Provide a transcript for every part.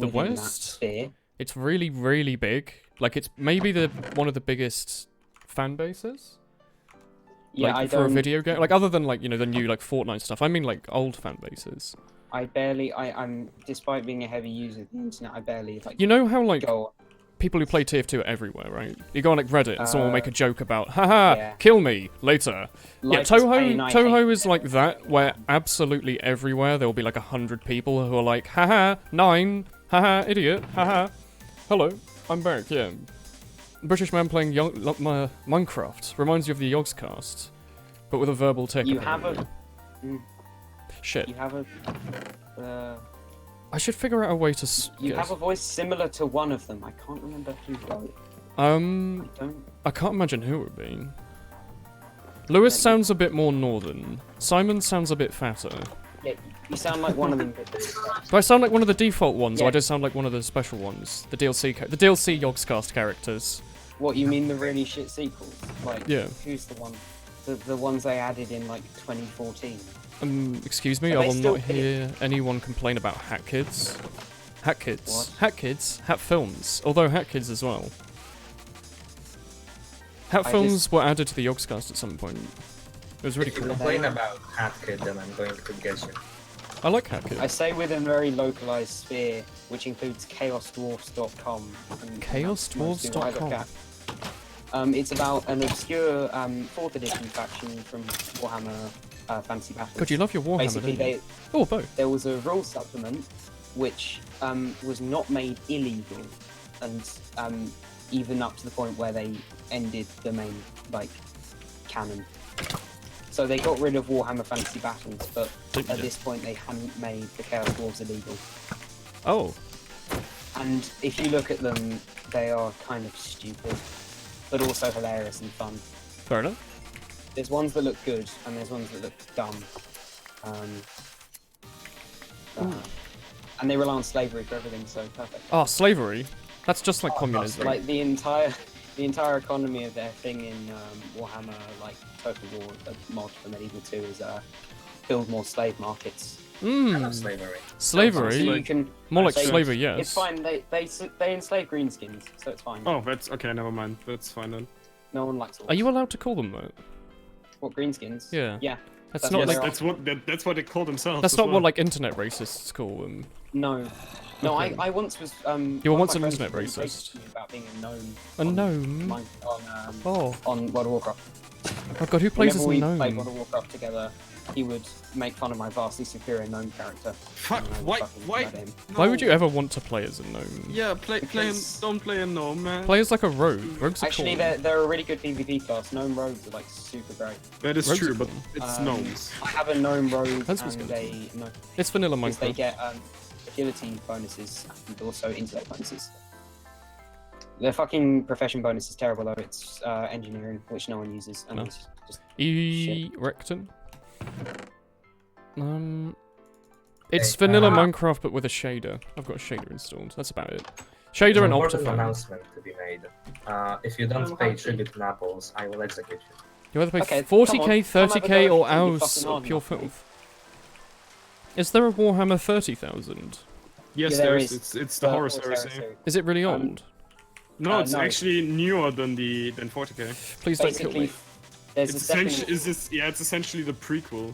the within that West, sphere. it's really, really big. Like, it's maybe one of the biggest fan bases. Yeah, like, for a video game. Like, other than, like, you know, the new, like, Fortnite stuff. I mean, like, old fan bases. I'm despite being a heavy user of the internet, I barely, like, You know how, like, go... people who play TF2 are everywhere, right? You go on, like, Reddit, and someone will make a joke about, haha, yeah. kill me, later. Life yeah, is pain, I hate Toho is like that, where absolutely everywhere there will be, like, 100 people who are like, haha, 9, haha, idiot, haha. Hello, I'm back, yeah. British man playing Mycraft reminds you of the Yourcraft, but with a verbal tick. You have a... Shit. You have a... I should figure out a way to... You have a voice similar to one of them. I can't remember who though. I can't imagine who it would be. Lewis sounds a bit more northern. Simon sounds a bit fatter. Yeah, you sound like one of them. Do I sound like one of the default ones, yeah. or I just sound like one of the special ones? The DLC Yogscast characters. What, you mean the really shit sequels? Like, yeah. Who's the one? The ones they added in, like, 2014? Excuse me, I will not hear anyone complain about Hat Kids. Hat Kids. What? Hat Kids. Hat Films. Although Hat Kids as well. Hat Films were added to the Yogscast at some point. It was really If you cool. complain about Hat Kid, then I'm going to get you. I like Hat Kid. I say within a very localized sphere, which includes chaosdwarfs.com. Chaosdwarfs.com? It's about an obscure 4th edition faction from Warhammer Fantasy Battles. God, you love your Warhammer, Basically, both. There was a rule supplement which was not made illegal, and even up to the point where they ended the main, like, canon. So they got rid of Warhammer Fantasy Battles, but at this point they hadn't made the Chaos Dwarves illegal. Oh. And if you look at them, they are kind of stupid, but also hilarious and fun. Fair enough. There's ones that look good, and there's ones that look dumb. And they rely on slavery for everything, so perfect. Oh, slavery? That's just like communism. Like the entire economy of their thing in Warhammer, like Total War, the mod for Medieval 2 is build more slave markets. Slavery. Slavery? So you can, more like slavery, yes. It's fine. They enslave greenskins, so it's fine. Oh, that's okay. Never mind. That's fine then. No one likes. Are you allowed to call them that? What, greenskins? Yeah. Yeah. That's not like that's what they call themselves. That's not what like internet racists call them. No. No, okay. I once was. You were once an internet racist. About being a gnome. A gnome. On World of Warcraft. Oh god, who plays as a gnome? Whenever we played World of Warcraft together, he would make fun of my vastly superior gnome character. Fuck! Why? Why would you ever want to play as a gnome? Yeah, don't play a gnome, man. Play as like a rogue. Rogues are Actually, cool. they're a really good PvP class. Gnome rogues are like super great. That is rogues true, but cool. it's gnomes. I have a gnome rogue That's and a no. It's vanilla Minecraft. They get agility bonuses and also intellect bonuses. Their fucking profession bonus is terrible though. It's engineering, which no one uses, and it's just Rectum. It's vanilla Minecraft but with a shader. I've got a shader installed. That's about it. Shader and Important Optifine. announcement to be made. If you don't pay tribute to apples, I will execute you. You either pay Okay, 40k, come on, 30k, or come have a go, ours fucking of on, pure mate. filth. Is there a Warhammer 30,000? Yes, Yeah, there there is. is. It's the Horus Heresy. Is it really old? No, it's no. actually newer than 40k. Please don't kill me. There's It's a second. essentially it's essentially the prequel.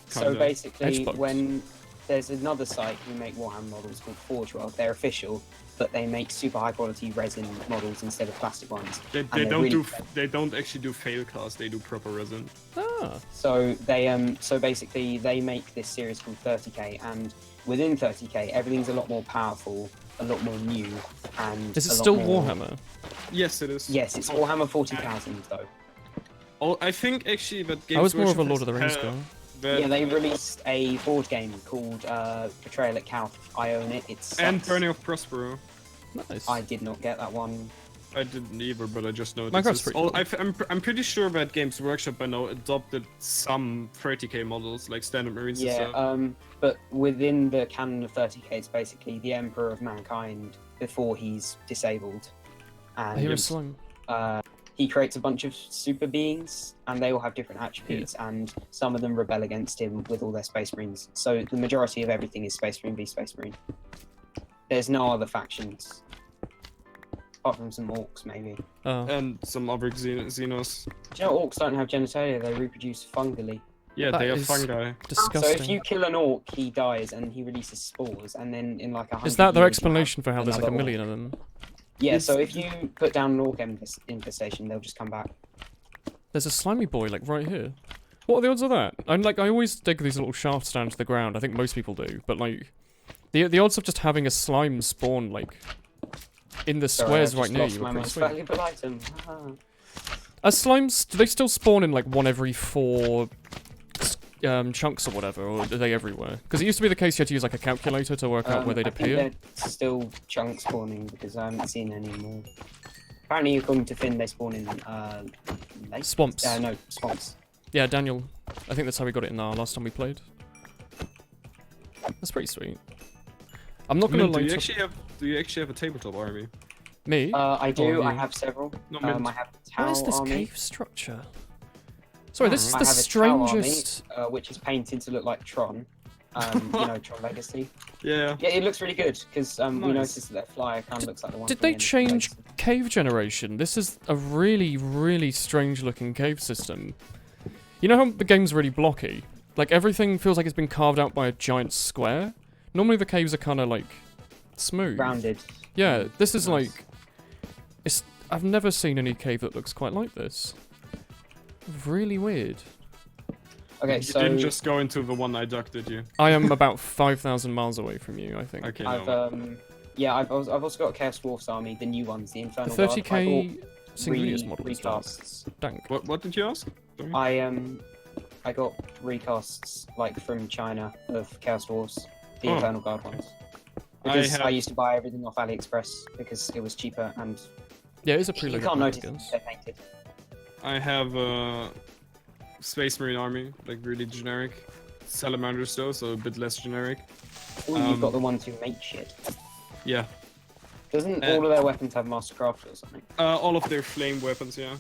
So kinda. basically, Xbox. when there's another site who make Warhammer models called Forge World, they're official, but they make super high quality resin models instead of plastic ones. They don't actually do fail cast. They do proper resin. Ah. So they so basically they make this series called 30k, and within 30k everything's a lot more powerful, a lot more new, and Is it a lot still more... Warhammer? Yes, it is. Yes, it's Warhammer 40,000 though. Oh, I think actually that game. I was more of a Lord of the Rings guy. Yeah, they released a board game called Betrayal at Calth. I own it. It's and Burning of Prospero. Nice. I did not get that one. I didn't either, but I just know it Minecraft's exists. pretty cool. I'm pretty sure that Games Workshop by now adopted some 30k models, like Standard Marines and Yeah, stuff. but within the canon of 30k, it's basically the Emperor of Mankind before he's disabled. I hear a And slime. he creates a bunch of super beings, and they all have different attributes, and some of them rebel against him with all their Space Marines. So the majority of everything is Space Marine v Space Marine. There's no other factions. Apart from some orcs, maybe. Oh. And some other Xenos. Do you know orcs don't have genitalia? They reproduce fungally. Yeah, That they are is fungi. Disgusting. So if you kill an orc, he dies and he releases spores, and then in like 100 Is that their years, you explanation for how there's like a another million of them? Yeah, It's- so if you put down an orc infestation, they'll just come back. There's a slimy boy like right here. What are the odds of that? I always dig these little shafts down to the ground. I think most people do, but like the odds of just having a slime spawn like in the Sorry, squares I've right just near lost you are my pretty most sweet. valuable item. Haha. Are slimes, do they still spawn in like one every 4 chunks or whatever, or are they everywhere? Because it used to be the case you had to use like a calculator to work out where they'd I think appear. they're still chunk spawning because I haven't seen any more. Apparently, according to Finn, they spawn in lakes? Swamps. No, swamps. Yeah, Daniel. I think that's how we got it in our last time we played. That's pretty sweet. I'm not gonna Mint, lie. do you actually have a tabletop army? Me? I do. I you? have several. No, I Mint. have a Tau What is this army. cave structure? Sorry, this is I the have a Tau army, strangest. which is painted to look like Tron. Tron Legacy. Yeah. Yeah, it looks really good because we Nice. noticed that their flyer kind of looks like the one. Did from they the end of change Legacy. cave generation? This is a really, really strange looking cave system. You know how the game's really blocky? Like everything feels like it's been carved out by a giant square? Normally the caves are kind of like smooth. Rounded. Yeah, this is Nice. like... I've never seen any cave that looks quite like this. Really weird. Okay, You so didn't just go into the one I dug, did you? I am about 5,000 miles away from you, I think. Okay. I've no. I've also got a Chaos Dwarfs army, the new ones, the The Infernal Guard. I 30k bought Singunius model is dark. recasts. Dank. What did you ask? Sorry. I got recasts like from China of Chaos Dwarfs, the Oh. Infernal Guard ones. I Because I have- used to buy everything off AliExpress because it was cheaper and Yeah, it is a you preloaded can't pack, notice I guess. they're painted. I have a Space Marine army, like really generic. Salamanders though, so a bit less generic. Or you've got the ones who make shit. Yeah. Doesn't Uh, all of their weapons have Mastercraft or something? All of their flame weapons, yeah.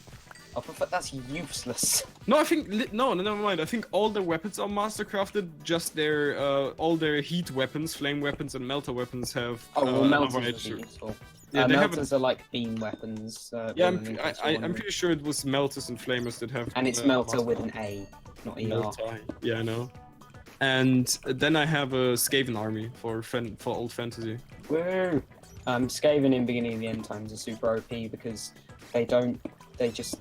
Oh, but that's useless. No, I think no, never mind. I think all their weapons are mastercrafted. Just their all their heat weapons, flame weapons, and melter weapons have. Oh, well, melters another would be edge. useful. Yeah, they have. Melters are like beam weapons. Yeah, Woolen, in case you're I'm wondering. pretty sure it was melters and flamers that have. And it's melter with an A, not ER. Melter. Yeah, I know. And then I have a Skaven army for old fantasy. Woo! Skaven in beginning of the end times are super OP because they just.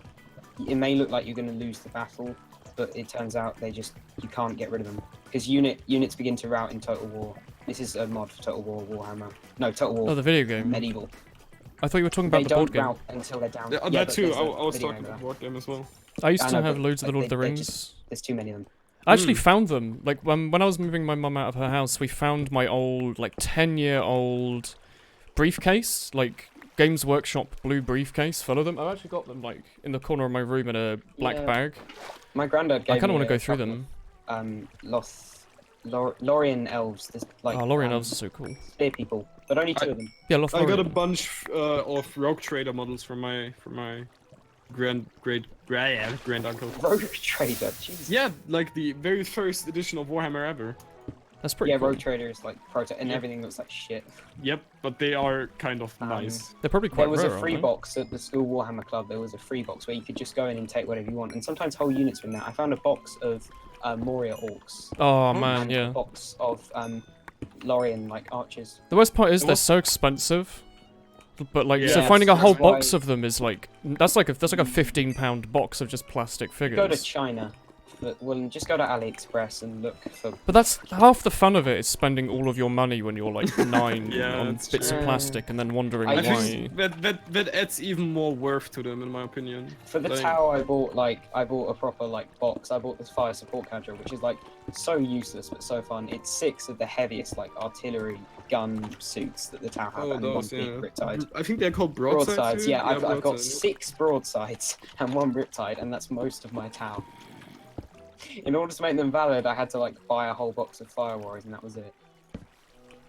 It may look like you're going to lose the battle, but it turns out you can't get rid of them because units begin to rout in Total War. This is a mod for Total War Warhammer. No, Total War Oh, the video game. Medieval. I thought you were talking They about the board don't game. rout until they're down. Yeah, Yeah, that but too. there's I a was video talking over about there. board game as well. I used I to know, have but, loads of the like, Lord of the they Rings. just- There's too many of them. I actually found them. Like when I was moving my mum out of her house, we found my old like 10-year-old briefcase, like Games Workshop blue briefcase full of them. I've actually got them like in the corner of my room in a black Yeah. bag. My granddad gave I kind of me want to a go through couple them. of, Lorien elves. There's like Lorien elves are so cool. spear people, but only two of them. Yeah, I got a Lothlorien. bunch of Rogue Trader models from my great uncle. Rogue Trader, jeez. Yeah, like the very first edition of Warhammer ever. That's pretty Yeah, cool. Rogue Trader is like proto, and Yeah. everything looks like shit. Yep, but they are kind of Um, nice. They're probably quite There was rare, a free aren't box at the school Warhammer Club. There was a free box where you could just go in and take whatever you want, and sometimes whole units from that. I found a box of Moria orcs. they? Oh man, and yeah. a box of Lorien like archers. The worst part is It they're was- so expensive. But like, so Yeah, finding a that's whole why- box of them is like that's like a £15 box of just plastic figures. Go to China, but well, just go to AliExpress and look for. But that's half the fun of it is spending all of your money when you're like 9 Yeah, on that's bits of true. plastic and then wondering I I why. think that adds even more worth to them, in my opinion. For the Like- Tau, I bought a proper box. I bought this fire support cadre, which is like so useless but so fun. It's 6 of the heaviest artillery gun suits that the Tau have, Oh, and those, one yeah. big riptide. I think they're called broadsides. Broadsides, too? yeah. I've got broadside. 6 broadsides and 1 riptide, and that's most of my Tau. In order to make them valid, I had to buy a whole box of Fire Warriors, and that was it.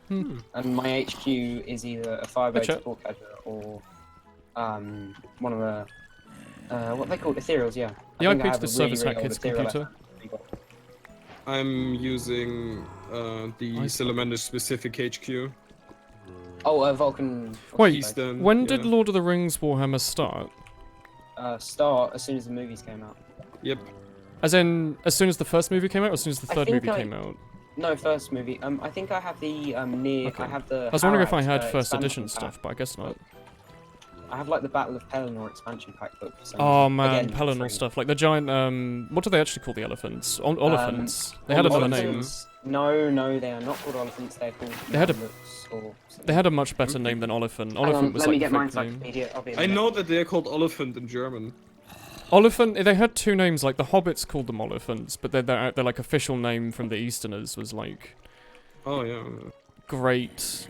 Hmm. And my HQ is either a Firebase Gotcha. support cadre or one of the what are they called, ethereals, yeah. The think IP I to have the a service really hack old kid's ethereal computer. I'm using the Nice. Salamander specific HQ. Oh, Vulcan. Wait, Keystone, when did yeah. Lord of the Rings Warhammer start? Start as soon as the movies came out. Yep. As in, as soon as the first movie came out, or as soon as the I third think movie I- came out? No, first movie. I think I have the near. Okay. I have the. I was wondering if I Harad, had first expansion edition pack. stuff, but I guess not. I have like the Battle of Pelennor expansion pack book. For some Oh reason. man, Again, Pelennor free. stuff, like the giant, what do they actually call the elephants? Oliphants. They had another name. Oliphants- No, they are not called elephants. They're called. They had a- Mamluks or something. They had a much better name than Oliphant. Hang on, Oliphant was let me like get the my fake name. encyclopedia. I'll be a I minute. know that they're called elephant in German. Oliphant, they had two names, like the Hobbits called them Oliphants, but their like official name from the Easterners was like Oh yeah. Great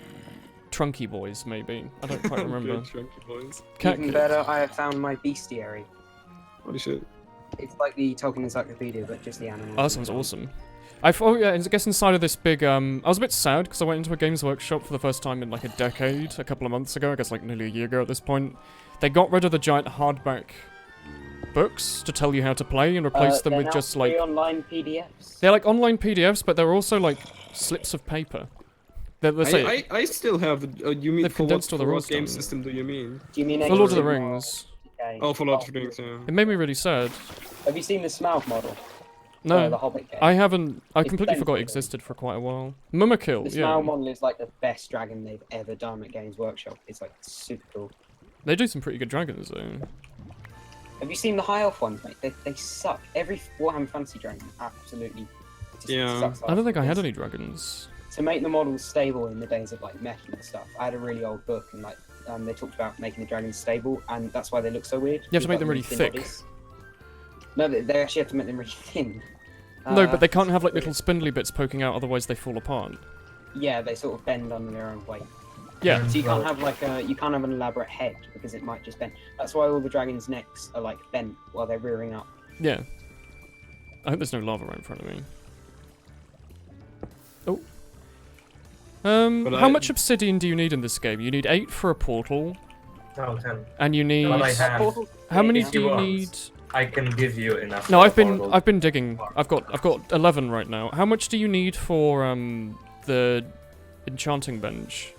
Trunky Boys, maybe. I don't quite remember. Good chunky boys. Cat Even Kids. better, I have found my bestiary. Holy shit. It's like the Tolkien Encyclopedia, but just the animals. Oh, that sounds awesome. Oh yeah, I guess inside of this big, I was a bit sad because I went into a Games Workshop for the first time in like a decade, a couple of months ago, I guess like nearly a year ago at this point. They got rid of the giant hardback books to tell you how to play and replaced them They're with now just free like, online PDFs. they're like online PDFs, but they're also like slips of paper. Let's say, I still have the. You mean They've for what, condensed all the for rules what game down. system do you mean? Do you mean for Lord of the Age Rings. Okay. Oh, for Lord of the Rings, yeah. It made me really sad. Have you seen the Smaug model? No, The Hobbit game. I haven't. I It's completely forgot it expensive. existed for quite a while. Mummakill, The yeah. Smaug model is like the best dragon they've ever done at Games Workshop. It's like super cool. They do some pretty good dragons though. Have you seen the high elf ones, mate? They suck. Every Warhammer Fantasy dragon absolutely just Yeah. sucks. I don't think I had It's- any dragons. To make the models stable in the days of like mech and stuff, I had a really old book and like they talked about making the dragons stable, and that's why they look so weird. You have to make With, them like, really thin thick. bodies. No, they actually have to make them really thin. No, but they can't have like little spindly bits poking out, otherwise they fall apart. Yeah, they sort of bend under their own weight. Yeah. So you can't have like you can't have an elaborate head because it might just bend. That's why all the dragons' necks are like bent while they're rearing up. Yeah. I hope there's no lava right in front of me. Oh. But How much obsidian do you need in this game? You need 8 for a portal, No, 10. and you need. But I have. How many Yeah. do you want. need? I can give you enough. No, for I've a been portal. digging. I've got 11 right now. How much do you need for the enchanting bench?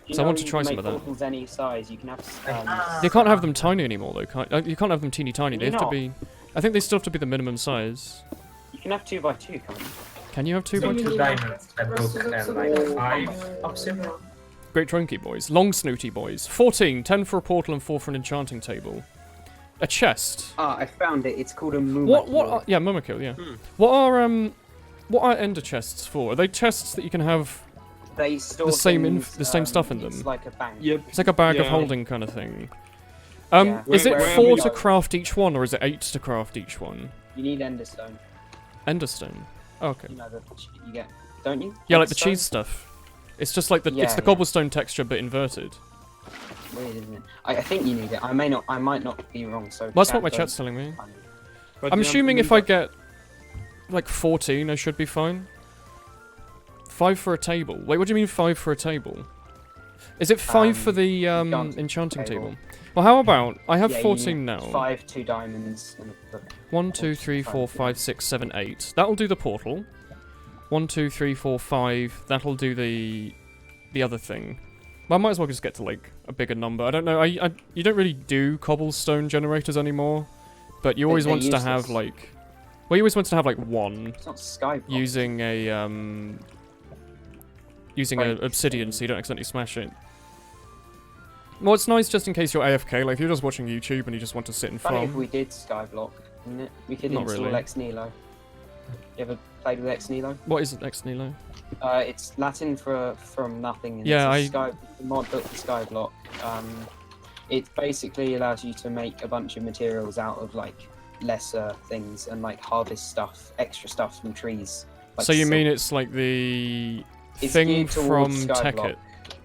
You So I want to you try can some make of that. portals any size. You can have. You can't have them tiny anymore though. You can't have them teeny tiny. Can They you have to not? be. I think they still have to be the minimum size. You can have 2x2, can't you? Can you have 2 So by 2? 2 diamonds, a book, and like 5 obsidian. Great Trunky Boys. Long Snooty Boys. 14. 10 for a portal and 4 for an enchanting table. A chest. Ah, I found it. It's called a Mumakil. What are, yeah, Mummakill, yeah. Hmm. What are ender chests for? Are they chests that you can have? They store the same things, the same stuff in It's them? like a bank. Yep. It's like a bag of Yeah. holding kind of thing. Yeah. Is it Where- 4 where- to craft each one, or is it 8 to craft each one? You need Enderstone. Enderstone. Oh, okay. You know that you get, don't you? Yeah, like the Enderstone? cheese stuff. It's just like it's Yeah, the yeah. cobblestone texture but inverted. Weird, isn't it? I think you need it. I might not be wrong. So Well, that's what chat my don't- chat's telling me. But I'm yeah, assuming mean, if I get like 14, I should be fine. 5 for a table. Wait, what do you mean 5 for a table? Is it 5 for the enchanting enchanting table. table? Well, how about I have Yeah, you 14 need now. 5 2 diamonds and a book. 1, 2, 3, 4, 5, 6, 7, 8. That'll do the portal. 1, 2, 3, 4, 5. That'll do the other thing. Well, I might as well just get to like a bigger number. I don't know. You don't really do cobblestone generators anymore, but you always They're wanted to have useless. like. Well, you always wanted to have like one It's not Skyblock. using a Right. obsidian, so you don't accidentally smash it. Well, it's nice just in case you're AFK. Like if you're just watching YouTube and you just want to sit and Funny if farm. we did Skyblock, isn't it? We could Not install really. Ex Nihilo. You ever played with Ex Nihilo? What is Ex Nihilo? It's Latin for from nothing. And Yeah, it's a mod built for Skyblock. It basically allows you to make a bunch of materials out of like lesser things and like harvest stuff, extra stuff from trees. Like So you silk. mean it's like the It's thing geared from towards Skyblock. Tekkit?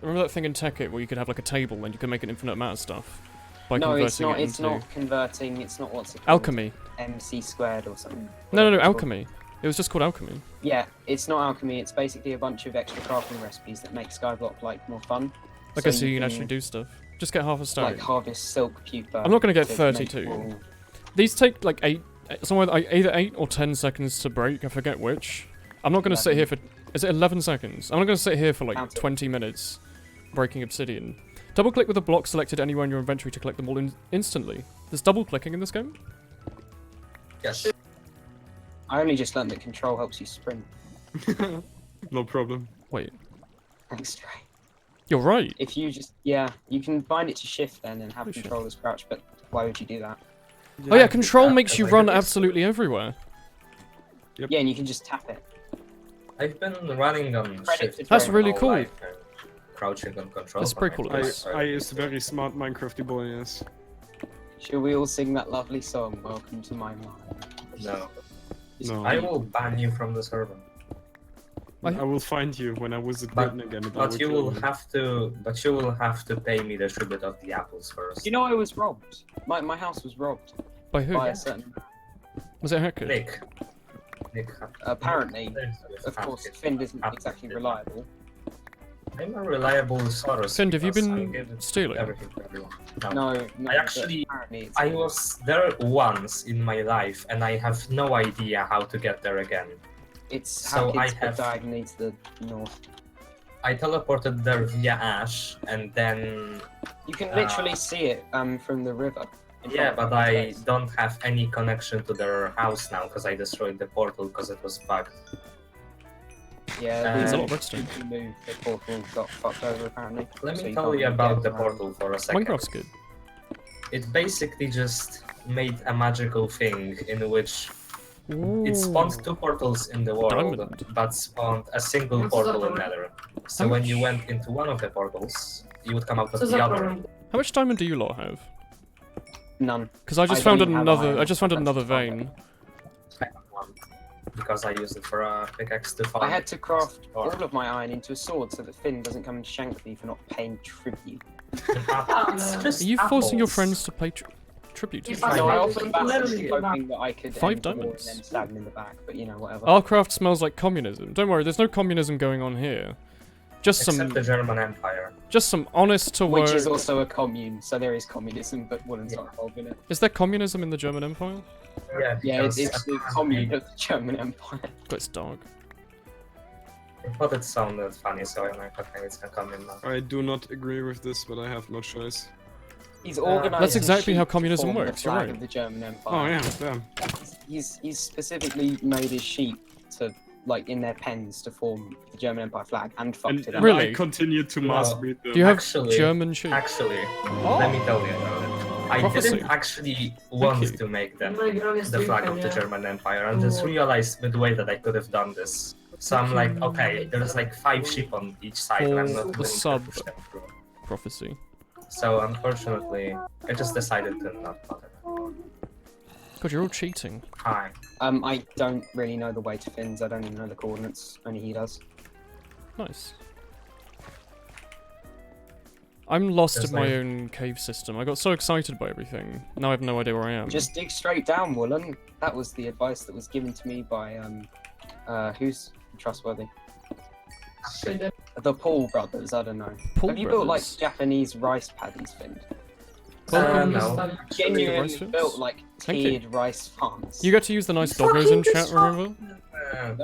Remember that thing in Tekkit where you could have like a table and you could make an infinite amount of stuff by No, converting it's not. it It's into not converting. It's not what's it called? alchemy. MC squared or something. No, Whatever it's called. alchemy. It was just called alchemy. Yeah, it's not alchemy. It's basically a bunch of extra crafting recipes that make Skyblock like more fun. Okay, so you can actually do stuff. Just get half a stone. like harvest silk pupa. I'm not gonna get to 32. make wool. These take like somewhere like either 8 or 10 seconds to break. I forget which. I'm not gonna sit here for. Is it 11 seconds? I'm not gonna sit here for like Count it. 20 minutes breaking obsidian. Double click with a block selected anywhere in your inventory to collect them all instantly. There's double clicking in this game? Yes. I only just learned that control helps you sprint. No problem. Wait, Thanks, Trey. you're right. If you just, yeah, you can bind it to shift then and have Oh, shit. control as crouch, but why would you do that? Oh yeah, control that, makes you because I run did this. absolutely everywhere. Yep. Yeah, and you can just tap it. I've been running on Credit shift. to That's Trey. really all cool. life and crouching on control. That's pretty cool. I is very smart Minecrafty boy, yes. Shall we all sing that lovely song, Welcome to My Mind? No. No. I will ban you from the server. I- I will find you when I visit But- Britain again. But you will have to pay me the tribute of the apples first. You know I was robbed. My house was robbed By who? by a certain... Was it hacker? Nick. Apparently, There's of a course, half-kit. Finn isn't Half-kit. exactly reliable. I'm a reliable source. Finn, have you because I been give stealing? everything to everyone. No. No, I actually- but apparently it's... I was there once in my life, and I have no idea how to get there again. It's so how I kids have- diagonally to the north. I teleported there via Ash, and then You can literally see it from the river. in yeah, front but of I your face. don't have any connection to their house now because I destroyed the portal because it was bugged. Yeah, There's a Um, lot of redstone. you move, the portal got fucked over apparently. Let so me you tell can't you really about get the around. portal for a second. Minecraft's good. It basically just made a magical thing in which it spawned Ooh. 2 portals in the world, Diamond. but spawned a single portal in Nether. So How when you much- went into one of the portals, you would come out of Co the za other. problem? How much diamond do you lot have? None. Because I just I found don't have another. iron. I just found That's another fine. vein. I have one, because I used it for a pickaxe to farm. I had to craft Or- all of my iron into a sword so that Finn doesn't come and shank me for not paying tribute. It's just Are you forcing your apples. friends to pay tribute to If you? I- No, I I offered back literally- hoping that I could 5 end the war diamonds. and then stab him in the back, but you know, whatever. OURcraft smells like communism. Don't worry, there's no communism going on here. Just Except some, the German Empire. just some honest to Which work. is also a commune, so there is communism, but Woolen's not involved in it. Is there communism in the German Empire? Yeah, Yeah, it's because the commune of the German Empire. But it's dark. But it sounded funny, so I'm like, okay, it's gonna come in now. I do not agree with this, but I have no choice. He's organised. That's exactly how sheep to communism form the works, you're flag right. Of the German Empire. Oh yeah, damn. He's specifically made his sheep to like in their pens to form the German Empire flag and fucked And, it and up. Really? I continue to No. mass breed them. Do you have Actually- German sheep? Actually, let me tell you about it. I Prophecy. didn't actually want you. to make them No gra jest the flag of the tylko, nie? German Empire, and just realized midway that I could have done this. So I'm like, okay, there's like 5 sheep on each side, and I'm For not the willing sub. to push them through. Prophecy. So unfortunately, I just decided to not bother. God, you're all cheating. Hi. I don't really know the way to Finn's. I don't even know the coordinates. Only he does. Nice. I'm lost There's in my like- own cave system. I got so excited by everything. Now I have no idea where I am. Just dig straight down, Woolen. That was the advice that was given to me by who's trustworthy? Przyjdę. The Paul brothers. I don't know. Paul Have you built like Brothers. Japanese rice paddies, Finn? No. rice Genuinely fields? built like Thank you. tiered rice farms. You get to use the nice doggos in chat, remember?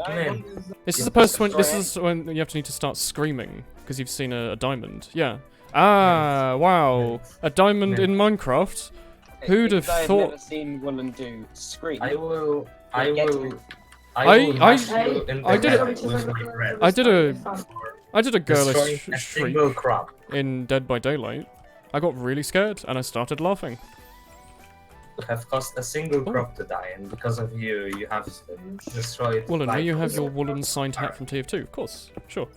Man, This is Yeah. the first one. This Destroy is when you have to need to start screaming because you've seen a diamond. Yeah. Ah, wow. A diamond in Minecraft. Who'd have I've thought- never seen Woolen do scream. I will Get will I- bash you in the I did head it- with my bread I did a- for I did a girlish destroying a shriek single crop. in Dead by Daylight. I got really scared and I started laughing. Would have cost a single Oh. crop to die, and because of you, you have destroyed. Woolen, may life you have of your the- woolen signed hat from TF2? Of course, sure.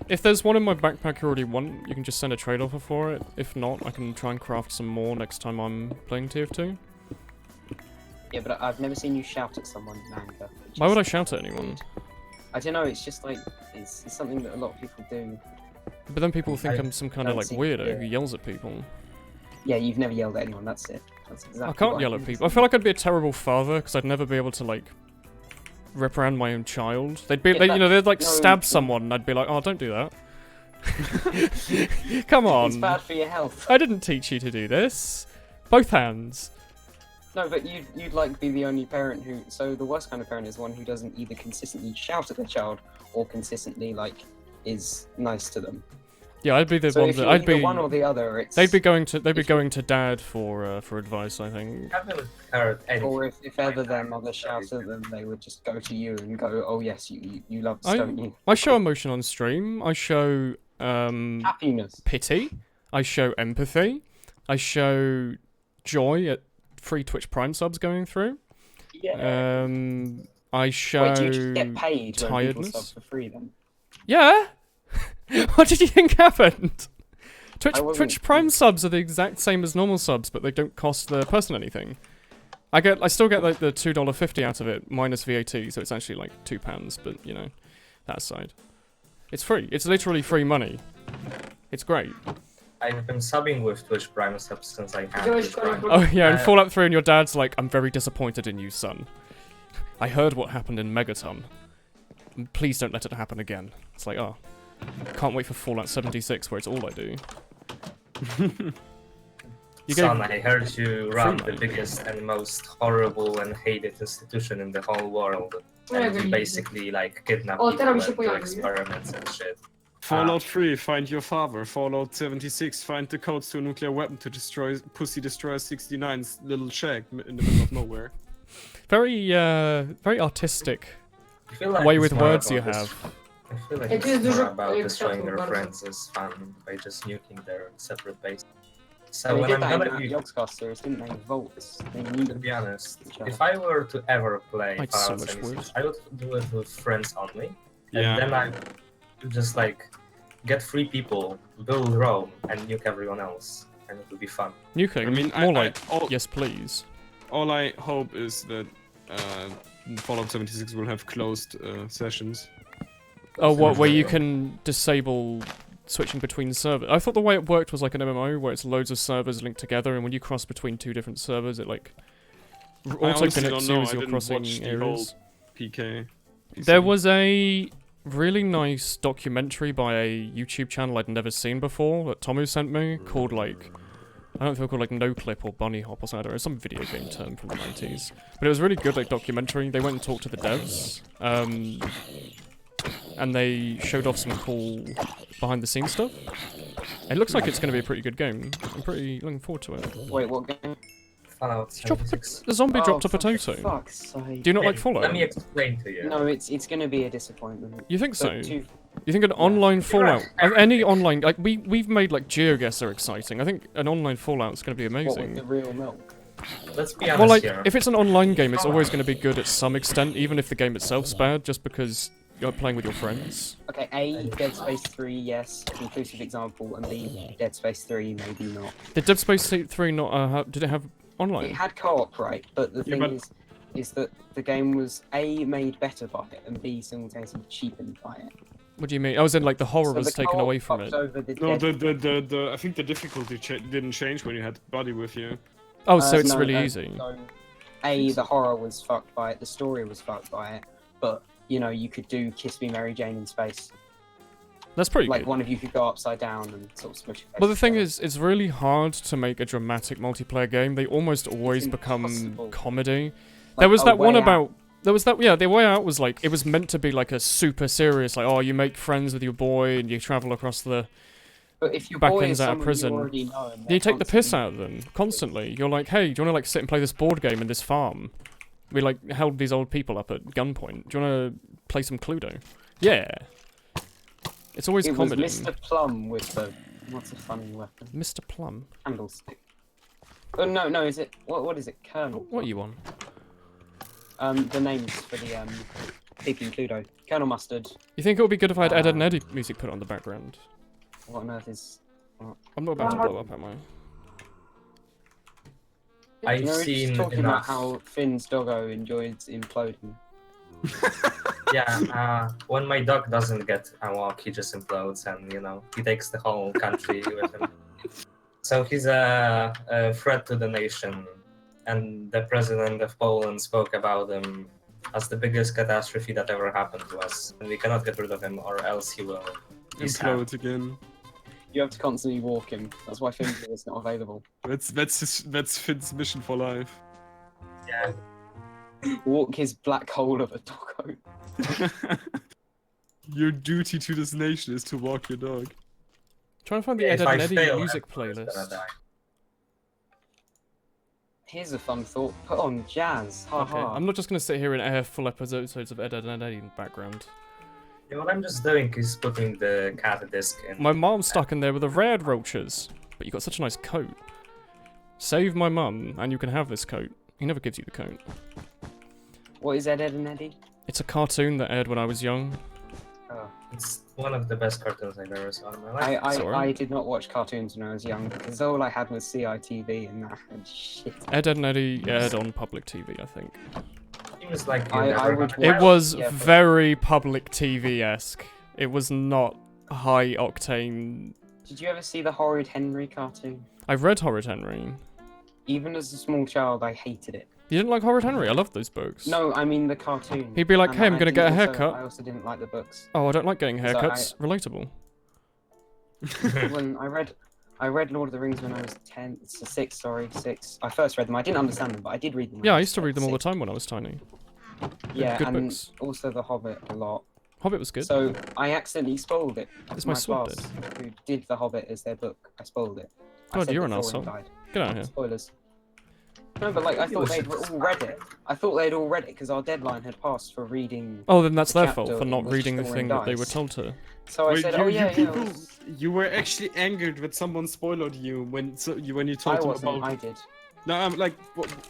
If there's one in my backpack you already want, you can just send a trade offer for it. If not, I can try and craft some more next time I'm playing TF2. Yeah, but I've never seen you shout at someone in anger. which Why is would I shout at anyone? I don't know. It's just like it's something that a lot of people do. But then people think I I'm some kind of don't like see- weirdo yeah. who yells at people. Yeah, you've never yelled at anyone. That's it. That's exactly. I can't what yell at mean. people. I feel like I'd be a terrible father because I'd never be able to like reprimand my own child. They'd be, Yeah, you know, they'd like no, stab someone, and I'd be like, oh, don't do that. Come It's on. bad for your health. I didn't teach you to do this. Both hands. No, but you'd like be the only parent who. So the worst kind of parent is one who doesn't either consistently shout at their child or consistently like is nice to them. Yeah, I'd be the So one if that you're I'd either be. one or the other, it's They'd be going to if you- Dad for advice. I think. I haven't heard anything. Or if ever their mother shouts at them, they would just go to you and go, "Oh yes, you love us, don't you?" I show emotion on stream. I show Happiness. pity. I show empathy. I show joy at free Twitch Prime subs going through. Yeah. I show Wait, do you just get paid when people tiredness. sub for free then? Yeah. What did you think happened? I wasn't- Twitch Prime subs are the exact same as normal subs, but they don't cost the person anything. I still get like the $2.50 out of it minus VAT, so it's actually like £2. But you know, that aside, it's free. It's literally free money. It's great. I've been subbing with Twitch Prime subs since I had Joey's Twitch gonna Prime. Oh yeah, and Uh, Fallout 3 and your dad's like, I'm very disappointed in you, son. I heard what happened in Megaton. Please don't let it happen again. It's like, oh, can't wait for Fallout 76 where it's all I do. You Son, gave- I heard you run the money. biggest and most horrible and hated institution in the whole world. And you basically like kidnap O, people teraz mi się and do pojawi. experiments and shit. Fallout 3, find your father. Fallout 76, find the codes to a nuclear weapon to destroy Pussy Destroyer 69's little shack in the middle of nowhere. Very artistic I feel like way it's with more words you about this- have. I feel like Jak it's jest more dużo about destroying kwiatków your bardzo. friends is fun by just nuking their separate base. So They when did I'm that in gonna be, Yogscast series, didn't they? Vaults. They to knew be honest, each other. if I were to ever play I'd so Fallout much 76, wood. I would do it with friends only. Yeah. And then I would just like get 3 people, build Rome, and nuke everyone else, and it would be fun. Nuking, I mean, more I- like, all- yes please. All I hope is that Fallout 76 will have closed sessions. Oh, what, where you can disable switching between servers? I thought the way it worked was like an MMO, where it's loads of servers linked together, and when you cross between 2 different servers, it like honestly don't know, auto-connects I your didn't crossing watch the areas. PK. There was a really nice documentary by a YouTube channel I'd never seen before that Tomu sent me, called like, I don't know if it was called like No Clip or Bunny Hop or something, I don't know, some video game term from the 90s. But it was a really good like documentary. They went and talked to the devs, and they showed off some cool behind the scenes stuff. It looks like it's going to be a pretty good game. I'm pretty looking forward to it. Wait, what game? Fallout Drop a, 76. the zombie Oh, dropped a for potato. fuck's sake. Do you not Hey, like Fallout? Let me explain to you. No, it's going to be a disappointment. You think so? But to- You think an online Fallout, right. any online, like we've made like GeoGuess are exciting. I think an online Fallout is going to be what with amazing. the real milk? Let's be honest Well, like here. if it's an online game, it's always going to be good at some extent, even if the game itself's bad, just because you're playing with your friends. Okay, A, Dead Space 3, yes, conclusive example, and B, Dead Space 3, maybe not. Did Dead Space 3 not did it have It online? had co-op, right, but the Yeah, thing but- is that the game was A, made better by it, and B, simultaneously cheapened by it. What do you mean? I was in like the horror So was the taken co-op away from it. fucked over the No, Dead- I think the difficulty didn't change when you had Buddy with you. Oh, so it's no, really no, easy. So, A, the horror was fucked by it, the story was fucked by it, but, you know, you could do Kiss Me Mary Jane in space. That's pretty Like, good. one of you could go upside down and sort of smush your face Well, the thing together. is, it's really hard to make a dramatic multiplayer game. They almost always become impossible. comedy. Like, There was A that one Way Out. about. There was that, yeah, The Way Out was like, it was meant to be like a super serious, like, oh, you make friends with your boy and you travel across the. But if your back boy ends is out of someone prison, you already know, and You they're take the piss constantly- out of them constantly. You're like, hey, do you want to like sit and play this board game in this farm? We like held these old people up at gunpoint. Do you want to play some Cluedo? Yeah. It's always It comedy. was Mr. Plum with the what's a funny weapon? Mr. Plum. Candlestick. Oh no, is it what is it? Colonel. What are you on? The names for the people in Cluedo. Colonel Mustard. You think it would be good if I had Ed, Ed and Eddie music put on the background? What on earth is? I'm not about to blow up, am I? I've You know, we're just seen talking about enough. how Finn's doggo enjoyed imploding. Yeah, when my dog doesn't get a walk, he just implodes and, you know, he takes the whole country with him. So he's a threat to the nation, and the president of Poland spoke about him as the biggest catastrophe that ever happened to us. And we cannot get rid of him, or else he will. be sad. Implode again. You have to constantly walk him. That's why Finn's is not available. That's Finn's mission for life. Yeah. Walk his black hole of a doggo. Your duty to this nation is to walk your dog. Trying to find the If Ed, I and Eddie fail, music everyone's gonna playlist. die. Here's a fun thought. Put on jazz. Ha Okay, ha. I'm not just gonna sit here and air full episodes of Ed, and Eddie in the background. Yeah, what I'm just doing is putting the cat disc in. My mom's stuck in there with the red roaches. But you got such a nice coat. Save my mum, and you can have this coat. He never gives you the coat. What is Ed, Ed and Eddie? It's a cartoon that aired when I was young. Oh. It's one of the best cartoons I've ever saw in my life. Sorry. I did not watch cartoons when I was young because all I had was CITV and that and shit. Ed, and Eddie aired on public TV, I think. Seems like you I never would had It was Yeah, but- very public TV-esque. It was not high octane. Did you ever see the Horrid Henry cartoon? I've read Horrid Henry. Even as a small child, I hated it. You didn't like Horrid Henry? I loved those books. No, I mean the cartoon. He'd be like, And hey, I'm I gonna get a didn't haircut. I also didn't like the books. Oh, I don't like getting So haircuts. Relatable. When I read Lord of the Rings when I was 6. I first read them. I didn't understand them, but I did read them. when Yeah, I was, used to read them all the 6. time when I was tiny. Yeah, Good and books. also The Hobbit a lot. Hobbit was good. So I accidentally spoiled it. It's to my my sword class who did The Hobbit as their book. I spoiled it. I God, said you're an before he arsehole. died. Get out of here. Spoilers. No, but like I thought they'd all read it. I thought they'd all read it because our deadline had passed for reading. Oh, then that's the their chapter fault for in not which reading the Thorin thing that they dies. were told to. So I Wait, said, you, "Oh yeah, you yeah." people, you were actually angered when someone spoiled you when you told I them wasn't. about. I did. No, I'm like,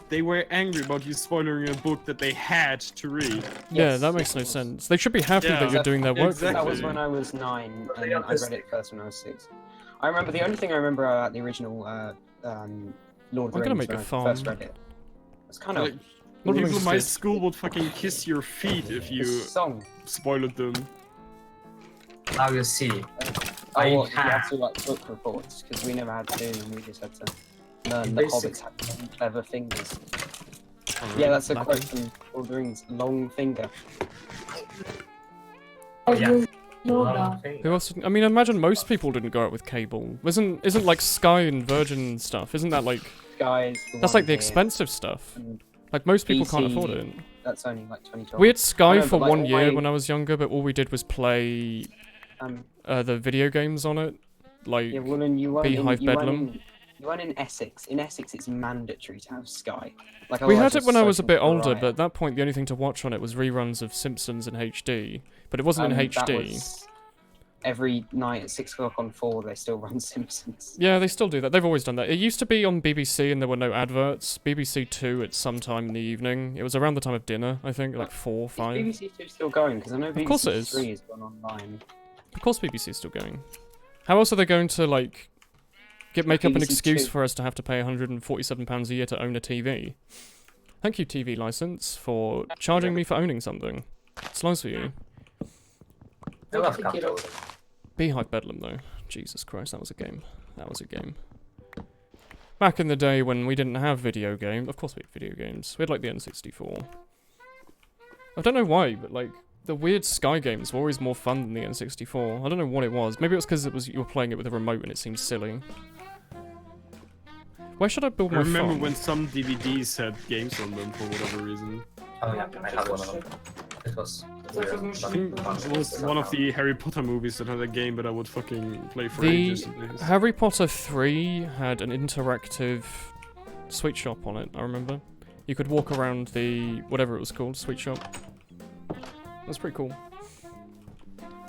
they were angry about you spoiling a book that they had to read. Yeah, Yes, that makes yes, no it was. sense. They should be happy Yeah. that you're doing their work for Exactly. That was them. when I was 9, But and they I read understand. it first when I was 6. I remember the only thing I remember about the original Lord of the I'm gonna Rings make when a I farm. first read it. It's kind of Like, Lord of the people in Rings my did. school would fucking kiss your feet if a you song. spoiled them. Now you see. Oh, I what, you had have. to like book reports because we never had to, and we just had to learn the Basic- hobbits had long, clever fingers. Yeah, that's a quote from Lord of the Rings. Long finger. Oh yeah. know Long that. thing. Who else didn't? I mean, imagine most people didn't go out with cable. Isn't like Sky and Virgin stuff? Isn't that like Guys, that's like the expensive stuff? And Like most people can't BC. afford it. that's only like 2012. We had Sky know, for but, like, one all year my- when I was younger, but all we did was play Um, the video games on it. Like yeah, Woolen, you weren't Beehive in, you Bedlam. weren't in, you weren't in Essex. In Essex, it's mandatory to have Sky. Like we otherwise had it you're when I was a searching bit for older, riot. but at that point the only thing to watch on it was reruns of Simpsons in HD. But it wasn't in That HD. was every night at 6 o'clock on 4, they still run Simpsons. Yeah, they still do that. They've always done that. It used to be on BBC and there were no adverts. BBC 2 at some time in the evening. It was around the time of dinner, I think, like 4, 5. Is BBC 2 still going? Because I know BBC course it is. 3 has gone online. Of course BBC is still going. How else are they going to, like, make up an BBC excuse 2. for us to have to pay £147 a year to own a TV? Thank you, TV license, for charging me for owning something. It's nice of you. I love capitalism. Beehive Bedlam, though. Jesus Christ, that was a game. That was a game. Back in the day when we didn't have video games, of course we had video games. We had like the N64. I don't know why, but like the weird Sky games were always more fun than the N64. I don't know what it was. Maybe it was because you were playing it with a remote and it seemed silly. Where should I build I my remember farm? when some DVDs had games on them for whatever reason. Oh yeah, I had one of them. It was weird. I think it was one of the Harry Potter movies that had a game that I would fucking play for The ages. and ages. Harry Potter 3 had an interactive sweet shop on it, I remember. You could walk around the, whatever it was called, sweet shop. That's pretty cool.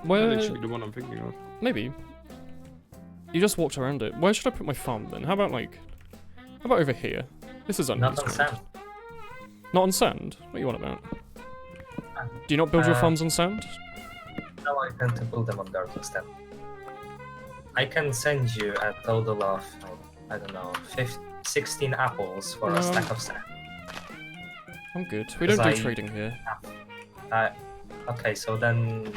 Where, That should be the one I'm thinking of. maybe. You just walked around it. Where should I put my farm then? How about like, how about over here? This is Not unused on ground. sand. Not on sand? What are you on about? Do you not build your farms on sand? No, I tend to build them on dirt instead. I can send you a total of, I don't know, 16 apples for No. a stack of sand. I'm good. We don't do Because I- trading here. Okay, so then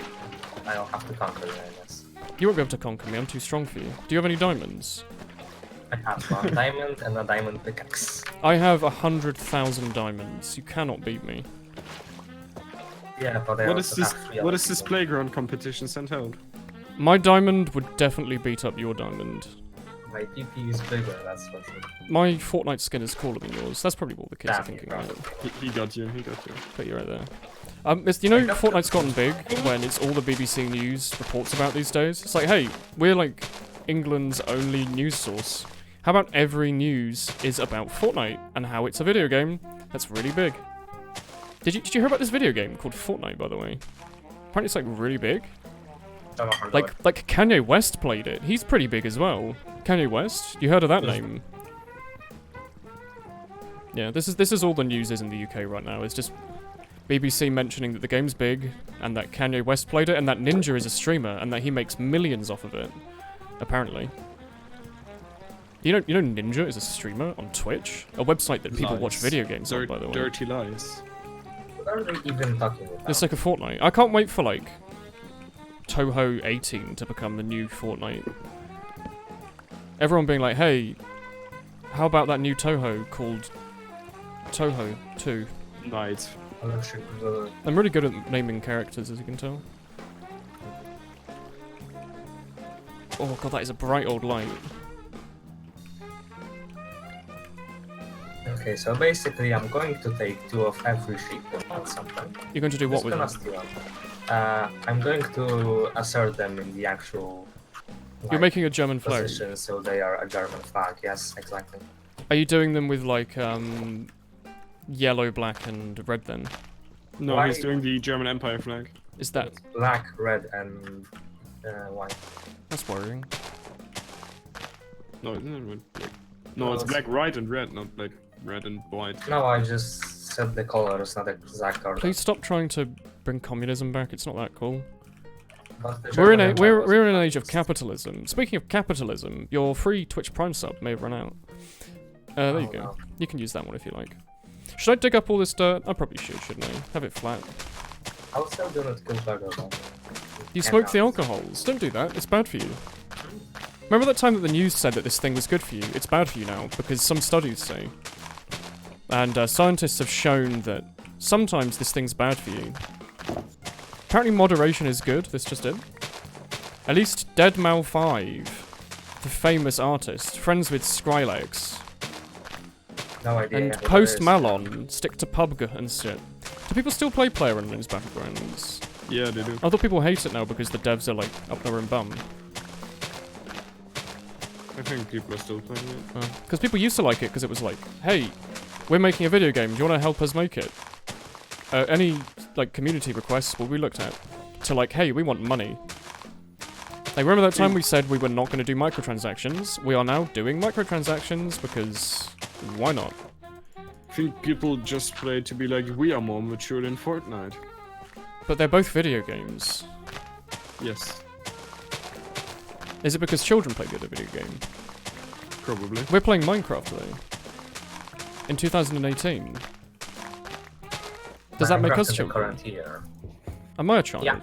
I'll have to conquer you, I guess. You won't be able to conquer me, I'm too strong for you. Do you have any diamonds? I have one diamond and a diamond pickaxe. I have 100,000 diamonds. You cannot beat me. Yeah, but I What also is this? have three What other is this people. playground competition sent out? My diamond would definitely beat up your diamond. My PP is bigger, that's what's it. My Fortnite skin is cooler than yours. That's probably what the kids are Damn, thinking, you're right? He got you. He got you. Put you right there. You know Fortnite's gotten big when it's all the BBC News reports about these days? It's like, hey, we're like England's only news source? How about every news is about Fortnite and how it's a video game? That's really big. Did you hear about this video game called Fortnite, by the way? Apparently it's like really big. Like Kanye West played it. He's pretty big as well. Kanye West, you heard of that name? Yeah, this is all the news is in the UK right now. It's just BBC mentioning that the game's big and that Kanye West played it and that Ninja is a streamer and that he makes millions off of it. Apparently. You know Ninja is a streamer on Twitch, a website that people watch video games on, by the way. Dirty lies. What are they even talking about? It's like a Fortnite. I can't wait for like Toho 18 to become the new Fortnite. Everyone being like, hey, how about that new Toho called Toho 2? Nice. I'm really good at naming characters, as you can tell. Oh god, that is a bright old light. Okay, so basically I'm going to take 2 of every sheep at some point. You're going to do what with them? I'm going to assert them in the actual... You're making a German flag. Position, so they are a German flag, yes, exactly. Are you doing them with like, yellow, black, and red then? No, Why? he's doing the German Empire flag. Is that... It's black, red, and white. That's worrying. No, isn't it red? Black. No, it's black, white, and red, not black, red, and white. No, I just said the colors, not the exact order. Please stop trying to bring communism back, it's not that cool. But the We're in German Empire was- we're in an age of capitalism. Speaking of capitalism, your free Twitch Prime sub may have run out. There you go. no. You can use that one if you like. Should I dig up all this dirt? I probably should, shouldn't I? Have it flat. I would still do not kill Bugger though. You smoke the alcohols. Don't do that. It's bad for you. Remember that time that the news said that this thing was good for you? It's bad for you now, because some studies say. And scientists have shown that sometimes this thing's bad for you. Apparently moderation is good, this just did. At least deadmau5, the famous artist, friends with Skrillex, No idea. and what it Post is. Malone stick to PUBG and shit. Do people still play PlayerUnknown's Battlegrounds? Yeah, they do. I thought people hate it now because the devs are like up their own bum. I think people are still playing it. Because people used to like it because it was like, hey, we're making a video game, do you want to help us make it? Any like community requests will be looked at to like, hey, we want money. Like, remember that time we said we were not going to do microtransactions? We are now doing microtransactions because why not? I think people just play to be like, we are more mature than Fortnite. But they're both video games. Yes, Is it because children play the other video game? probably. We're playing Mycraft though. In 2018. Does that make Minecraft us in the children? current year. Am I a child? Yeah.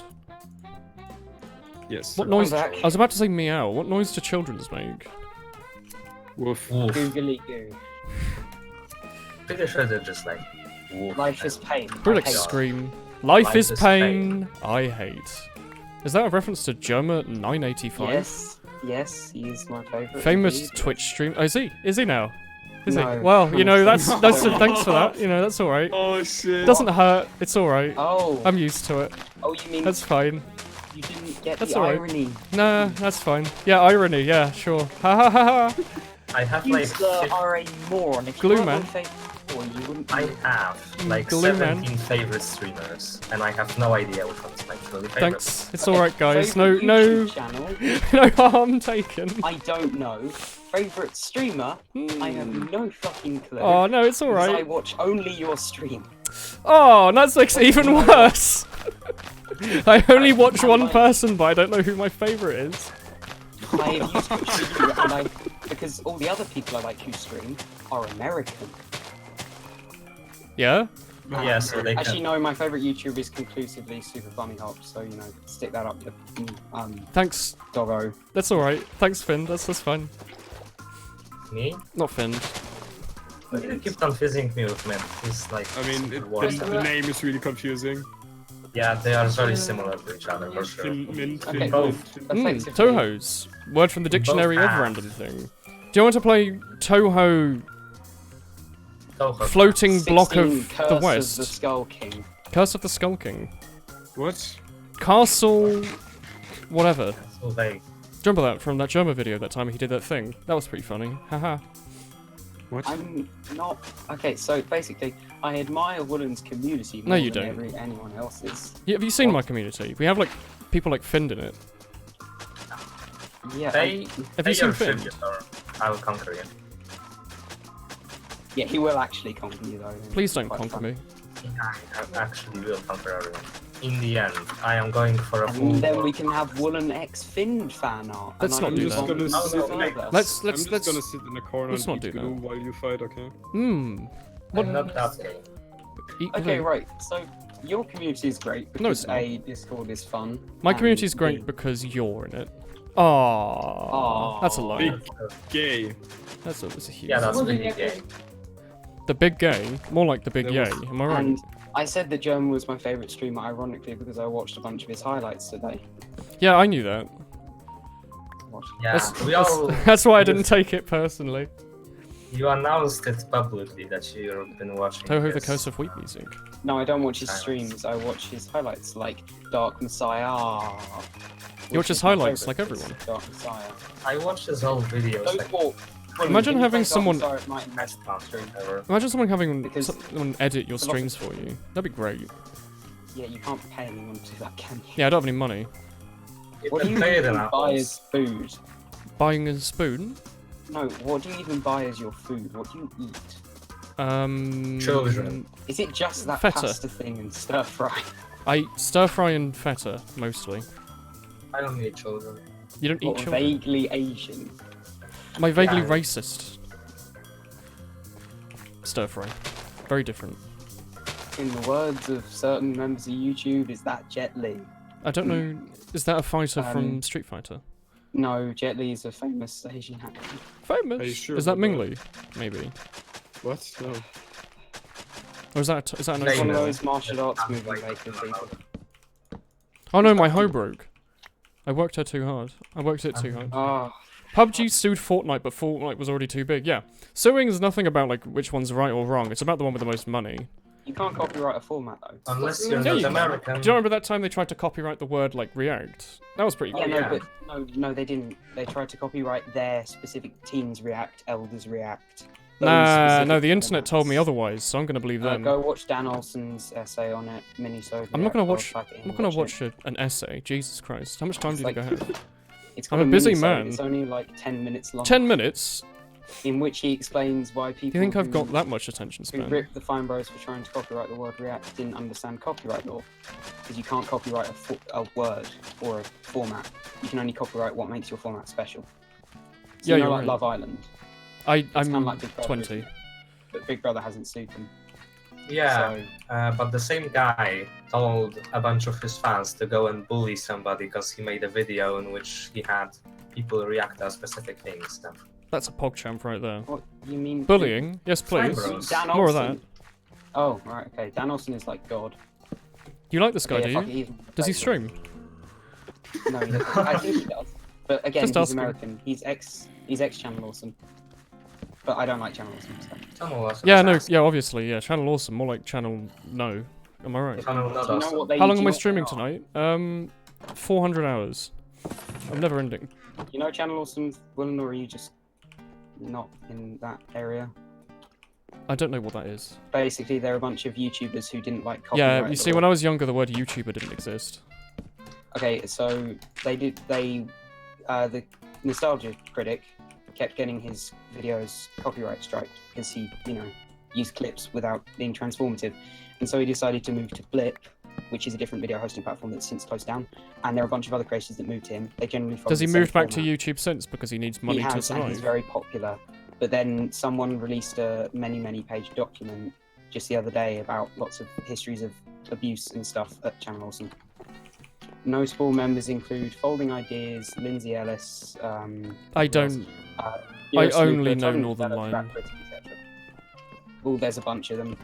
Yes. What sir. noise? back. I was about to say meow. What noise do children's make? Woof. Woof. Googly goo. Pretty sure they're just like woof. Life is pain. Or I like hate it. scream. Life Life is is pain. I hate. Is that a reference to Germa 985? Yes, yes, he's my favourite. Famous indeed. Twitch stream. Oh, is he? Is he now? Is No. he? Well, you know, that's No. thanks for that. You know, that's all right. Oh shit. Doesn't hurt. It's all right. Oh, I'm used to it. oh, you mean That's fine. you didn't get That's the alright. irony? Nah, that's fine. Yeah, irony. Yeah, sure. Ha ha ha ha. I have You like are a moron. If you Glue weren't man. my favourite, you wouldn't. I have like Glue man. 17 favorite streamers, and I have no idea which one's my truly favorite. Thanks. It's all right, guys. No, Favourite no, YouTube channel, no harm taken. I don't know. Favorite streamer, I have no fucking clue. Oh no, it's all because I right. watch only your stream. Oh, that makes it even worse. I only watch one person, but I don't know who my favorite is. I have used Twitch for you, and I because all the other people I like who stream are American. Yeah. Yeah, so they Actually, can. no, my favorite YouTuber is conclusively Super Bunny Hop, so you know, stick that up your Thanks. doggo. That's all right. Thanks, Finn. That's fine. Me? Not Finn. You keep confusing me with men. It's like I mean, worse the than- name is really confusing. Yeah, they are very similar to each other for sure. Mint, Okay. Both. Effectively, Tohos. Word from the dictionary of have. random thing. Do you want to play Toho Toho. floating 16 block of Curse the of West? the Skull King. Curse of the Skull King. What? Castle... whatever. So vague. remember that from that German video that time he did that thing? That was pretty funny. Haha. What? I'm not. Okay, so basically, I admire Woolen's community No, more you than don't. anyone else's. Yeah, have you seen What? my community? We have like people like Find in it. Yeah, Pay, Have pay you seen your Finn? tribute or I will conquer you. yeah, he will actually conquer you though. and Please it's don't quite conquer fun. me. I actually will conquer everyone. In the end, I am going for a full. And then we can have Woolen X Find fan art. Let's and I not can do I'm just that. gonna No, sit. no, further. Let's I'm just let's gonna sit in the corner let's and not eat do glue that. while you fight, okay? What? I'm not that gay. Eat Okay, glue. right. So your community is great No, it's because not. A, Discord is fun. My and community is B, great because you're in it. Aww. That's a lie. Big gay. That's a huge. Yeah, that's Well, really yeah, gay. The big gay. More like the big There yay. was- Am I right? And I said that German was my favourite streamer, ironically, because I watched a bunch of his highlights today. Yeah, I knew that. What? Yeah, we That's, all. that's why I didn't take it personally. You announced it publicly that you've been watching. Toho the this. Curse of Wheat music. No, I don't watch his Highlights. streams. I watch his highlights, like Dark Messiah. You watch his which is my highlights, favourite, like everyone. is Dark Messiah. I watched his whole videos. Those Like, four. Imagine Can you having play Dark someone- Messiah at night and best best fun stream? ever. Imagine someone having Because- someone edit your It's a lot of- streams for you. That'd be great. Yeah, you can't pay anyone to do that, can you? Yeah, I don't have any money. You What do can you pay it even in buy apples. as food? Buying a spoon? No, what do you even buy as your food? What do you eat? Children. Is it just that Feta. pasta thing and stir fry? I eat stir fry and feta mostly. I don't need children. You don't eat What, children. vaguely Asian? My vaguely Yeah. racist. Stir fry. Very different. In the words of certain members of YouTube, is that Jet Li? I don't know. Is that a fighter from Um, Street Fighter? No, Jet Li is a famous Asian actor. Famous. Are you sure is that about Ming that? Li? Maybe. What? No. Or is that is that an Famous. One of Asian? those martial arts Like, movie making people. Oh no, my hoe broke. I worked her too hard. I worked it too hard. Oh, PUBG sued Fortnite, but Fortnite was already too big. Yeah. Suing is nothing about like which one's right or wrong. It's about the one with the most money. you can't copyright a format though. Unless you're Yeah, not you can. American. Do you remember that time they tried to copyright the word like React? That was pretty Yeah, good. no, yeah. but no, they didn't. They tried to copyright their specific teens React, elders React. those Nah, specific no, the internet told me formats. otherwise, so I'm gonna believe them. Go watch Dan Olsen's essay on it, mini-sode. I'm not gonna React, watch. or type it in I'm not and gonna watch an essay. Jesus Christ! How much time do you It's think I have? It's I'm got a busy mini-sode, man. It's only like 10 minutes long. 10 minutes? In which he explains why people Do you think I've who, got that much attention who span? ripped the Fine Bros for trying to copyright the word React didn't understand copyright law. Because you can't copyright a word or a format. You can only copyright what makes your format special. So Yeah, you know, you're like right. Love Island, I'm kinda like Big Brother, 20. isn't but Big Brother hasn't sued them. Yeah, So, but the same guy told a bunch of his fans to go and bully somebody because he made a video in which he had people react to specific things. Then. That's a PogChamp right there. what you mean? Bullying? Yes, please. Fine, bros. Dan More of Olsen- that. Oh, right, okay. Dan Olsen is like God. You like this guy, Okay, do yeah, fuck you? it, he's my Does he favourite. stream? No, he doesn't. I think he does. But again, Just he's asking. American. He's ex Channel Awesome. But I don't like Channel Awesome. So. Channel was Yeah, no, assassin. yeah, obviously, yeah. Channel awesome, more like channel no. Am I right? Channel not Do you know awesome. what they? How long do am you I know streaming what they tonight? 400 hours. I'm never ending. are? You know Channel Awesome, Woolen, or are you just not in that area? I don't know what that is. Basically, they're a bunch of YouTubers who didn't like copyright. Yeah, you the see, law. when I was younger, the word YouTuber didn't exist. Okay, so the Nostalgia Critic kept getting his videos copyright striked because he, used clips without being transformative. And so he decided to move to Blip, which is a different video hosting platform that's since closed down. And there are a bunch of other creators that moved to him. They generally follow Does he the same move back to format. YouTube since because he needs money He to has, and he's survive? very popular. But then someone released a many page document just the other day about lots of histories of abuse and stuff at Channel Awesome. Notable members include Folding Ideas, Lindsay Ellis. I don't. Uh, I Eurosleeper, only know Tony Northern Develop, Line. Brad Pitt, etc. Well, there's a bunch of them.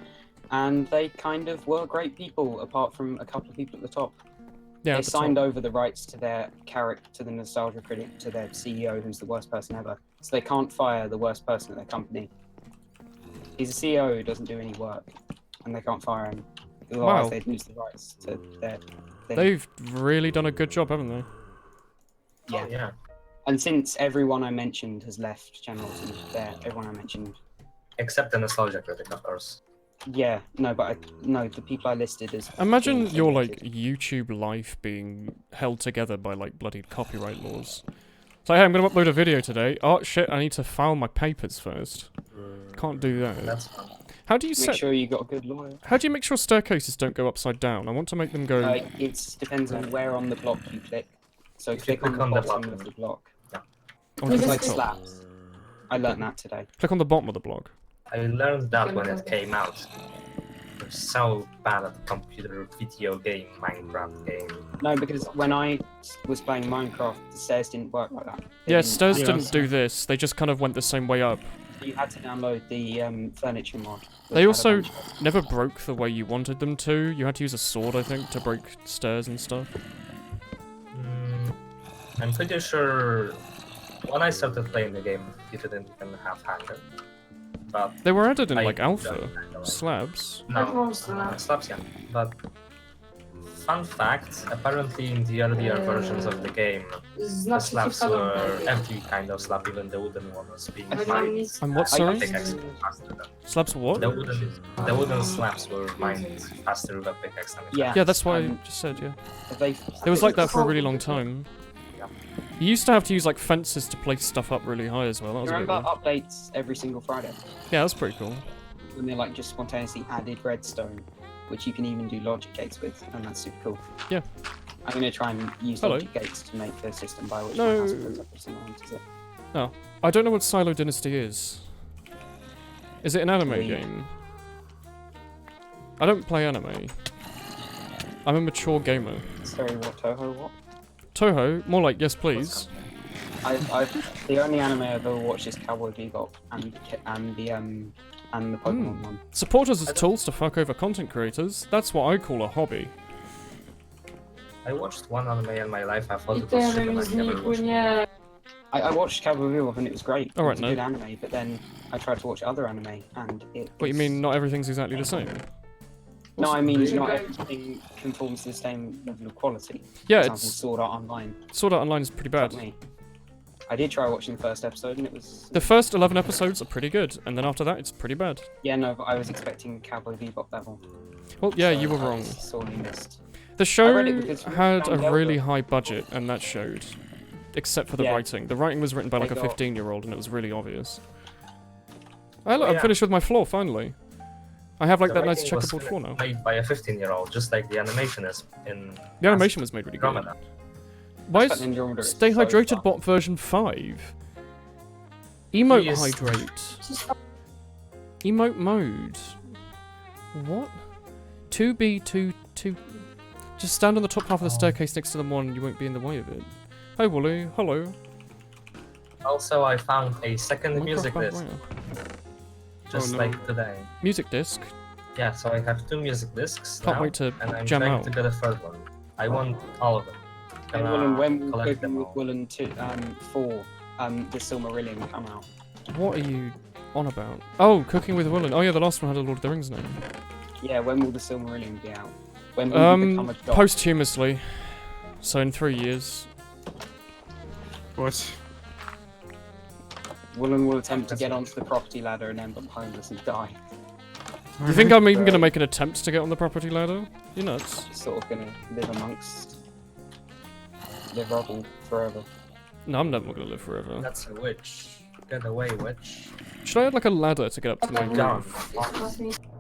And they kind of were great people, apart from a couple of people at the top. Yeah, They at the top. signed over the rights to their character, to the Nostalgia Critic, to their CEO, who's the worst person ever. So they can't fire the worst person at their company. He's a CEO who doesn't do any work, and they can't fire him. Otherwise, Wow. they'd lose the rights to their thing. They've really done a good job, haven't they? Yeah. Oh, yeah. And since everyone I mentioned has left Channel Team, there, everyone I mentioned. Except the nostalgia critic, of course. Yeah, no, but no, the people I listed as. Imagine being your like eliminated. YouTube life being held together by like bloody copyright laws. So hey, I'm gonna upload a video today. Oh shit, I need to file my papers first. Can't do that. That's fun. How do you Make set? sure you got a good lawyer. How do you make sure staircases don't go upside down? I want to make them go. It depends on where on the block you click. So If you click on click the on the bottom bottom. of the block. onto It's the like top. slabs. I learned that today. Click on the bottom of the block. I learned that when it came out. I'm so bad at computer video game, Minecraft game. No, because when I was playing Minecraft, the stairs didn't work like that. They Yeah, didn't- stairs Yeah. didn't do this. They just kind of went the same way up. You had to download the furniture mod. which They had a also bunch of- never broke the way you wanted them to. You had to use a sword, I think, to break stairs and stuff. I'm pretty sure when I started playing the game, it didn't even have hanger. But They were added in I like alpha don't know. slabs. No, slaps, yeah. But fun fact, apparently in the earlier versions of the game, the slabs were every kind of slab, even the wooden one was being mined. And what? I Sorry, Pickaxe faster than slabs what? the wooden slabs were mined faster with a pickaxe than Yeah. Yeah, that's what I um, just said. Yeah, They, it was like that for a really long time. Yeah. You used to have to use like fences to place stuff up really high as well. That was a bit remember weird. updates every single Friday Yeah, that's pretty cool. when they like just spontaneously added redstone, which you can even do logic gates with, and that's super cool. Yeah. I'm gonna try and use Hello. logic gates to make a system by which No. my house puts up with someone enters it. I don't know what Silo Dynasty is. Is it an anime League. game? I don't play anime. I'm a mature gamer. Sorry, what Toho? What? Toho, more like yes please. The only anime I've ever watched is Cowboy Bebop and the Pokemon one. Support us as tools to fuck over content creators. That's what I call a hobby. I watched one anime in my life, I thought it was shit and I never watched it. I watched Cowboy Bebop and it was great. Alright, It was a good anime, but then I tried to watch other anime and it. What you mean not everything's exactly the same? No, I mean What's- not everything conforms to the same level of quality. Yeah, For example, it's Sword Art Online. Sword Art Online is pretty Fuck bad. me. I did try watching the first episode and it was. The first 11 episodes are pretty good, and then after that it's pretty bad. Yeah, no, but I was expecting Cowboy Bebop level. Well, yeah, so you were I wrong. sorely missed. The show read it because had a Zelda- really high budget, and that showed. Except for the Yeah. writing. The writing was written by like They a got- 15-year-old, and it was really obvious. Hey, look, I'm Yeah. finished with my floor, finally. I have like The that nice writing was checkerboard floor now. made by a 15-year-old, just like the animation is in. The animation was made really good. Andromeda. Why But is Andromeda is Stay so Hydrated fun. Bot version 5? Emote Yes. Hydrate. Emote mode. What? 2B22. Just stand on the top half of the Oh. staircase next to the one and you won't be in the way of it. Hey Wooly, hello. Also, I found a second Minecraft music disc, background. just no. like today. Music disc. Yeah, so I have 2 music discs Can't now, wait to and I'm jam trying out. to get a third one. I want all of them. And Gonna Woolen, when will collect Cooking them with all. Woolen 4, the Silmarillion come out? What are you on about? Oh, Cooking with Woolen. Oh yeah, the last one had a Lord of the Rings name. Yeah, when will the Silmarillion be out? When will you become a god? Posthumously. So in 3 years. What? Woolen will attempt to get onto the property ladder and end up homeless and die. You think I'm even gonna make an attempt to get on the property ladder? You're nuts. Just sort of gonna live amongst the rubble forever. No, I'm never gonna live forever. That's a witch. Get away, witch. Should I add like a ladder to get up to my Gone. roof?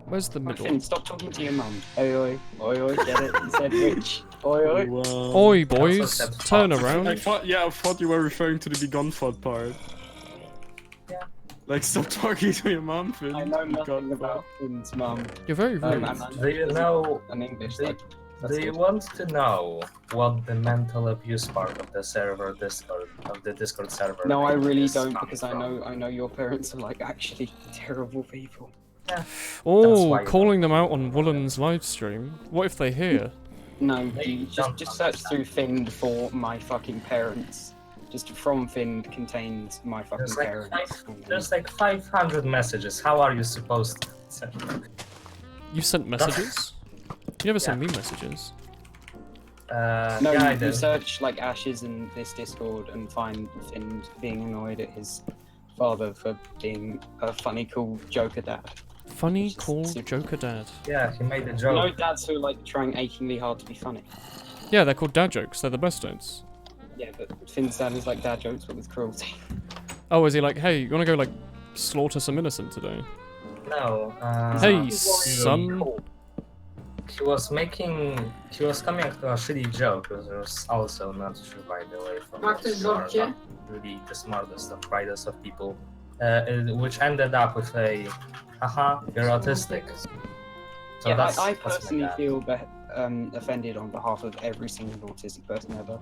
Where's the middle? Finn, stop talking to your mum. Oi oi, oi oi, get it? He said rich. Oi oi. Wow. Oi boys, Also said turn fart. I around. thought, yeah, I thought you were referring to the Be Gone Fod part. Yeah. Like, stop talking to your mom, Finn. I know Be nothing Gone about Finn's mum. You're very rude. Do you know? An English, Do, like, that's do you good. want to know what the mental abuse part of the server Discord of the Discord server? No, I really is don't coming because from? I know your parents are like actually terrible people. Oh, why- calling them out on Woolen's live stream. What if they hear? No, They you don't just search through Find for my fucking parents. Just from Find contains my fucking There's like, parents. there's like 500 messages. How are you supposed to send? You sent messages? You never send Yeah. me messages. No, yeah, I you do. search like Ashes in this Discord and find Finn being annoyed at his father for being a funny, cool Joker dad. Funny, Which is cool super- Joker dad. Yeah, he made a You joke. know dads who are like trying achingly hard to be funny. Yeah, they're called dad jokes. They're the best dads. Yeah, but Finn's dad is like dad jokes but with cruelty. Oh, is he like, hey, you wanna go like slaughter some innocent today? No. Hey, he- son. He was coming to a shitty joke, which was also not true, by the way. From Ma ktoś żarcie? really the smartest of brightest of people, which ended up with a, haha, you're autistic. So Yeah, that's, I that's my personally dad. feel offended on behalf of every single autistic person ever.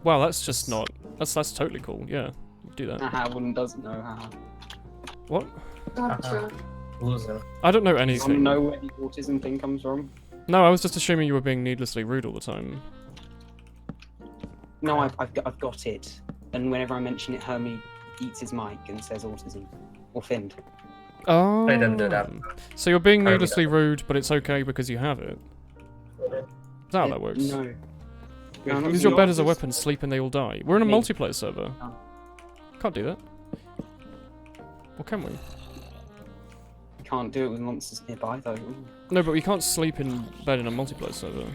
Wow, that's just not. That's totally cool. Yeah, do that. Haha, Woolen doesn't know, haha. What? Żarcie. Loser. I don't know You wanna anything. know where the autism thing comes from? No, I was just assuming you were being needlessly rude all the time. No, I've got it. And whenever I mention it, Hermie eats his mic and says autism. Or Finn. Oh. I didn't do that. So you're being Hermie needlessly rude, but it's okay because you have it. Is that how that works? No. No, not Use your bed as a autism. weapon, sleep and they all die. We're in a Me. multiplayer server. Oh. Can't do that. Or can we? Can't do it with monsters nearby though. No, but we can't sleep in bed in a multiplayer server.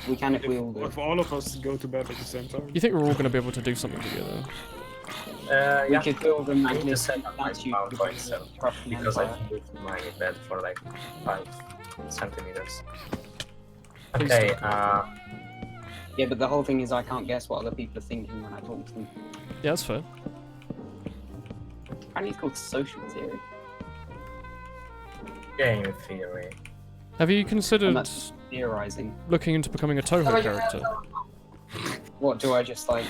We can if we all do. If all of us go to bed at the same time. You think we're all going to be able to do something together? We Yeah, could build a I need to magnet set up my statue PowerPoint so, Russian because I Empire. moved my bed for like 5 centimeters. Please Okay, don't. Yeah, but the whole thing is I can't guess what other people are thinking when I talk to them. Yeah, that's fair. Apparently it's called social theory. game theory. Have you And considered that's theorizing. looking into becoming a Toho character? What do I just like?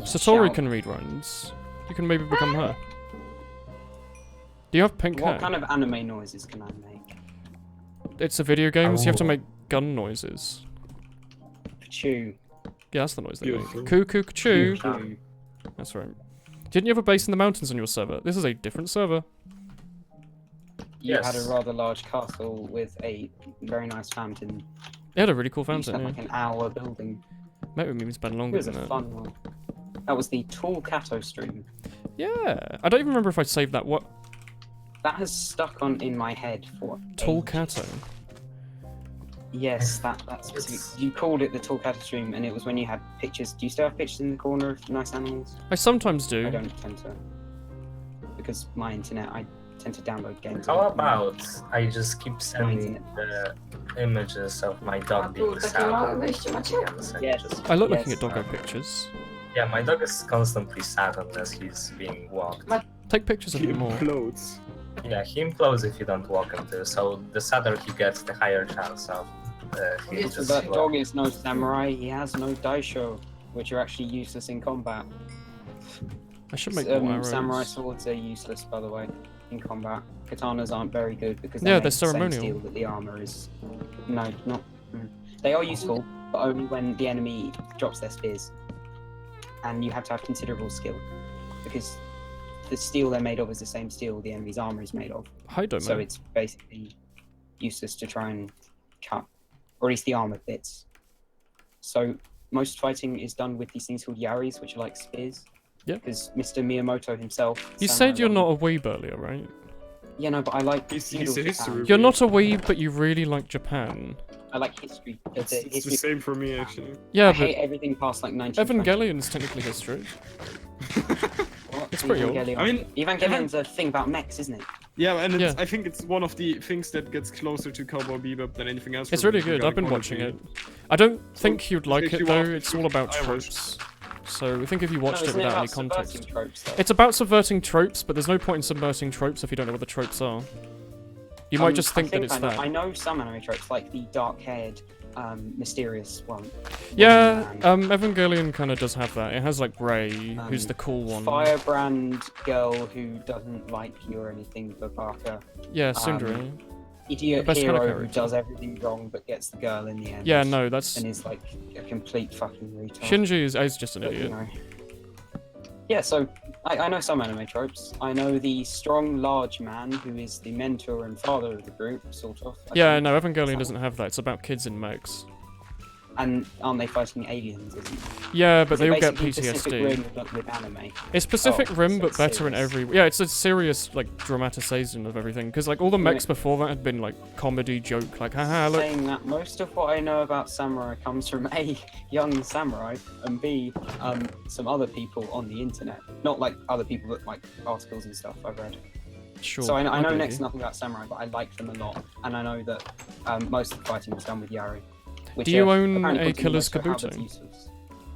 Satori shout? can read rhymes. You can maybe become her. Do you have pink What hair? kind of anime noises can I make? It's a video game, so you have to Oh. make gun noises. Chew. Yeah, that's the noise they Beautiful. make. Cuckoo, choo. Chew. That's right. Didn't you have a base in the mountains on your server? This is a different server. You had a Yes. rather large castle with a very nice fountain. It had a really cool You fountain, spent yeah. like an hour building. Maybe we spent It longer was a than that. fun one. That was the Tall Cato stream. Yeah, I don't even remember if I saved that. What? That has stuck on in my head for Tall ages. Cato. Yes, that's specific. You called it the Tall Cato stream, and it was when you had pictures. Do you still have pictures in the corner of nice animals? I sometimes do. I don't tend to, because my internet. I tend to download games. How on- about I just keep sending internet. the images of my A dog tu being takie małe sad? wejście macie? Yes. I like Yes. looking at doggo pictures. Yeah, my dog is constantly sad unless he's being walked. Take pictures of He it more. implodes. Yeah, he implodes if you don't walk him too, so the sadder he gets, the higher chance of he Yes, just That well, dog is no samurai. He has no daisho, which are actually useless in combat. I should make more arrows. Samurai swords are useless, by the way, in combat. Katanas aren't very good because Yeah, they're they're made of the same ceremonial. steel that the armor is. No, not. They are useful, but only when the enemy drops their spears, and you have to have considerable skill, because the steel they're made of is the same steel the enemy's armor is made of. Hi, Domo. So it's basically useless to try and cut, or at least the armored bits. So most fighting is done with these things called yaris, which are like spears. Yeah. Because Mr. Miyamoto himself. You said you're not a weeb earlier, right? Yeah, no, but I like He's feudal a history Japan. You're not a weeb, but you really like Japan. I like history. It's the history. same for me, actually. Yeah, I but hate everything past like 1920. Evangelion's technically history. What? It's pretty old. Evangelion. I mean, Evangelion's a thing about mechs, isn't it? yeah, and it's, Yeah. I think it's one of the things that gets closer to Cowboy Bebop than anything else. It's for me really good. I've regarding been watching it. quality. I don't think you'd like if it you though. want- It's all about I watched. tropes. So I think if you watched no, it isn't without about any subverting context, Tropes, though? it's about subverting tropes, but there's no point in subverting tropes if you don't know what the tropes are. You might just think that it's I know, that. I know some anime tropes, like the dark-haired, mysterious one. Yeah, Um, Evangelion kind of does have that. It has like Ray, who's Um, the cool one. Firebrand girl who doesn't like you or anything, but Barker. Yeah, Sundere. Idiot best kind of hero who character. does everything wrong but gets the girl in the end. Yeah, no, that's And is like a complete fucking retard. Shinji is just an But, idiot. Yeah, so I know some anime tropes. I know the strong, large man who is the mentor and father of the group, sort of. I Yeah, think. no, Evangelion doesn't have that. It's about kids in mechs. And aren't they fighting aliens? Isn't it? Yeah, but Is it they all get basically Pacific PTSD. Rim, but with anime. It's Pacific Oh, Rim, so but it's better in serious. every. Yeah, it's a serious like dramatization of everything. Because like all the mechs before that had been like comedy joke, like haha look. Saying that, most of what I know about samurai comes from A, young samurai, and B, some other people on the internet. Not like other people, but like articles and stuff I've read. Sure. So I know believe next you. to nothing about samurai, but I like them a lot, and I know that most of the fighting was done with Yari. Which, Do you own apparently a Killer's continues to how Kabuto? that's useless.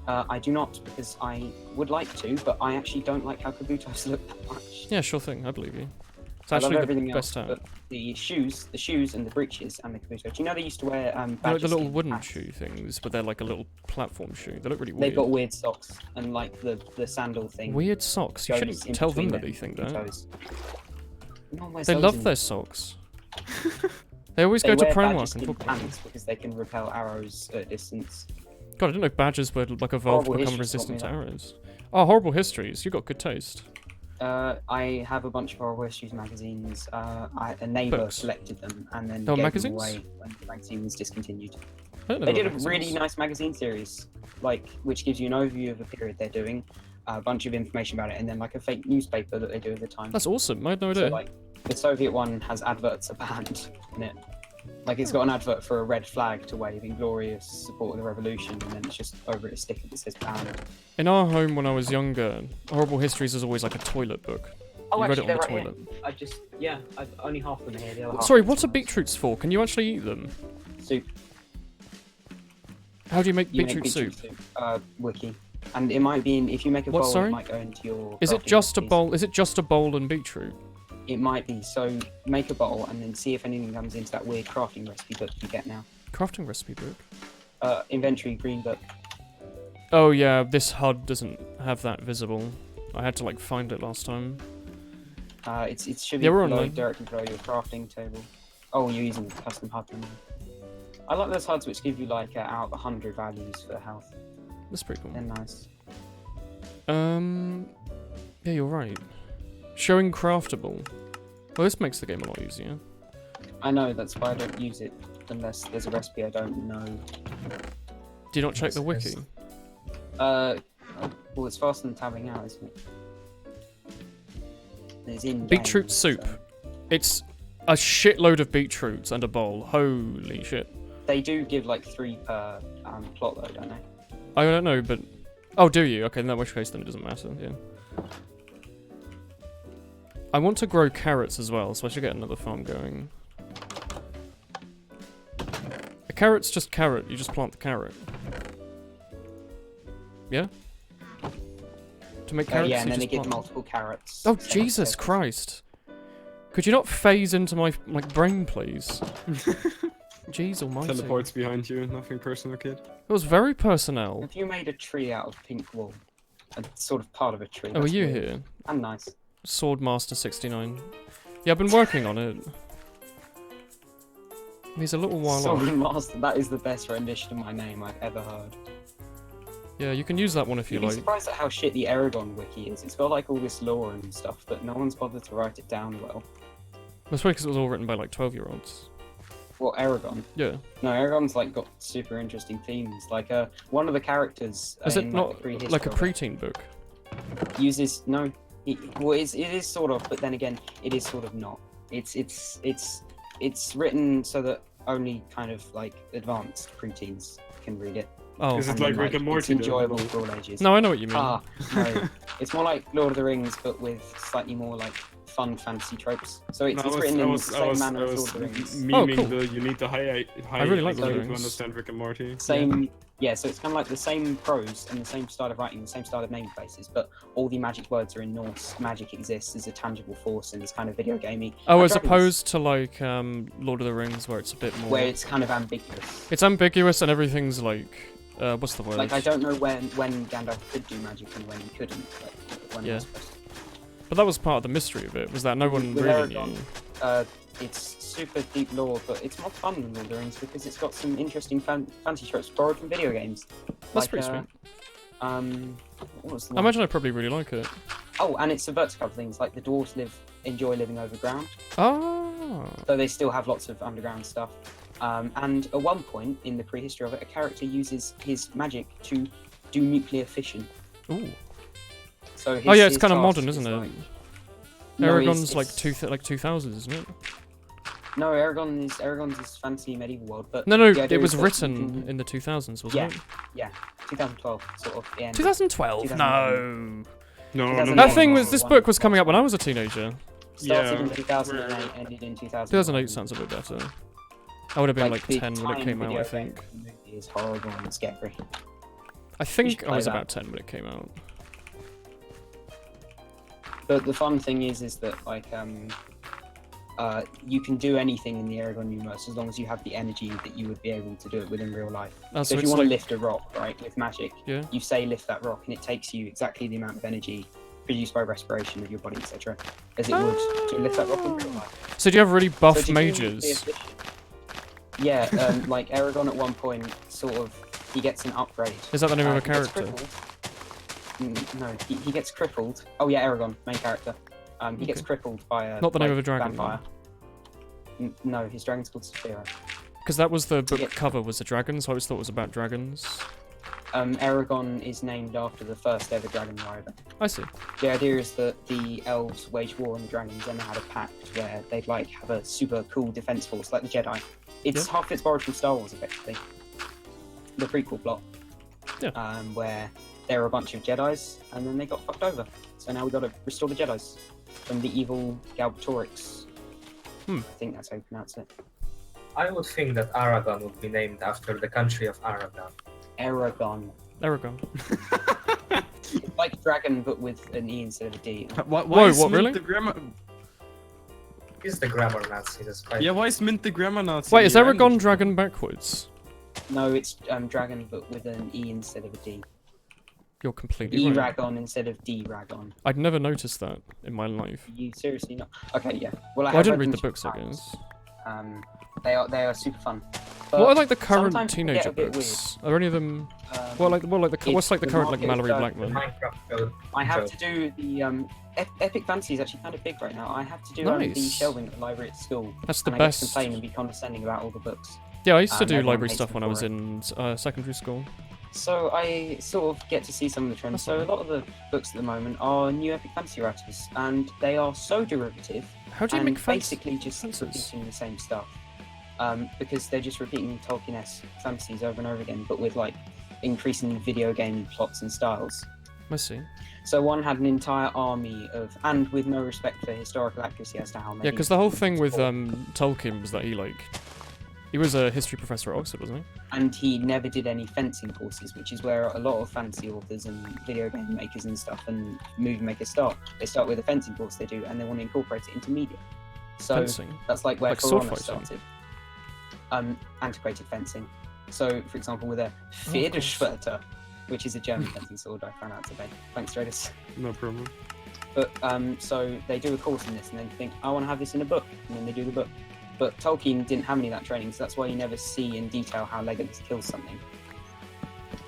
I do not, because I would like to, but I actually don't like how Kabutos look that much. Yeah, sure thing. I believe you. It's I love actually everything the else, best but hat. the shoes and the breeches and the Kabuto. Do you know they used to wear They're like badger the little skin wooden hats? shoe things, but they're like a little platform shoe. They look really They've weird. got weird socks and like the sandal thing. Weird socks. You goes shouldn't in tell them between that they think that. toes. No one wears They those love in- their socks. They always They go to wear badger Primark and skin talk about them. pants because they can repel arrows at a distance. God, I didn't know badgers would like evolve to Horrible become Histories taught me resistant to that. arrows. Oh, horrible histories. You got good taste. I have a bunch of horror histories magazines. A neighbour Books. collected them and then Oh, gave magazines? them away when the magazine was discontinued. I don't know They about did a magazines. really nice magazine series, like which gives you an overview of the period they're doing, a bunch of information about it, and then like a fake newspaper that they do at the time. That's awesome. I had no So idea. like the Soviet one has adverts are banned in it. Like it's got an advert for a red flag to wave in glorious support of the revolution, and then it's just over it a sticker that says banned. In our home when I was younger, Horrible Histories was always like a toilet book. Oh, You read actually, it on the they're right toilet. here. I've only half of them here. The other half Sorry, is what are mine. beetroots for? Can you actually eat them? Soup. How do you make You beetroot make soup? Wiki. And it might be if you make a What, bowl, sorry? it might go into your. Is it crafting just a recipes. bowl? Is it just a bowl and beetroot? It might be. So make a bowl and then see if anything comes into that weird crafting recipe book you get now. Crafting recipe book. Inventory green book. Oh yeah, this HUD doesn't have that visible. I had to like find it last time. It should be Yeah, we're below, online. directly below your crafting table. Oh, you're using the custom HUD. then. I like those HUDs which give you like out of 100 values for health. That's pretty cool. They're nice. Yeah, you're right. Showing craftable. Well, this makes the game a lot easier. I know, that's why I don't use it unless there's a recipe I don't know. Do you not check the Yes, wiki? yes. Well, it's faster than tabbing out, isn't it? It's in Beetroot game, soup. so- It's a shitload of beetroots and a bowl. Holy shit. They do give like 3 per plot though, don't they? I don't know, but... Oh, do you? Okay, in that which case then it doesn't matter, yeah. I want to grow carrots as well, so I should get another farm going. A carrot's just carrot, you just plant the carrot. Yeah? To make carrots, Yeah, and you then they just give plant. multiple carrots. Oh, Same Jesus as- Christ. Could you not phase into my brain, please? Jeez almighty. Teleports behind you, nothing personal, kid. It was very personnel. Have you made a tree out of pink wool? A sort of part of a tree. Oh, are that's you weird. here? And nice. Swordmaster 69. Yeah, I've been working on it. He's a little while off. Sovereign Master, that is the best rendition of my name I've ever heard. Yeah, you can use that one if you You'd be like. surprised at how shit the Aragon wiki is. It's got like all this lore and stuff, but no one's bothered to write it down well. That's probably because it was all written by like 12-year-olds. Well, Aragon. Yeah. No, Aragon's like got super interesting themes. Like one of the characters Is it in, not like, the prehistory like a of it preteen book? uses no. It is sort of, but then again, it is sort of not. It's written so that only kind of like advanced preteens can read it. Oh. Is it And like then, Rick and it's Morty? though? enjoyable for all ages. No, I know what you mean. Ah, no. It's more like Lord of the Rings, but with slightly more like fun fantasy tropes. So it's, No, it's written in the same manner as Lord of the Rings. Oh, memeing cool. the you need the high really like IQ Lord of the to Rings. understand Rick and Morty. Same, yeah. So it's kind of like the same prose and the same style of writing, the same style of naming places, but all the magic words are in Norse. Magic exists as a tangible force and it's kind of video gamey. Oh, Like as dragons, opposed to like Lord of the Rings, where it's a bit more. where it's kind of ambiguous. It's ambiguous and everything's like, what's the word? Like I don't know when Gandalf could do magic and when he couldn't. Like, when he Yeah. was supposed to. But that was part of the mystery of it, was that no one With really Aragon, knew. It's super deep lore, but it's more fun than Lord of the Rings because it's got some interesting fantasy tropes borrowed from video games. That's Like, pretty sweet. What was the I one? imagine I'd probably really like it. Oh, and it subverts a couple of things, like the dwarves enjoy living overground, Ah. so they still have lots of underground stuff. And at one point in the prehistory of it, a character uses his magic to do nuclear fission. Ooh. So his, Oh yeah, it's his kind of task modern, is isn't it? like- No, Aragon's it's- like 2000s, isn't it? No, Aragon's is fantasy medieval world, but No, the idea it was is that you written can- in the 2000s, wasn't Yeah. it? Yeah, 2012, sort of. Yeah, 2012? 2011. No. No, That That no, thing no, was. no. This book was coming out when I was a teenager. started Yeah, in 2008, ended in 2000. 2008 sounds a bit better. I would have been like the 10 when it time came out, video I game think. movie is horrible and scary. I think should I play was that. about 10 when it came out. But the fun thing is that like you can do anything in the Aragon universe as long as you have the energy that you would be able to do it with in real life. Oh, So if it's you want to like, lift a rock, right, with magic, yeah. you say lift that rock, and it takes you exactly the amount of energy produced by respiration of your body, etc., as it would to lift that rock in real life. So do you have really buff So to do nuclear mages? fission- Yeah, like Aragon at one point, sort of, he gets an upgrade. Is that the name of a He gets character? crippled. No, he gets crippled. Oh yeah, Aragon, main character. He gets Okay. crippled by a Not the name like, of a dragon, vampire. No, his dragon's called Saphira. Because that was the book Yeah. cover, was the dragon, so I always thought it was about dragons. Aragon is named after the first ever dragon rider. I see. The idea is that the elves waged war on the dragons and they had a pact where they'd like have a super cool defense force like the Jedi. It's half its borrowed from Star Wars, effectively. The prequel plot. Yeah. Where there were a bunch of Jedis and then they got fucked over. So now we got to restore the Jedis from the evil Galbatorix. Hmm. I think that's how you pronounce it. I would think that Aragon would be named after the country of Aragon. Aragon. Aragon. It's like dragon, but with an E instead of a D. Why Whoa, is what, Mint really? the grammar? He's the grammar Nazi, despite. Yeah, why is Mint the grammar Nazi? Wait, is here? Aragon dragon backwards? No, it's dragon, but with an E instead of a D. You're completely right. E-Ragon instead of D-Ragon. I'd never noticed that in my life. You seriously not? Okay, yeah. Well, I have didn't read read them the books, I times. guess. They are super fun. What are like the current sometimes they get teenager a bit books? Are any of them? Um, What's like the the current like market Mallory is, The Blackman? Minecraft code. I have joke. to do the Epic Fantasy is actually kind of big right now. I have to do the Nice. shelving at the library at school. That's the and I get to best. complain and be condescending about all the books. Yeah, I used to do everyone library hates stuff me when I for was it. in secondary school. So I sort of get to see some of the trends. That's So a alright. lot of the books at the moment are new Epic Fantasy writers, and they are so derivative How do you and make fantasy? basically just fences? repeating the same stuff. Because they're just repeating Tolkien-esque fantasies over and over again, but with like increasing video game plots and styles. I see. So one had an entire army of, and with no respect for historical accuracy as to how many. Yeah, because the whole thing with Or- Tolkien was that he was a history professor at Oxford, wasn't he? and he never did any fencing courses, which is where a lot of fantasy authors and video game makers and stuff and movie makers start. They start with a fencing course they do, and they want to incorporate it into media. So Fencing. that's like where Like sword Piranha fighting. started. Antiquated fencing. So, for example, with a course. Federschwerter, which is a German fencing sword I found out today. Thanks, Traders. No problem. But so they do a course in this, and then think, I want to have this in a book, and then they do the book. But Tolkien didn't have any of that training, so that's why you never see in detail how Legolas kills something,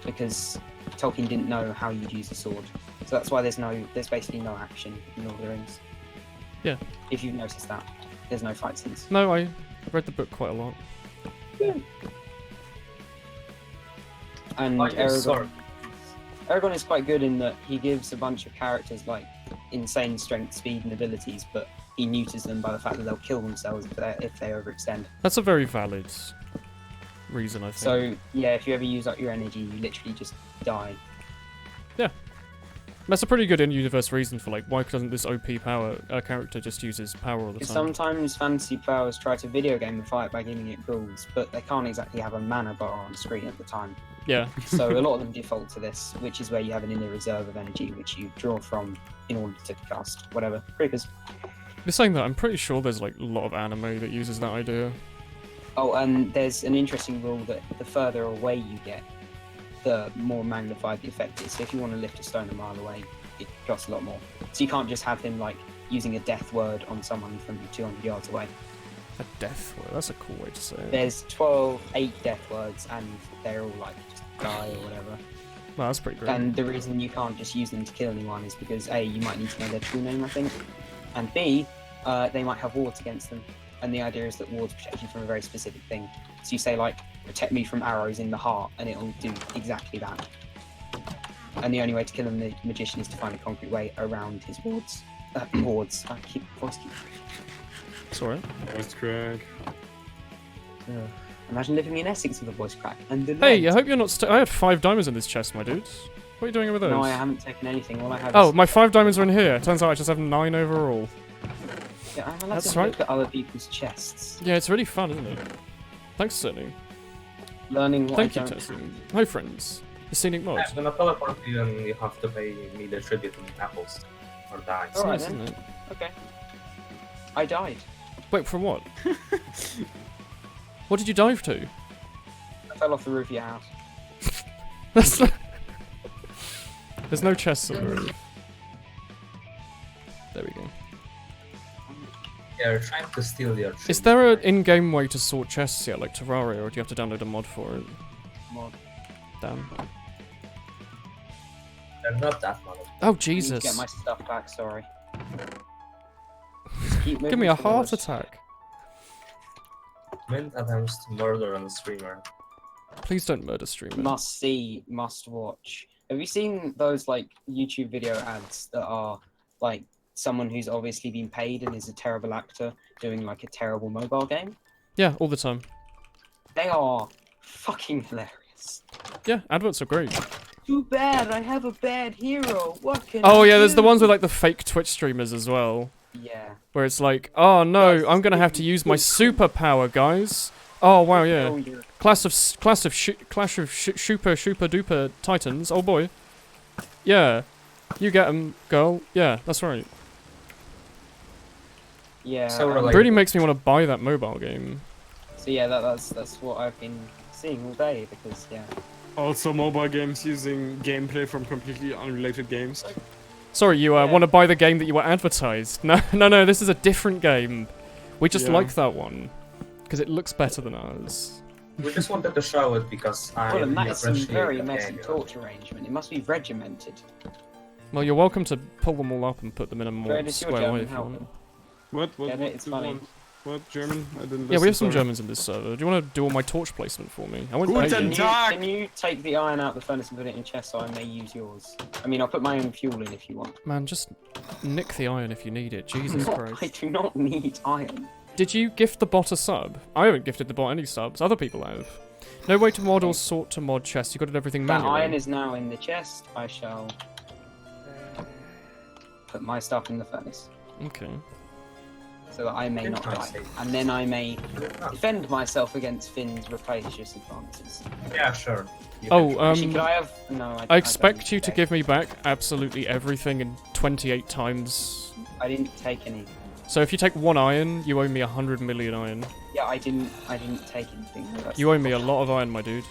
because Tolkien didn't know how you'd use a sword. So that's why there's basically no action in Lord of the Rings. Yeah. If you've noticed that, there's no fight scenes. No, I read the book quite a lot. And Oh, yeah, sword. Aragorn is quite good in that he gives a bunch of characters like insane strength, speed, and abilities, but he neuters them by the fact that they'll kill themselves if they overextend. That's a very valid reason, I think. So yeah, if you ever use up your energy, you literally just die. That's a pretty good in-universe reason for like why doesn't this OP power character just uses power all the time? Sometimes fantasy powers try to video game the fight by giving it rules, but they can't exactly have a mana bar on screen at the time. Yeah. So a lot of them default to this, which is where you have an inner reserve of energy, which you draw from in order to cast whatever. Creepers. You're saying that I'm pretty sure there's like a lot of anime that uses that idea. Oh, and there's an interesting rule that the further away you get, the more magnified the effect is. So if you want to lift a stone a mile away, it costs a lot more. So you can't just have him like using a death word on someone from 200 yards away. A death word. That's a cool way to say it. There's 8 death words, and they're all like just die or whatever. Wow, that's pretty great. And the reason you can't just use them to kill anyone is because A, you might need to know their true name, I think, and B, they might have wards against them. and the idea is that wards protect you from a very specific thing. So you say like, protect me from arrows in the heart, and it'll do exactly that. And the only way to kill a magician is to find a concrete way around his wards. Wards. I keep voice keep. It's alright. Voice crack. Imagine living in Essex with a voice crack. And Hey, I hope you're not. I had 5 diamonds in this chest, my dude. What are you doing with those? No, I haven't taken anything. All I have Oh, is... my 5 diamonds are in here. Turns out I just have 9 overall. Yeah, I'm allowed That's to right. look at other people's chests. Yeah, it's really fun, isn't it? Thanks, Sunny. Learning what Thank I you, don't Tessie. have. Hi, friends. The scenic mod. I'm gonna teleport you and you have to pay me the tribute in apples. Or die. It's Alright nice, then. isn't it? Okay. I died. Wait, from what? What did you dive to? I fell off the roof of your house. That's not... There's no chests on the roof. There we go. Yeah, you're trying to steal your tribute. Is there an in-game way to sort chests yet, like Terraria, or do you have to download a mod for it? Mod. Damn. They're not that much. Oh, I need to Jesus. get my stuff back, sorry. Just keep Give moving me a forward. heart attack. Mint attempts to murder a streamer. Please don't murder streamer. Must see, must watch. Have you seen those like YouTube video ads that are like someone who's obviously been paid and is a terrible actor doing like a terrible mobile game? Yeah, all the time. They are fucking hilarious. Yeah, adverts are great. Too bad, I have a bad hero. What can Oh I yeah, there's the do? ones with like the fake Twitch streamers as well. Yeah. Where it's like, oh no, Yes, I'm gonna have to use my superpower, guys. Oh wow, yeah. Oh, you're... Clash of super duper titans. Oh boy. Yeah. You get 'em, girl. Yeah, that's right. Yeah. So It Like- really makes me want to buy that mobile game. So yeah, that's what I've been seeing all day because yeah. Also, mobile games using gameplay from completely unrelated games. Sorry, you Yeah. want to buy the game that you were advertised. No, no, this is a different game. We just Yeah. like that one. Because it looks better than ours. We just wanted to show it because I Well, and really that is some appreciate very the messy game. torch arrangement. It must be regimented. Well, you're welcome to pull them all up and put them in a more Where does your square way German if you help? want. What? Get it? It's do you funny. want? What? German? I didn't Yeah, we listen, have some sorry. Germans in this server. Do you want to do all my torch placement for me? I won't pay Guten you. Tag! Can you take the iron out of the furnace and put it in a chest so I may use yours? I mean, I'll put my own fuel in if you want. Man, just nick the iron if you need it. Jesus I Christ. do not need iron. Did you gift the bot a sub? I haven't gifted the bot any subs. Other people have. No way to mod or sort to mod chests. You got to do everything That manually. iron is now in the chest. I shall put my stuff in the furnace Okay. so that I may Good not die, choice. and then I may defend myself against Finn's rapacious advances. Yeah, sure. You Oh, can- Actually, could I have? No, I expect don't you to take- give me back absolutely everything in 28 times. I didn't take any. So if you take 1 iron, you owe me 100 million iron. Yeah, I didn't take anything. No, that's You owe me a lot of iron, my dude.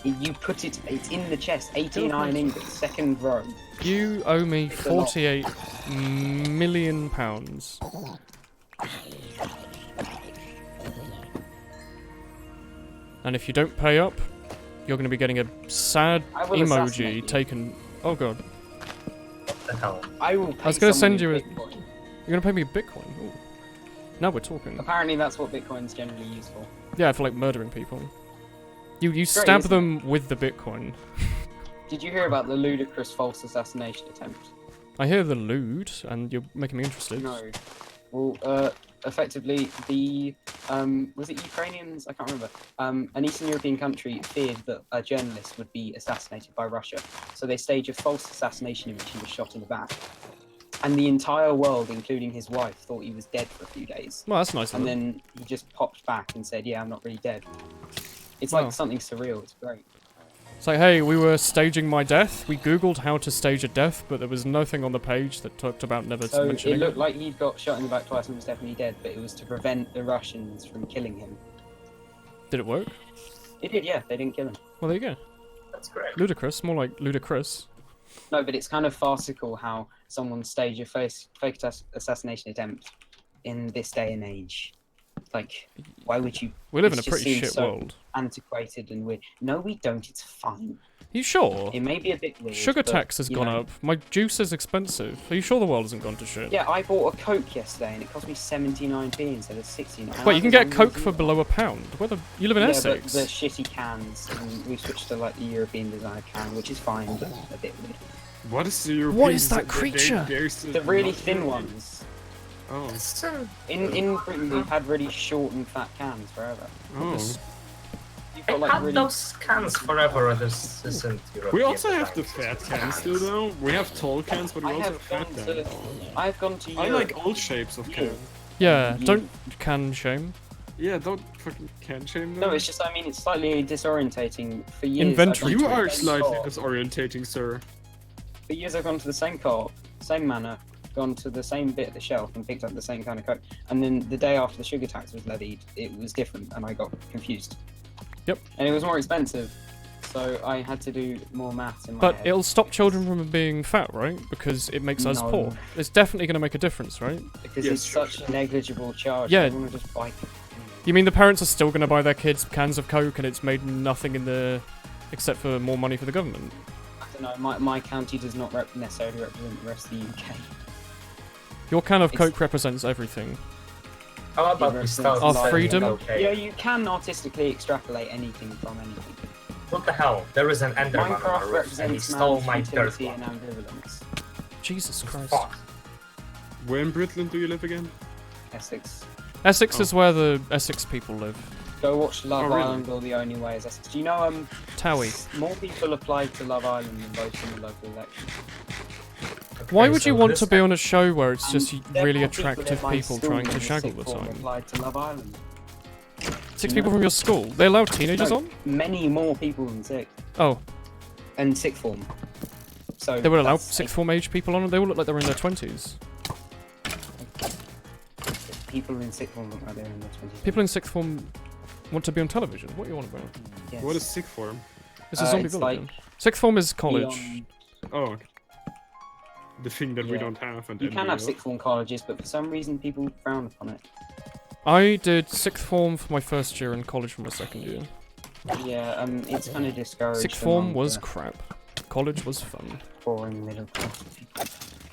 You put it. It's in the chest. 18 iron ingots, second row. You owe me It's a lot. 48 million pounds. And if you don't pay up, you're going to be getting a sad I will assassinate emoji you. taken. Oh god. What the hell? I will. Pay was gonna someone send you in a- Bitcoin. You're going to pay me Bitcoin. Ooh. Now we're talking. Apparently, that's what Bitcoin's generally used for. Yeah, for like murdering people. You Great, stab isn't them with the Bitcoin. Did you hear about the ludicrous false assassination attempt? I hear the lewd, and you're making me interested. No. Well, effectively, the was it Ukrainians? I can't remember. An Eastern European country feared that a journalist would be assassinated by Russia, so they staged a false assassination in which he was shot in the back. And the entire world, including his wife, thought he was dead for a few days. Well, that's nice of And them. then he just popped back and said, "Yeah, I'm not really dead." It's Wow. like something surreal. It's great. It's like, hey, we were staging my death. We googled how to stage a death, but there was nothing on the page that talked about never So it mentioning looked like he'd got shot in the back twice and was definitely dead, but it was to prevent the Russians from killing him. Did it work? It did, yeah. They didn't kill him. Well, there you go. That's great. Ludicrous. More like ludicrous. No, but it's kind of farcical how someone staged a fake assassination attempt in this day and age. Like, why would you? We live in a It just pretty seems shit so- world. Antiquated and weird. No, we don't. It's fine. you sure? It may be a bit weird. Sugar but, tax has you gone know. up. My juice is expensive. Are you sure the world hasn't gone to shit? Yeah, I bought a Coke yesterday and it cost me 79p instead of 16. Wait, you can get Coke for below £1. Where the you live in But Essex? the shitty cans, and we switched to like the European design can, which is fine, but a bit weird. What is the European? What is that creature? The really thin ones. Oh. In Britain, we've had really short and fat cans forever. Oh. You've I got like had really. those cans forever. This isn't European. We also have the design. fat cans still though. We have tall cans, but we I also have have fat gone cans. I've gone to Europe. I like all shapes of cans. Yeah, You- don't can shame. Yeah, don't fucking can shame them. No, it's just, I mean, it's slightly disorientating. For years, Inventory. I've You gone to are the same slightly co-op. disorientating, sir. For years, I've gone to the same co-op, same manor, gone to the same bit of the shelf and picked up the same kind of Coke. And then the day after the sugar tax was levied, it was different and I got confused. Yep. And it was more expensive, so I had to do more maths in my But head. it'll stop children from being fat, right? Because it makes us No. poor. It's definitely going to make a difference, right? Because Yes, it's sure, such a negligible charge. Yeah. I want to just buy. You mean the parents are still going to buy their kids cans of Coke and it's made nothing in the... except for more money for the government? I don't know. My county does not necessarily represent the rest of the UK. Your can of It's- Coke represents everything. How about It we represents start Our selling freedom? Okay. Yeah, you can artistically extrapolate anything from anything. What the hell? There is an Enderman on Minecraft the roof, and he represents stole man's my dirt futility block. and ambivalence. Jesus Christ. Fuck. Where in Britland do you live again? Essex. Essex Oh. is where the Essex people live. Go watch Love Oh, really? Island or The Only Way is Essex. Do you know Towie. more people applied to Love Island than voted in the local election? Why Okay, would you so want this to be on a show where it's And just there really were attractive in my people school trying to in shag all the sixth form time? applied to Love Island. 6 you people know? from your school? They allow teenagers No, on? Many more people than sixth. Oh, And sixth form. So they would allow that's sixth form age people on? They all look like they're in their 20s. people in sixth form look like they're in their 20s. People in sixth form want to be on television. What are you on about? Yes. What is sick form? It's a zombie it's village. like Sixth form is college. beyond- Oh, okay. The thing that we Yeah. don't have. And You then can we have will. sixth form colleges, but for some reason people frown upon it. I did sixth form for my first year and college for my second year. Yeah, it's kind of discouraged. Sixth form among was the crap. College was fun. boring middle class people.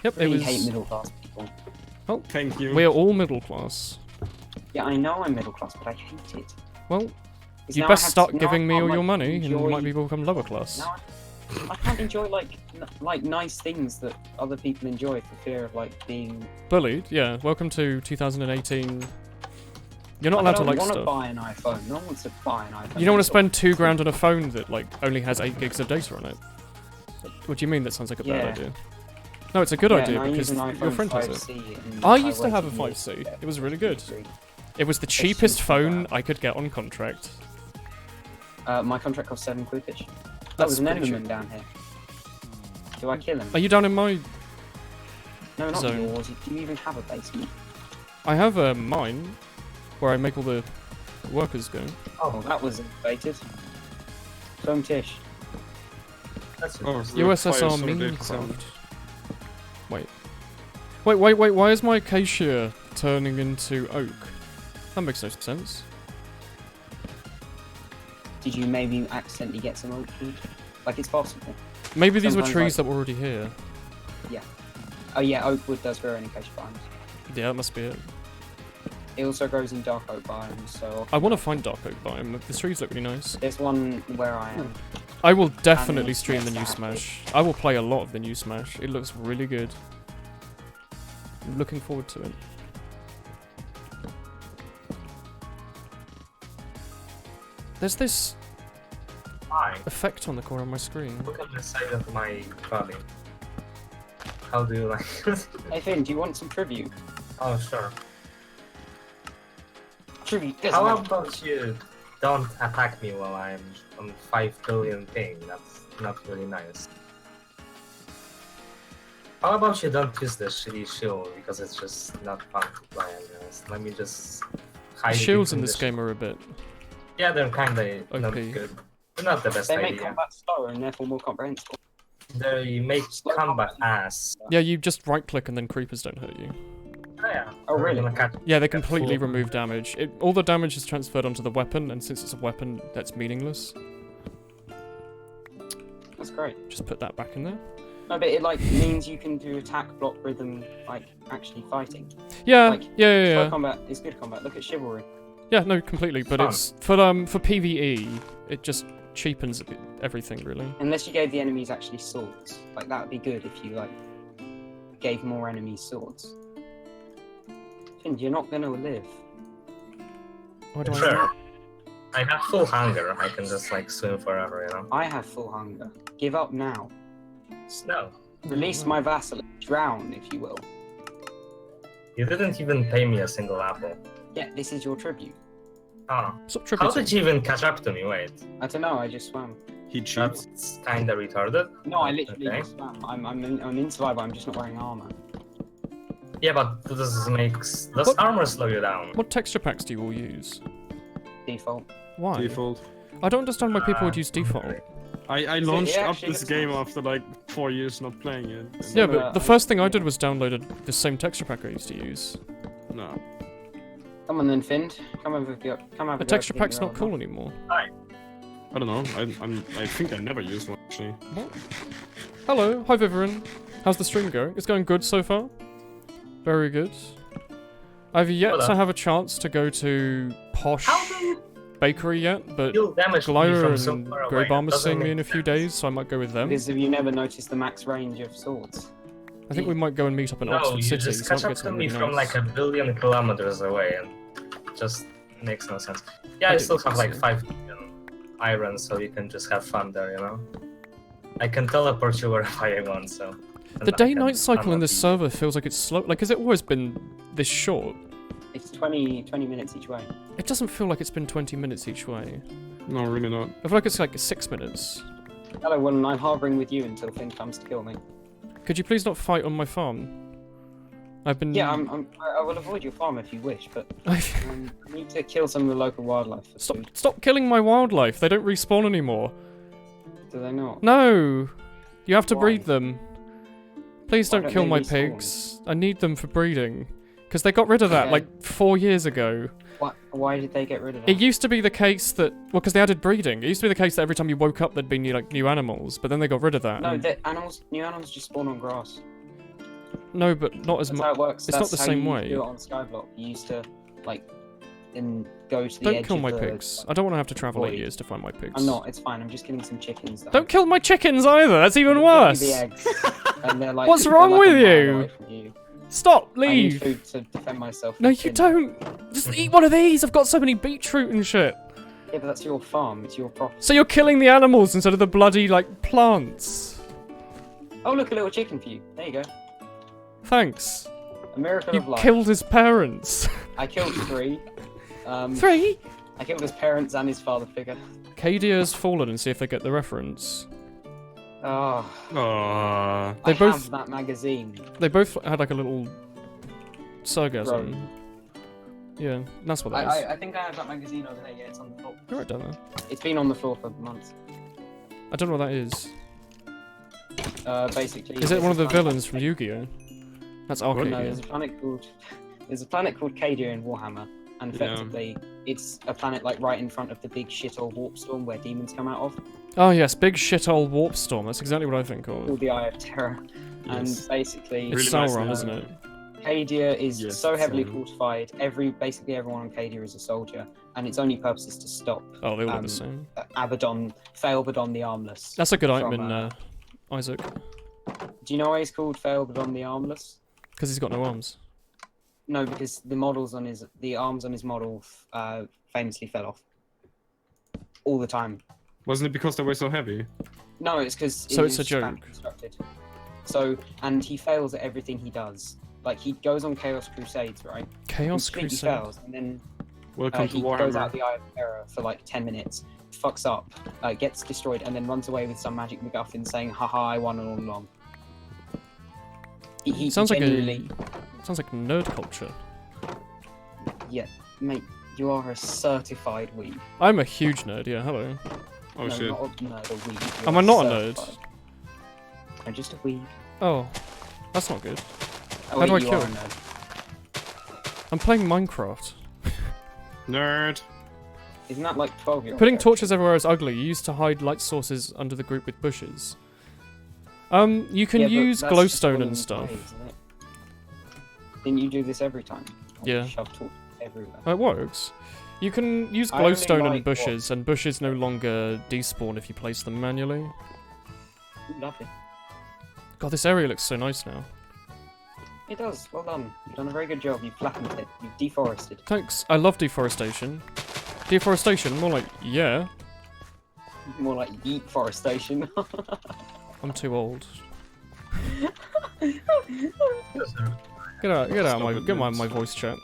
Yep, I it really hate was. middle class people. Thank you. We're all middle class. Yeah, I know I'm middle class, but I hate it. Well, 'Cause you now best I have start to- now giving I me can't, all your like, money, and you enjoy- might be become lower class. Now I can't enjoy like nice things that other people enjoy for fear of like being. Bullied? Yeah. Welcome to 2018. You're not allowed to like I don't want to stuff. buy an iPhone. No one wants to buy an iPhone. You don't want to spend £2 on a phone that like only has 8 gigs of data on it. What do you mean? That sounds like a bad Yeah. idea. No, it's a good Yeah, idea and I because use an your iPhone friend has it. 5C and I used to have a waited years 5C. to get It was really good. 3. It was the It's cheapest super phone bad. I could get on contract. My contract cost £7 each. That That's was an pretty Enderman cheap. down here. Do I kill him? Are you down in my? No, not zone? yours. Do you even have a basement? I have a mine where I make all the workers go. Oh, that was invaded. Some Tish. That's Oh, it. the USSR fire solidarity Mycraft. sound. Wait, why is my acacia turning into oak? That makes no sense. Did you maybe accidentally get some oak wood? Like, it's possible. Maybe these were Sometimes, trees like- that were already here. Oh yeah, oak wood does grow in acacia biomes. Yeah, that must be it. It also grows in dark oak biomes, so I want to find dark oak biome. The trees look really nice. there's one where I am. I will definitely it's stream the new nice to have Smash. I will play a lot of the new Smash. It looks really good. I'm looking forward to it. There's this Hi. effect on the corner of my screen. Look at the side of my body. How do you like it? Hey Finn, do you want some tribute? Oh, sure. Tribute. How about you don't attack me while I'm on 5 billion ping? That's not really nice. How about you don't use the shitty shield because it's just not fun to play, I guess. Let me just hide it Shields in between this the game are a bit. Yeah, they're kinda not OP. good. They're not the best They make idea. combat slower and therefore more comprehensible. They make combat ass. Yeah, you just right click and then creepers don't hurt you. Oh, yeah. Oh, really? We're gonna catch- Yeah, they completely Cool. remove damage. All the damage is transferred onto the weapon, and since it's a weapon, that's meaningless. great. Just put that back in there. No, but it like means you can do attack, block, rhythm, like actually fighting. Yeah, Like, yeah. Slow combat is good combat. Look at chivalry. Yeah, no, completely. But Fun. it's for PvE. It just cheapens everything, really. Unless you gave the enemies actually swords. Like that would be good if you like gave more enemies swords. Finn, you're not gonna live. Why do I? Sure. I have full hunger. I can just like swim forever, you know. I have full hunger. Give up now. No, Release my vassal. Drown, if you will. you didn't even pay me a single apple. Yeah, this is your tribute. Ah, Stop how tripping. did you even catch up to me? Wait, I don't know. I just swam. He cheats. that's kinda retarded. No, I literally Okay. just swam. I'm in survival. I'm just not wearing armor. Yeah, but does What? armor slow you down? What texture packs do you all use? Default. Why? Default. I don't understand why people would use default. I it launched up actually this looks game nice. after like 4 years not playing it. and- Yeah, So, but the first thing I did was downloaded the same texture pack I used to use. No. Come on then, Finn. Come over. Come over. The texture pack's not cool anymore. I don't know. I think I never used one actually. What? Hello, hi Vivian. How's the stream going? It's going good so far. Very good. I've yet Hello. to have a chance to go to Posh Bakery yet, but You'll damage me Glider from so and far away. Grey Bomb are Doesn't seeing me make in a few sense. days, so I might go with them. Because have you never noticed the max range of swords? I think we might go and meet up in No, Oxford you City. just so catch I'll up get to something me really from nice. like 1 billion kilometers away, and just makes no sense. Yeah, I I didn't still have think like so. 5 billion iron, so you can just have fun there, you know. I can teleport you wherever I want, so. and The I can day-night cycle in unlock this you. server feels like it's slow. Like, has it always been this short? It's 20 minutes each way. It doesn't feel like it's been 20 minutes each way. No, really not. I feel like it's like 6 minutes. Hello, Woolen. I'm harboring with you until Finn comes to kill me. Could you please not fight on my farm? I've been... Yeah, I will avoid your farm if you wish, but I need to kill some of the local wildlife for Stop, food. stop killing my wildlife. They don't respawn anymore. Do they not? No! You have to Why? breed them. Please Why don't don't kill they my respawn? pigs. I need them for breeding. Because they got rid of that Okay. like 4 years ago. Why did they get rid of that? It used to be the case that... Well, because they added breeding. It used to be the case that every time you woke up there'd be new animals. But then they got rid of that. No, and- new animals just spawn on grass. No, but not as That's much. how it works. it's not That's the how same you way. do it on Skyblock. You used to, like, go to the Don't edge kill of my the, pigs. I don't want to have to travel 8 void. years to find my pigs. I'm not. It's fine. I'm just killing some chickens. Though. Don't kill my chickens either. That's even I'm worse. killing the eggs, and they're like, What's they're wrong like with a mile you? away from you? Stop. I need Leave. food to defend myself. No, from you Finn. don't. Just eat one of these. I've got so many beetroot and shit. Yeah, but that's your farm. It's your property. So you're killing the animals instead of the bloody like plants. Oh, look, a little chicken for you. There you go. Thanks. A miracle You of life. killed his parents. I killed 3. 3? I killed his parents and his father figure. Kadia's fallen and see if they get the reference. Oh, They I both- have that magazine. They both had like a little sargasm. Right. Yeah, that's what that is. I think I have that magazine over there. Yeah, it's on the floor. You're right down there. It's been on the floor for months. I don't know what that is. Basically. Is it there's one of a the planet- villains from Yu-Gi-Oh? That's No, Arcadia. there's a planet called Cadia in Warhammer, and Yeah. effectively, it's a planet like right in front of the big shithole warp storm where demons come out of, Oh yes, big shithole warp storm. That's exactly what I think of. called the Eye of Terror. Yes. And basically, It's Really nice Sauron, name. isn't it? Cadia is Yes, so heavily Sauron. fortified. Basically everyone on Cadia is a soldier, and its only purpose is to stop Oh, they all look Um, the same. Failbadon the Armless. That's a good item from, in Isaac, Do you know why he's called Failbadon the Armless? because he's got no arms. No, because the arms on his model famously fell off all the time. Wasn't it because they were so heavy? No, it's because So it's a joke. constructed. So, and he fails at everything he does. Like he goes on Chaos Crusades, right? Chaos Completely Crusade. fails, and then Welcome he to goes Warhammer. out the Eye of Terror for like 10 minutes, fucks up, gets destroyed, and then runs away with some magic MacGuffin saying, "Haha, I won all along." He Sounds like genuinely, Sounds like nerd culture. yeah, mate, you are a certified weeb. I'm a huge nerd. Yeah, hello. Oh no, shit. not a nerd, a weeb. You Am are I not a nerd? certified. I'm just a weeb. Oh, that's not good. Oh, How do wait, I you kill? are a nerd. I'm playing Minecraft. Nerd. Isn't that like 12-year-old? Putting torches everywhere is ugly. You used to hide light sources under the group with bushes. You can Yeah, but use that's just glowstone Woolen's and stuff. way, isn't it? Didn't you do this every time? Yeah. Shove torch everywhere. It works. You can use I only glowstone like and bushes, and bushes no longer despawn if you place them manually. Lovely. God, this area looks so nice now. It does. Well done. You've done a very good job. You've flattened it. You've deforested. Thanks. I love deforestation. Deforestation, more like, yeah. More like deforestation. I'm too old. Get out of my voice chat.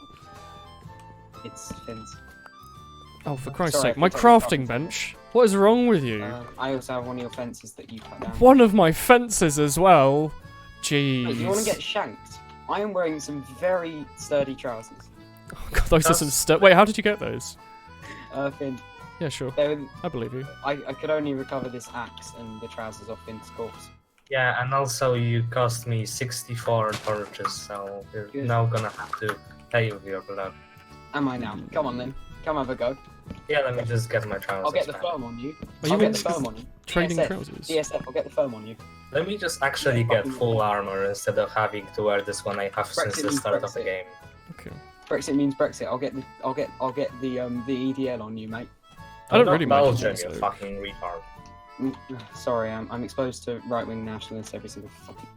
It's Finn's. Oh, for Christ's Sorry, sake. I My can tell you crafting bench? What is wrong with you? I also have one of your fences that you cut down. One of my fences as well? Mate, Jeez. you want to get shanked? I am wearing some very sturdy trousers. Oh, God, those are some Wait, how did you get those? Finn, Yeah, sure. they were, I believe you. I could only recover this axe and the trousers off Finn's corpse. Yeah, and also you cost me 64 torches, so you're Good. now gonna have to pay with your blood. Am I now? Come on then. Come have a go. Yeah, let me just get my trousers I'll get the back. foam on you. Are you I'll get in the foam on you. trading DSF, trousers? DSF, I'll get the foam on you. Let me just actually get full armor instead of having to wear this one I have since the means start of the Brexit. game. Okay. Brexit means Brexit. I'll get the EDL on you, mate. I don't I'm really not mind Belgian, it, you so- fucking retard. Sorry, I'm exposed to right-wing nationalists every single fucking.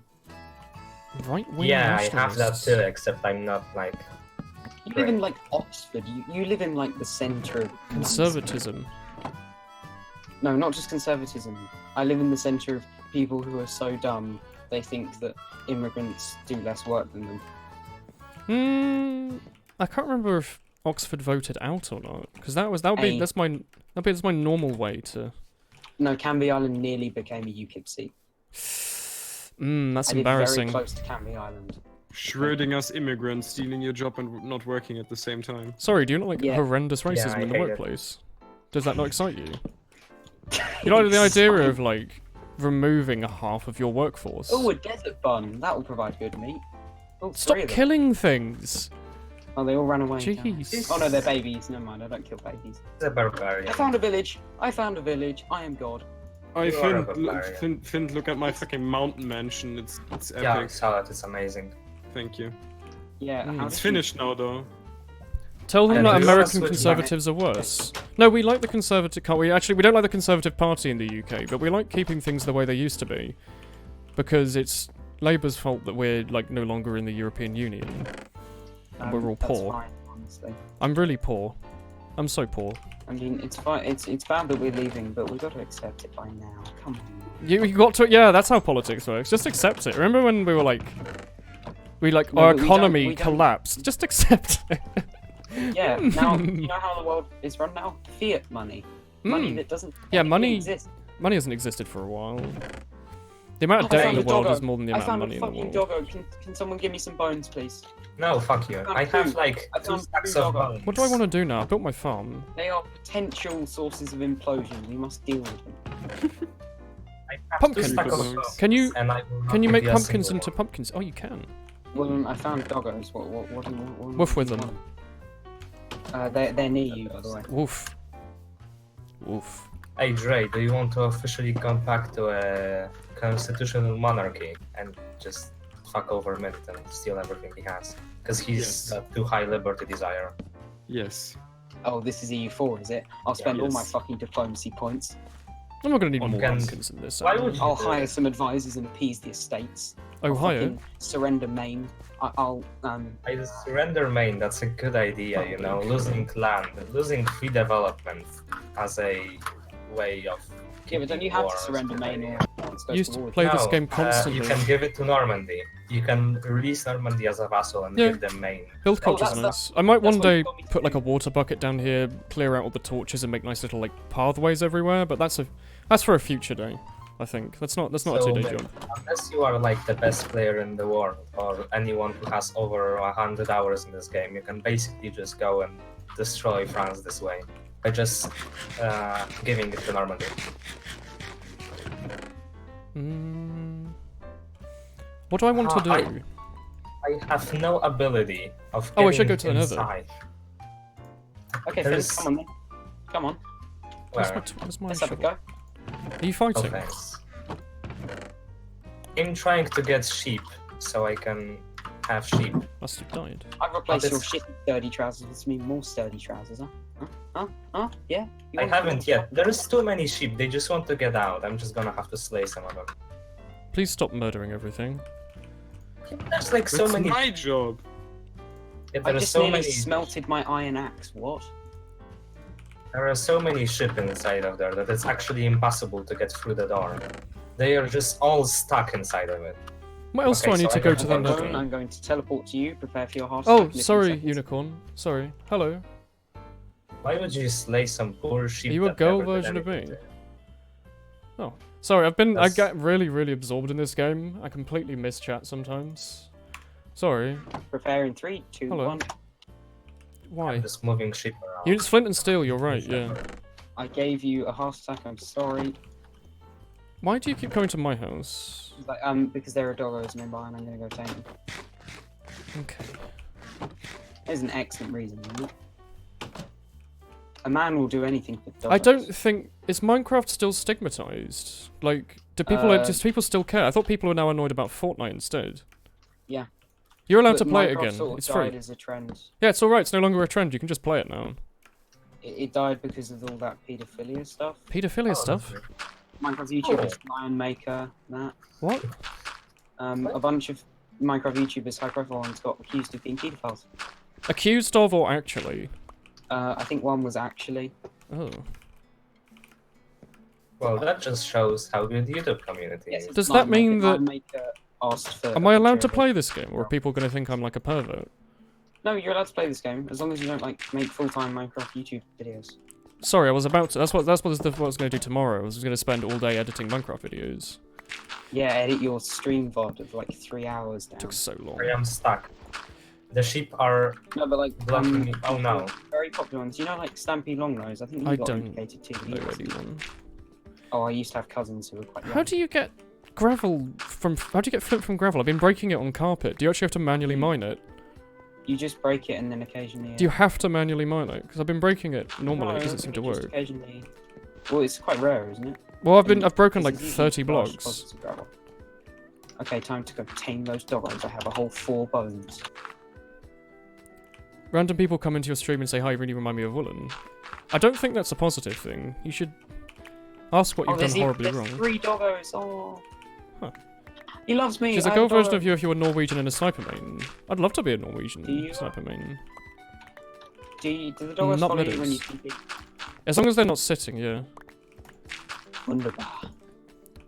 Right-wing Yeah, I have that nationalists. too, except I'm not like... You live in like Oxford. You live in like the centre of Conservatism. No, not just conservatism. I live in the centre of people who are so dumb they think that immigrants do less work than them. I can't remember if Oxford voted out or not, because that's my normal way to. No, Canby Island nearly became a UKIP seat. That's I live embarrassing. very close to Canby Island. Schrodinger's immigrants stealing your job and not working at the same time. Sorry, do you not like Yeah. horrendous racism I in the hate it. workplace? Does that not excite you? You like the idea of like removing half of your workforce? Oh, a desert bun. That will provide good meat. Oh, Stop three of them. killing things! Oh, they all ran away. now. Jeez. Oh no, they're babies. Never mind. I don't kill babies. It's a barbarian. I found a village. I am God. I You are a Finn, barbarian. Finn, look at my fucking mountain mansion. It's epic. Yeah, I saw it, it's amazing. Thank you. Yeah. how It's did you- finished now, though. Tell them And that do you American wanna switch conservatives are worse. No, we like the conservative. We don't like the Conservative Party in the UK, but we like keeping things the way they used to be, because it's Labour's fault that we're like no longer in the European Union. And we're all that's poor. Fine, honestly. I'm really poor. I'm so poor. I mean, it's fine. It's bad that we're leaving, but we've got to accept it by now. Come on. You got to. Yeah, that's how politics works. Just accept it. Remember when we were like, No, our but we economy don't- collapsed. Just accept it. Yeah. Now you know how the world is run now. Fiat money. Money Mm. that doesn't. Yeah, technically money- exist. Money hasn't existed for a while. The amount of I debt in found the a world doggo. is more than the I amount of found money a in the fucking world. doggo. Can someone give me some bones, please? No, fuck you. I have like I 2 found stacks two of doggo. bones. What do I want to do now? I built my farm. They are potential sources of implosion. We must deal with them. I have Pumpkin 2 stacks of bones. bones, Can you and I will not can you give make a pumpkins single into one. pumpkins? Oh, you can. Well, I found doggos. What do you want? Woof with them. They're near you, by the way. Woof. Woof. Hey Dre, do you want to officially come back to a constitutional monarchy and just fuck over Mint and steal everything he has? Because he's Yes. too high liberty desire. Yes. Oh, this is EU4, is it? I'll spend all my yes. fucking diplomacy points. I'm not gonna need On more guns. pumpkins in this. Why am I? would you- I'll hire some advisors and appease the estates. Ohio. Fucking surrender Maine. I'll I surrender Maine, that's a good idea, you know, losing land, losing free development as a way of... Yeah, but don't you keeping have to war surrender is a good Maine idea. or it's Used to to war? play this No, game constantly. You can give it to Normandy. You can release Normandy as a vassal and Yeah. give them Maine. Build culture's that's- nice. I might that's one what you day told me to put like do. a water bucket down here, clear out all the torches, and make nice little like pathways everywhere. But that's for a future day. I think that's not a So, 2-day then, job. unless you are like the best player in the world, or anyone who has over 100 hours in this game, you can basically just go and destroy France this way by just giving it to Normandy. What do I want to do? I have no ability of Oh, I getting should go to the Nether. inside. Okay, There's- Finn, come on then. Come on, Where's Where? my let's have a shovel? go. Are you Oh, fighting? thanks. I'm trying to get sheep so I can have sheep. Must have died. I've replaced your it's- shitty sturdy trousers with some more sturdy trousers, huh? Huh? Yeah? You I want- haven't yet. There's too many sheep. They just want to get out. I'm just gonna have to slay some of them. Please stop murdering everything. There's like so That's many. my job. Yeah, I there are just so nearly many. smelted my iron axe. What? There are so many sheep inside of there that it's actually impossible to get through the door. They are just all stuck inside of it. What else Okay, do I need so to I go got to the one nether? bone. I'm going to teleport to you. Prepare for your heart Oh, attack in a few sorry, seconds. unicorn. Sorry. Hello. Why would you slay some poor sheep? Are you a that girl never did version of anything me? to you? Sorry, I That's- get really absorbed in this game. I completely miss chat sometimes. Sorry. Prepare in 3, 2, Hello. 1. Why? I'm just moving sheep around. It's flint and steel, you're right, yeah. I gave you a heart attack. I'm sorry. Why do you keep coming to my house? Like, because there are doggos nearby, and I'm gonna go tame them. Okay. There's an excellent reason. Isn't it? A man will do anything for doggos. I don't think... Is Minecraft still stigmatized? Like, do people... does people still care? I thought people were now annoyed about Fortnite instead. Yeah. You're allowed But to play it Minecraft again. Sort of It's died free. as a trend. Yeah, it's alright. It's no longer a trend. You can just play it now. It died because of all that paedophilia stuff. Pedophilia Oh, stuff? Minecraft YouTubers, Lion Maker, that. What? A bunch of Minecraft YouTubers, high-profile ones, got accused of being paedophiles. Accused of or actually? I think one was actually. Oh. Well, that just shows how good the YouTube community Yes, is. it's Does Lion that mean Maker. that- Lion Maker asked for Am a I allowed to picture of play it. this game? Or are people going to think I'm like a pervert? No, you're allowed to play this game as long as you don't like make full-time Minecraft YouTube videos. Sorry, I was about to... what I was going to do tomorrow. I was going to spend all day editing Minecraft videos. Yeah, edit your stream VOD of like 3 hours down. Took so long. I am stuck. The sheep are No, but like blocking me. Oh no. very popular ones. You know, like Stampy Longnose. I think you I got don't implicated too. know anyone. Oh, I used to have cousins who were quite young. How do you get gravel from... How do you get flint from gravel? I've been breaking it on carpet. Do you actually have to manually mine it? You just break it and then occasionally. Do you have to manually mine it? Because I've been breaking it normally. No, It doesn't seem to you just work. Occasionally. Well, it's quite rare, isn't it? Well, I've broken This like is usually 30 large blocks. deposits of gravel. Okay, time to go tame those doggos. I have a whole 4 bones. Random people come into your stream and say, hi, you really remind me of Woolen. I don't think that's a positive thing. You should ask what you've done horribly there's wrong. 3 doggos. Oh. Huh. He loves me. She's a I girl have version doggo. of you if you were Norwegian and a sniper main. I'd love to be a Do Norwegian you? sniper main. Do the doggos Not follow you when you medics. TP? As long as they're not sitting, yeah. Wunderbar.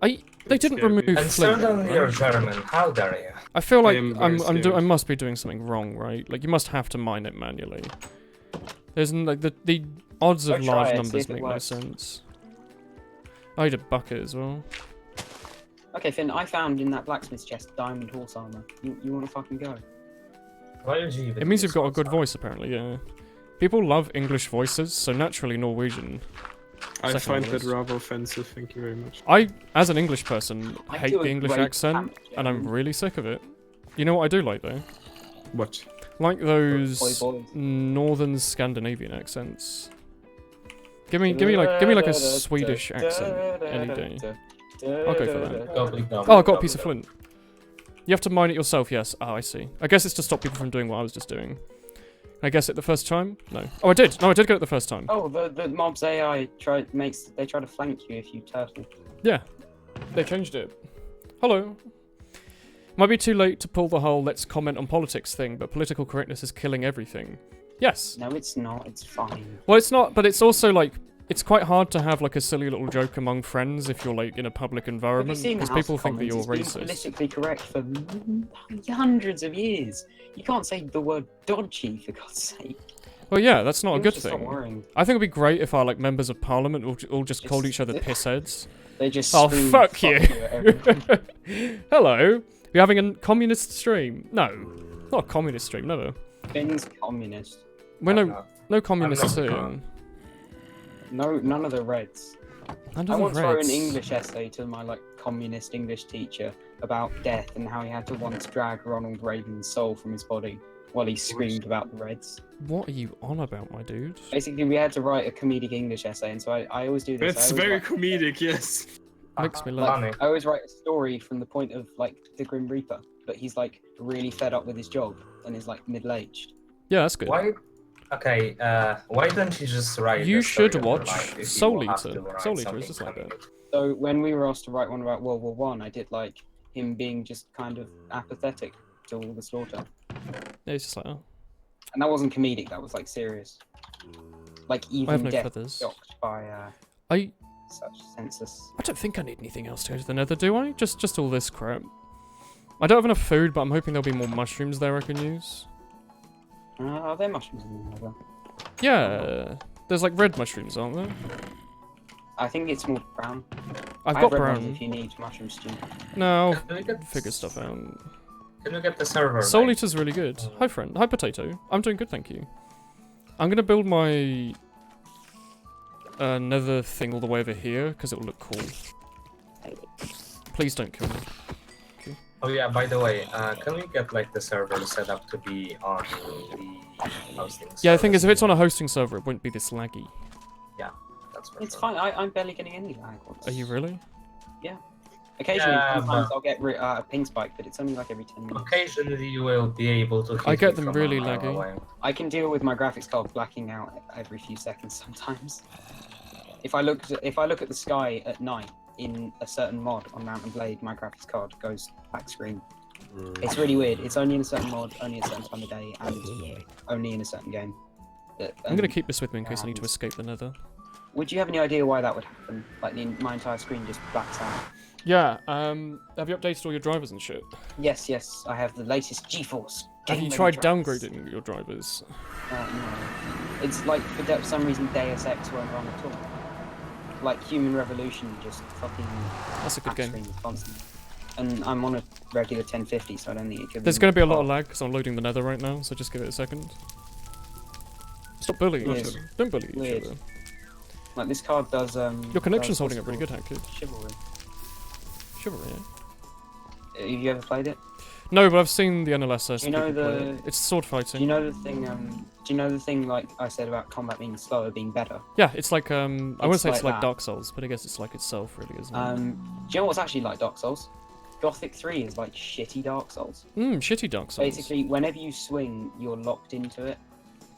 They didn't scary. remove And flint. certainly you're Right? German. How dare you? I feel like am very I scared. must be doing something wrong, right? Like you must have to mine it manually. There's like the odds of Go try large it, see numbers if it make no works. sense. I need a bucket as well. Okay, Finn, I found in that blacksmith's chest diamond horse armor. You want to fucking go? Why did you even It means use you've got a horse good armor? voice, apparently. Yeah. People love English voices, so naturally Norwegian. I Second find on that the list. rather offensive. Thank you very much. I, as an English person, I hate do a the English great accent, damage, and I'm German. really sick of it. You know what I do like though? What? Like those Boys. northern Scandinavian accents. Give me like a Swedish accent any day. I'll go for that. Oh, I got a piece of flint. You have to mine it yourself, yes. Oh, I see. I guess it's to stop people from doing what I was just doing. I guess it the first time? No. Oh, I did. No, I did get it the first time. Oh, the mob's AI try to flank you if you turtle. Yeah. They changed it. Hello. Might be too late to pull the whole let's comment on politics thing, but political correctness is killing everything. Yes. No, it's not. It's fine. Well, it's not, but it's also like, it's quite hard to have like a silly little joke among friends if you're like in a public Have you environment, seen the because House people of think that you're Commons? It's been racist. politically correct for hundreds of years. You can't say the word dodgy for God's sake. Well, yeah, that's not a People good should stop thing. worrying. I think it'd be great if our like members of parliament all just called Just- each other pissheads. They just Oh, scream, fuck you. at everyone. Hello. We're having a communist stream. No, not a communist stream. Never. Finn's communist. We're no communists not. here. No, none of the Reds. None I of the once wrote Reds. an English essay to my like communist English teacher about death and how he had to once drag Ronald Reagan's soul from his body while he screamed about the Reds. What are you on about, my dude? Basically, we had to write a comedic English essay, and so I always do this. That's I always very write- comedic, yes. Makes me Like, laugh. Funny. I always write a story from the point of like the Grim Reaper, but he's like really fed up with his job and is like middle-aged. Yeah, that's good. Why? Okay, why don't you just write You the story should of your watch life if you Soul have Eater. to write Soul Eater is something just like that. comedic? So when we were asked to write one about World War One, I did like him being just kind of apathetic to all the slaughter, Yeah, it's just like, oh, and that wasn't comedic. That was like serious. Like I have even no death feathers. shocked by I such senseless. don't think I need anything else to go to the Nether, do I? Just all this crap. I don't have enough food, but I'm hoping there'll be more mushrooms there I can use. Are there mushrooms in the Nether? Yeah, there's like red mushrooms, aren't there? I think it's more brown. I've I got have red ones brown. if you need mushroom stew. No, Can we get I'll figure stuff out. Can we get the server? Soul back? Eater's really good. Hi, friend. Hi, Potato. I'm doing good, thank you. I'm gonna build my nether thing all the way over here because it will look cool. Please don't kill me. Oh yeah, by the way, can we get like the server set up to be on the hosting? Yeah, the thing is, if service? it's on a hosting server, it won't be this laggy. That's for It's sure. fine. I'm barely getting any lag. Are you really? Occasionally, Yeah, sometimes but- I'll get a ping spike, but it's only like every 10 minutes. Occasionally you will be able to. I hit get me them from really a mile laggy. away. I can deal with my graphics card blacking out every few seconds sometimes. If I look at the sky at night in a certain mod on Mountain Blade, my graphics card goes black screen. It's really weird. It's only in a certain mod, only at a certain time of day, and only in a certain game. I'm gonna keep this with me in case I need to escape the nether. Would you have any idea why that would happen? Like my entire screen just blacks out. Yeah, have you updated all your drivers and shit? Yes, I have the latest GeForce. Have you game-ready tried drivers. downgrading your drivers? No. It's like for some reason Deus Ex won't run at all. Like Human Revolution just fucking That's a good game. screen constantly. And I'm on a regular 1050, so I don't think it could. There's gonna be a lot of lag because I'm loading the nether right now, so just give it a second. Stop bullying each Weird. other. Don't bully each Weird. other. Like this card does. Your connection's does holding what's up really good, called Hack Kid. Chivalry. Chivalry, yeah. Have you ever played it? No, but I've seen the NLSS. You know people play the- it. It's sword Do fighting. you know the thing? Do you know the thing like I said about combat being slower, being better? Yeah, it's like I wouldn't It's say it's like like that. Dark Souls, but I guess it's like itself, really, isn't it? Do you know what's actually like Dark Souls? Gothic 3 is like shitty Dark Souls. Shitty Dark Souls. Basically, whenever you swing, you're locked into it.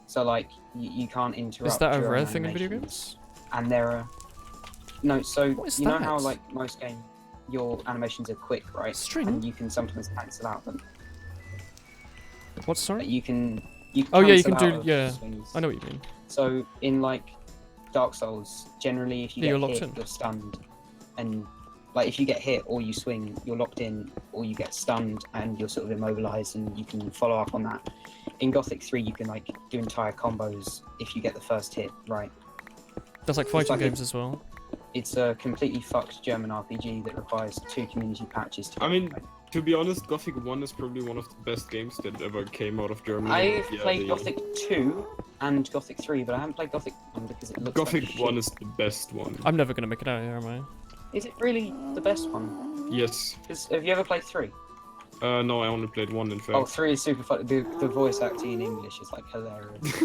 So like you can't interrupt. Is that a your rare own thing in video animations. games? And there are no. So What is you know how that? like most games, your animations are quick, right? String? And you can sometimes cancel out them. What, But sorry? you can. Oh yeah, you cancel can out do, of yeah. swings. I know what you mean. So in like Dark Souls, generally if you Yeah, get you're locked hit, in. you're stunned, and like if you get hit or you swing, you're locked in, or you get stunned and you're sort of immobilized, and you can follow up on that. In Gothic 3, you can like do entire combos if you get the first hit right. That's like fighting like a- games as well. It's a completely fucked German RPG that requires 2 community patches to. I get mean, right. to be honest, Gothic 1 is probably one of the best games that ever came out of Germany. I've Yeah, played the- Gothic 2 and Gothic 3, but I haven't played Gothic 1 because it looks Gothic like 1 shit. is the best one. I'm never gonna make it out here, am I? Is it really the best one? Yes. 'Cause have you ever played 3? No, I only played 1 in fact. Oh, 3 is super fun. The voice acting in English is like hilarious.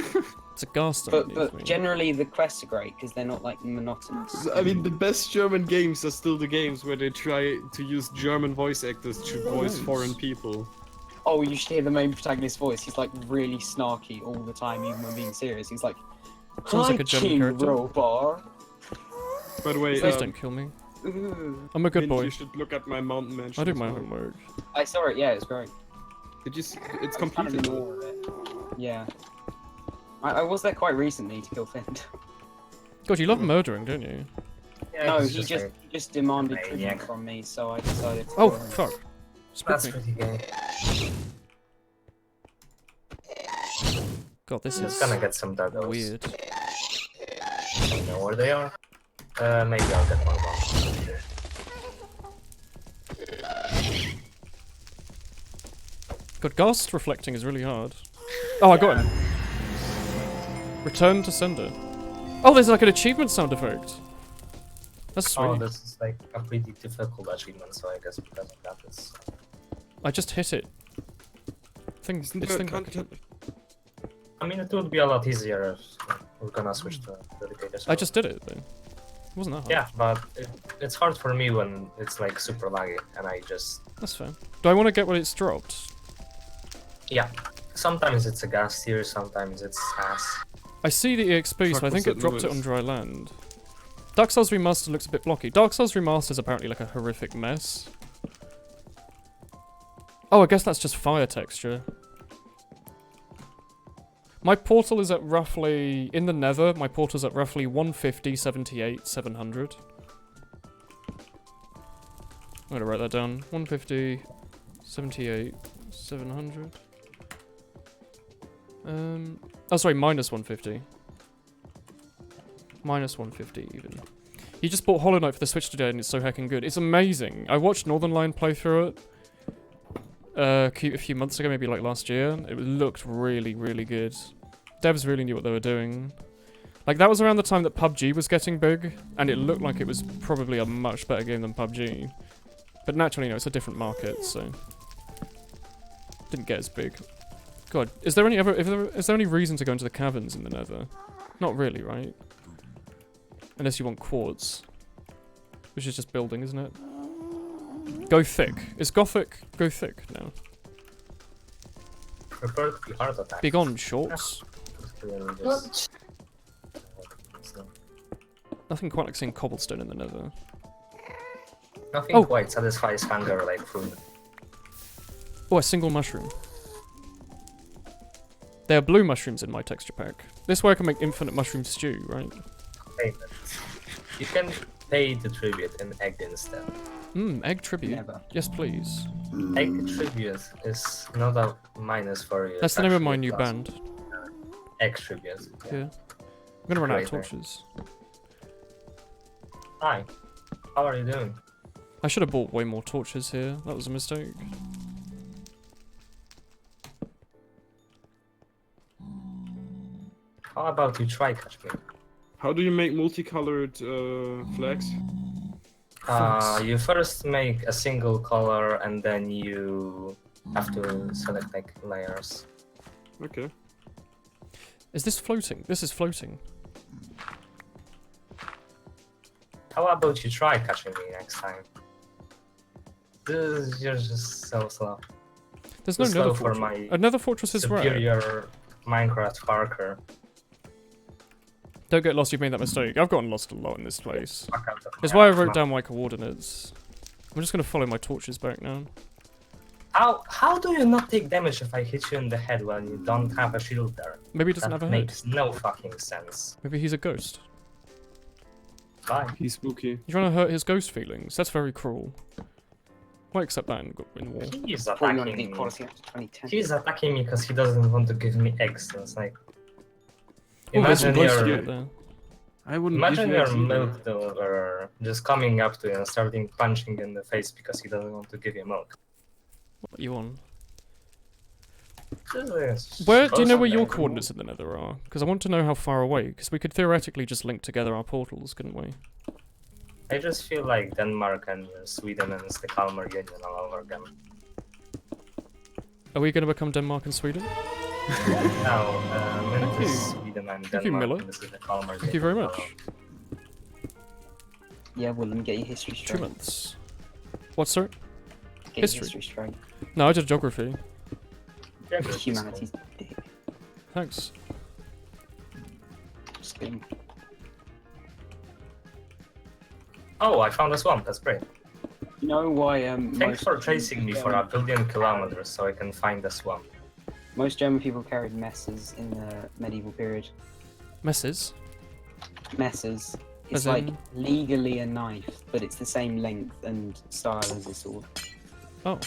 It's a ghast but underneath me. generally the quests are great because they're not like monotonous. I mean, the best German games are still the games where they try to use German voice actors to voice nice. foreign people. Oh, you should hear the main protagonist's voice. He's like really snarky all the time, even when being serious. He's like, Sounds like "Hi, a German King character." Robar." By the way, Please don't kill me. Ooh. I'm a good Mint, boy. you should look at my mountain mansion. I do as my well. homework. I saw it. Yeah, it's great. Did you see? It's I'm kind of completed. in awe of it. Yeah. I was there quite recently to kill Finn. God, you love murdering, don't you? Yeah, No, it's he just just, like, he just demanded maniac. tribute from me, so I decided to Oh, kill him. fuck. Spook that's me. pretty gay. God, this Just is gonna get some doggos. weird. I don't know where they are. Maybe I'll get one more. God, ghast reflecting is really hard. Oh, I got him. Return to sender. Oh, there's like an achievement sound effect. That's sweet. Oh, this is like a pretty difficult achievement, so I guess because of that, it's. I just hit it. Things. Isn't It's there- thing can't- I mean, it would be a lot easier if we're gonna switch to dedicated. I just did it then. wasn't that hard. Yeah, but it's hard for me when it's like super laggy and I just... That's fair. Do I want to get what it's dropped? Yeah. Sometimes it's a gas tier, sometimes it's ass. I see the EXP, so I Fuck, think what's it that dropped it noise? on dry land. Dark Souls Remastered looks a bit blocky. Dark Souls Remastered is apparently like a horrific mess. Oh, I guess that's just fire texture. My portal is at roughly... In the nether, my portal's at roughly 150, 78, 700. I'm gonna write that down. 150, 78, 700. Oh, sorry, minus 150. Minus 150 even. He just bought Hollow Knight for the Switch today and it's so heckin' good. It's amazing. I watched Northern Lion play through it a few months ago, maybe like last year. It looked really, really good. Devs really knew what they were doing. Like, that was around the time that PUBG was getting big, and it looked like it was probably a much better game than PUBG. But naturally, you know, it's a different market, so... Didn't get as big. God, is there any reason to go into the caverns in the nether? Not really, right? Unless you want quartz. Which is just building, isn't it? Go thick. Is Gothic go thick now? Prefer to be hard attack. Big on shorts. Really What? just- Nothing quite like seeing cobblestone in the nether. Nothing Oh. quite satisfies hunger like food. Oh, a single mushroom. There are blue mushrooms in my texture pack. This way I can make infinite mushroom stew, right? Payment. You can pay the tribute in egg instead. Egg tribute. Never. Yes, please. Egg tribute is not a minus for you. That's it's the name of actually my a new plus. band. Egg tribute. Yeah. I'm gonna run out of Great name. torches. Hi. How are you doing? I should have bought way more torches here. That was a mistake. How about you try catch me? How do you make multicolored flags? You first make a single color and then you have to select like layers. Okay. Is this floating? This is floating. How about you try catching me next time? You're just so slow. There's no Too slow nether for fortress. my Another fortress is rare. superior Minecraft parkour. Don't get lost, you've made that mistake. I've gotten lost a lot in this place. Fuck out of That's my why I house, wrote man. down my coordinates. I'm just gonna follow my torches back now. How do you not take damage if I hit you in the head when you don't have a shield there? Maybe he doesn't That have a head. makes no fucking sense. Maybe he's a ghost. Bye. He's spooky. You're trying to hurt his ghost feelings. That's very cruel. Why accept that in war? He's Probably not attacking the me. quality up to 2010. He's attacking me because he doesn't want to give me eggs. It's like Oh, there's some imagine ghosts to your get there. I wouldn't imagine give you your eggs either. milk deliverer just coming up to you and starting punching in the face because he doesn't want to give you milk. What are you on? This is Where do you know supposed where to your be- coordinates in the nether are? Because I want to know how far away. Because we could theoretically just link together our portals, couldn't we? I just feel like Denmark and Sweden and it's the Kalmar Union all over again. Are we going to become Denmark and Sweden? Now, Thank you. Sweden and Thank you, Denmark. Miller. And this is the Kalmar Thank you Union. very much. Yeah, Woolen, get your history 2 straight. months. What, sir? Get History. your history straight. No, I did geography. Yeah, good. Humanity's dick. Thanks. Just kidding. Oh, I found a swamp. That's great. You know why Thanks most for chasing me for a billion kilometers so I can find a swamp. most German people carried messes in the medieval period? Messes. Messes. It's As like in- legally a knife, but it's the same length and style as a sword. Oh.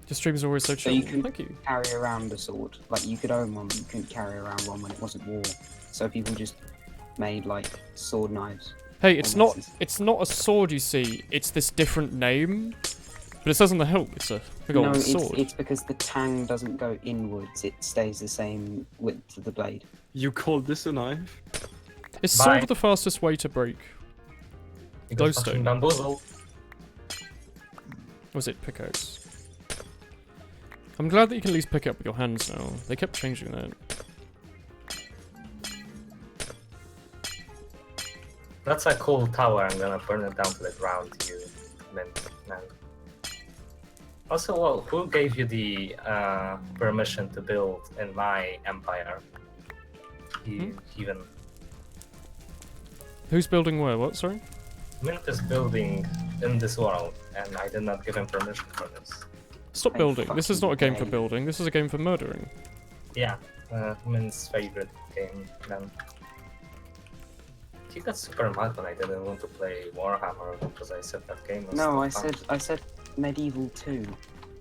Your streams are always so chill. you can- Thank you. Carry around a sword. Like you could own one, but you couldn't carry around one when it wasn't war. So people just made like sword knives. Hey, it's Oh, not messes. it's not a sword, you see. It's this different name. But it says on the hilt it's a big No, old it's, sword. it's because the tang doesn't go inwards. It stays the same width of the blade. You call this a knife? Is Bye. sword the fastest way to break? You got Glowstone. fucking bamboozled. Or was it pickaxe? I'm glad that you can at least pick it up with your hands now. They kept changing that. That's a cool tower. I'm gonna burn it down to the ground. You mint man. Also, well, who gave you the permission to build in my empire? Even Who's building where? What? Sorry. Mint is building in this world, and I did not give him permission for this. Stop Oh, building. This is not a game for fucking building. This is a game for murdering. Yeah, Mint's favorite game. Then he got super mad when I didn't want to play Warhammer because I said that game was No, too I fun. said Medieval 2,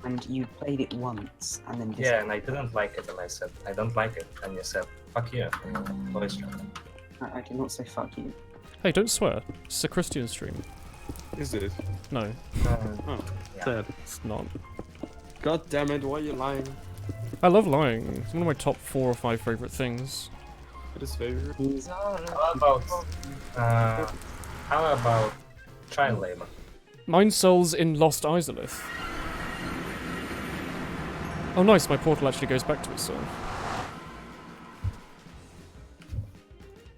and you played it once, and then Yeah, and I didn't like it, and I said I don't like it, and you said fuck you. Voice chat. I did not say fuck you. Hey, don't swear. It's a Christian stream. Is it? No, Oh, Yeah. sad. it's not. God damn it, why are you lying? I love lying. It's one of my top 4 or 5 favorite things. It is favorite. He's all How about child labor? Mine souls in Lost Izalith. Oh, nice. My portal actually goes back to itself.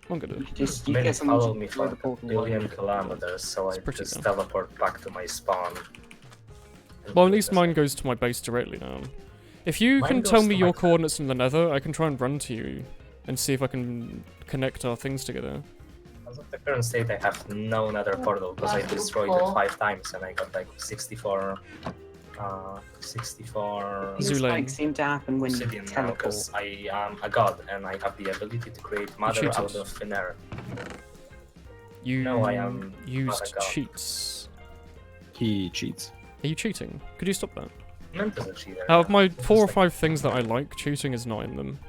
I'm gonna. Just you Mint get someone followed to me destroy for the a portal. billion kilometers, so I It's pretty just good. teleport back to my spawn. Well, at least mine goes to my base directly now. If you Mine can goes tell to me my your clan. coordinates in the Nether, I can try and run to you and see if I can connect our things together. As of the current state, I have no nether portal because I destroyed it 5 times and I got like 64. 64 Things Zulain. like seem to happen when you obsidian now teleport. because I am a god and I have the ability to create mother cheated. out of thin air. You No, I am used not a god. cheats. He cheats. Are you cheating? Could you stop that? Mint is a cheater. Out of my It's 4 or just 5 things that I like, cheating is not in them.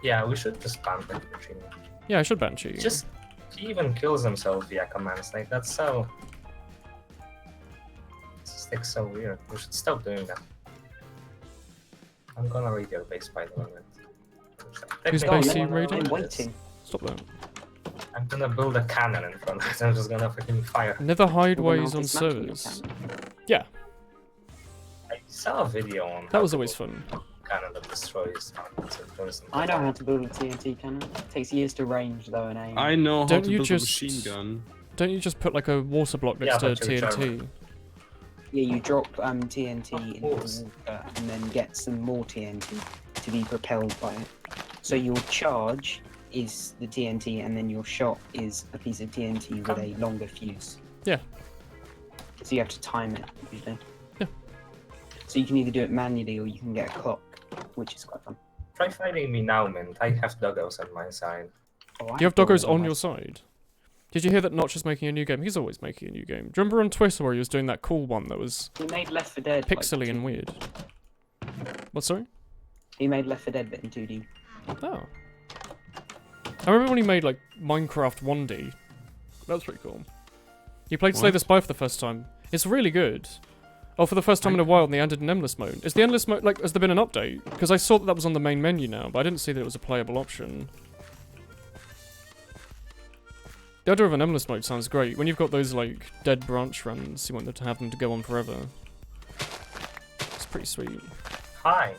Yeah, we should just ban him for cheating. Yeah, I should ban cheating. Just he even kills himself via commands. Like that's so. It's just like so weird. We should stop doing that. I'm gonna raid your base by the way. Whose Technically, base are you I'm raiding? I'm gonna do this. waiting. Stop that. I'm gonna build a cannon in front of it. I'm just gonna freaking fire. Never hide Well, then ways I'll on dismantle your servers. cannon. Yeah, I saw a video on. that how was to always build fun. a cannon that destroys targets in person. I know how to build a TNT cannon. It takes years to range though and aim. I know how Don't to you build just- a machine gun. Don't you just put like a water block Yeah, next to but you're TNT? Yeah, you drop TNT into the course. water and then get some more TNT to be propelled by it. So your charge is the TNT and then your shot is a piece of TNT with a longer fuse. Yeah. So you have to time it usually. Yeah. So you can either do it manually or you can get a clock, which is quite fun. Try fighting me now, Mint. I have doggos on my side. Oh, I You have thought doggos it on was- your side. Did you hear that Notch is making a new game? He's always making a new game. Do you remember on Twitter where he was doing that cool one that was He made Left 4 Dead. like, pixely and 2D. weird? What, sorry? He made Left 4 Dead but in 2D. Oh. I remember when he made like Minecraft 1D. That was pretty cool. You played Slay What? the Spy for the first time. It's really good. Oh, for the first time in a while, and they added an endless mode. Is the endless mode like? Has there been an update? Because I saw that was on the main menu now, but I didn't see that it was a playable option. The idea of an endless mode sounds great. When you've got those like dead branch runs, you want them to have them to go on forever. It's pretty sweet. Hi.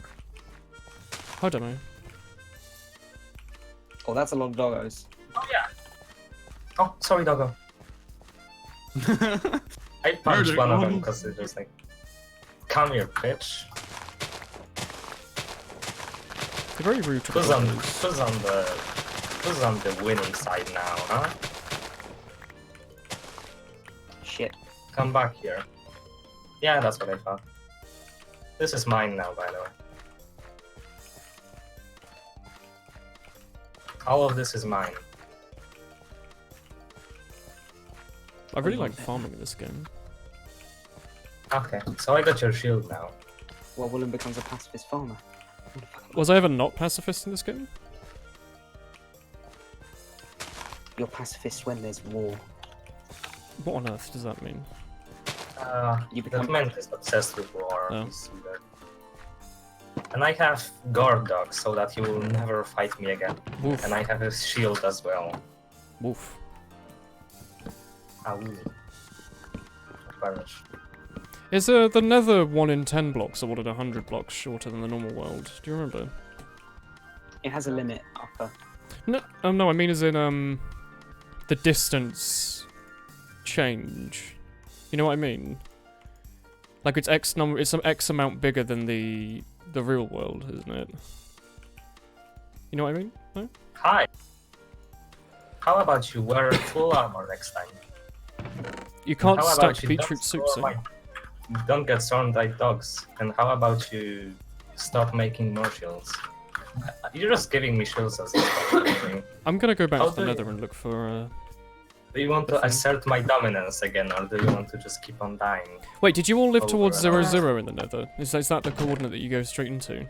I don't know. Oh, that's a lot of doggos. Oh yeah. Oh, sorry, doggo. I punched Murder one of them on. because it was like, come here, bitch. They're very rude to the Who's on, doggos. who's on the winning side now, huh? Shit. Come back here. Yeah, that's what I thought. This is mine now, by the way. All of this is mine. I really like farming in this game. Okay, so I got your shield now. Well, Woolen becomes a pacifist farmer. Was I ever not pacifist in this game? You're pacifist when there's war. What on earth does that mean? You The become Mint is obsessed with war. Oh. He's weird. And I have guard dogs so that he will never fight me again. Woof. And I have his shield as well. Woof. Ow. Perish. Is the nether 1 in 10 blocks awarded 100 blocks shorter than the normal world? Do you remember? It has a limit upper. No, I mean as in, the distance change. You know what I mean? Like it's it's some X amount bigger than the real world, isn't it? You know what I mean? No? Hi. How about you wear full armor next time? You can't How stack about you beetroot don't soup, store don't get stormed by dogs. And how about you stop making more shields? You're just giving me shields as a I'm gonna go back How to the do you- nether and look for. Do you want to assert my dominance again, or do you want to just keep on dying? Wait, did you all live Over towards and 0, over. in the nether? Is that the coordinate that you go straight into?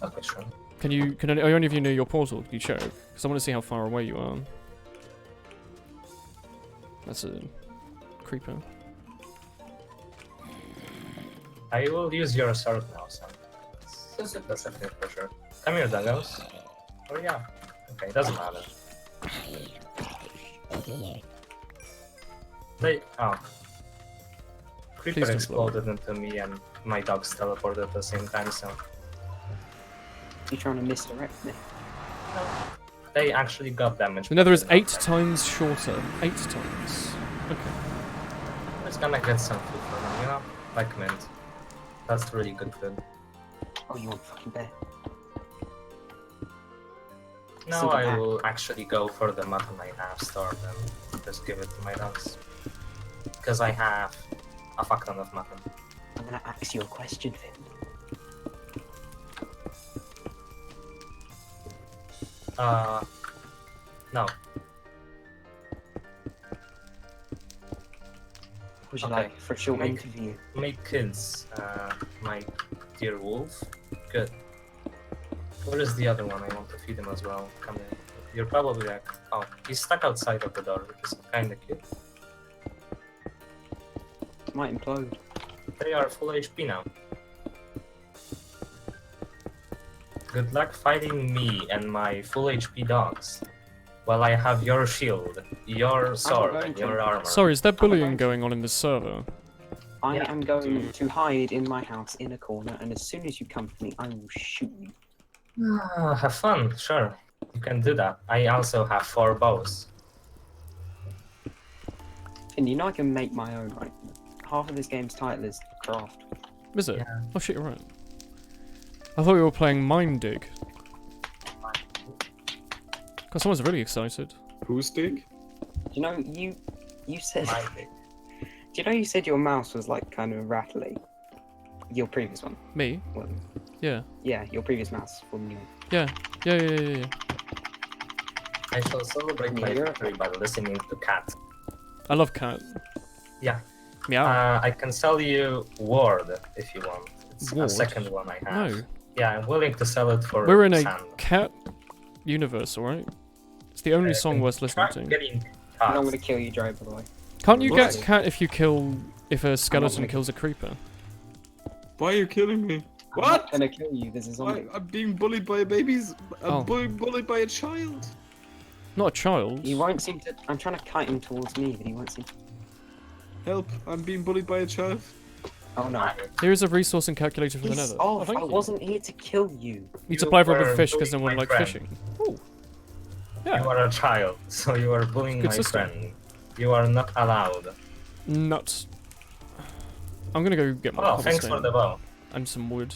Okay, sure. Can any of you know your portal? Can you check? Because I want to see how far away you are. That's a creeper. I will use your sword now, son. That's a thing for sure. Come here, Dagos. Oh yeah. Okay, doesn't matter. Creeper Please don't exploded into me and my dogs teleported at the same time, so You're trying to misdirect me. they actually got damaged. The nether is but 8 not that. times shorter. 8 times. Okay. I'm just gonna get some food for them, you know? Like mint. That's really good food. Oh, you want fucking bear? Now Super I pack. will actually go for the mutton I have stored and just give it to my dogs. Because I have a fuck ton of mutton. I'm gonna ask you a question, Finn. No. Would you Okay. like for a short Make- interview? Make kids, my dear wolf. Good. Where is the other one? I want to feed him as well. Come in. You're probably like, oh, he's stuck outside of the door, which is kinda cute. Might implode. They are full HP now. Good luck fighting me and my full HP dogs. While I have your shield, your sword, going and to. your armor. Sorry, is there I'm bullying going to- going on in this server? I Yeah. am going to hide in my house in a corner, and as soon as you come for me, I will shoot you. Have fun, sure. You can do that. I also have 4 bows. And you know I can make my own, right? Half of this game's title is craft. Is it? Yeah. Oh shit, you're right. I thought we were playing Mine Dig. Cause someone's really excited. Who's dig? You know, you said. My thing. Do you know you said your mouse was like kind of rattly? Your previous one. Me? Well, Yeah. yeah, your previous mouse from your. Yeah. Yeah. I shall celebrate my Yeah. victory by listening to Cat. I love cat. Yeah. Meow. I can sell you Ward if you want. It's Ward? a second one I have. No. Yeah, I'm willing to sell it for We're in a sand. cat universe, alright? It's the only song worth listening Try to. getting I'm cat. gonna kill you, Dre, by the way. Can't you get What? cat if a skeleton gonna- kills a creeper? Why are you killing me? I'm What? not gonna kill you. There's a zombie. I'm being bullied by a baby's. I'm Oh. bullied by a child. Not a child. He won't seem to. I'm trying to kite him towards me, but he won't seem to. Help! I'm being bullied by a child. Oh no. Here is a resource and calculator for the Piss nether. off! thank I you. wasn't here to kill you. You supply for a were fish because no bullying one my likes friend. fishing. Ooh. Yeah. You are a child, so you are bullying Good my system. friend. You are not allowed. Nuts. I'm gonna go get my Oh, thanks for cobblestone the bow. and some wood.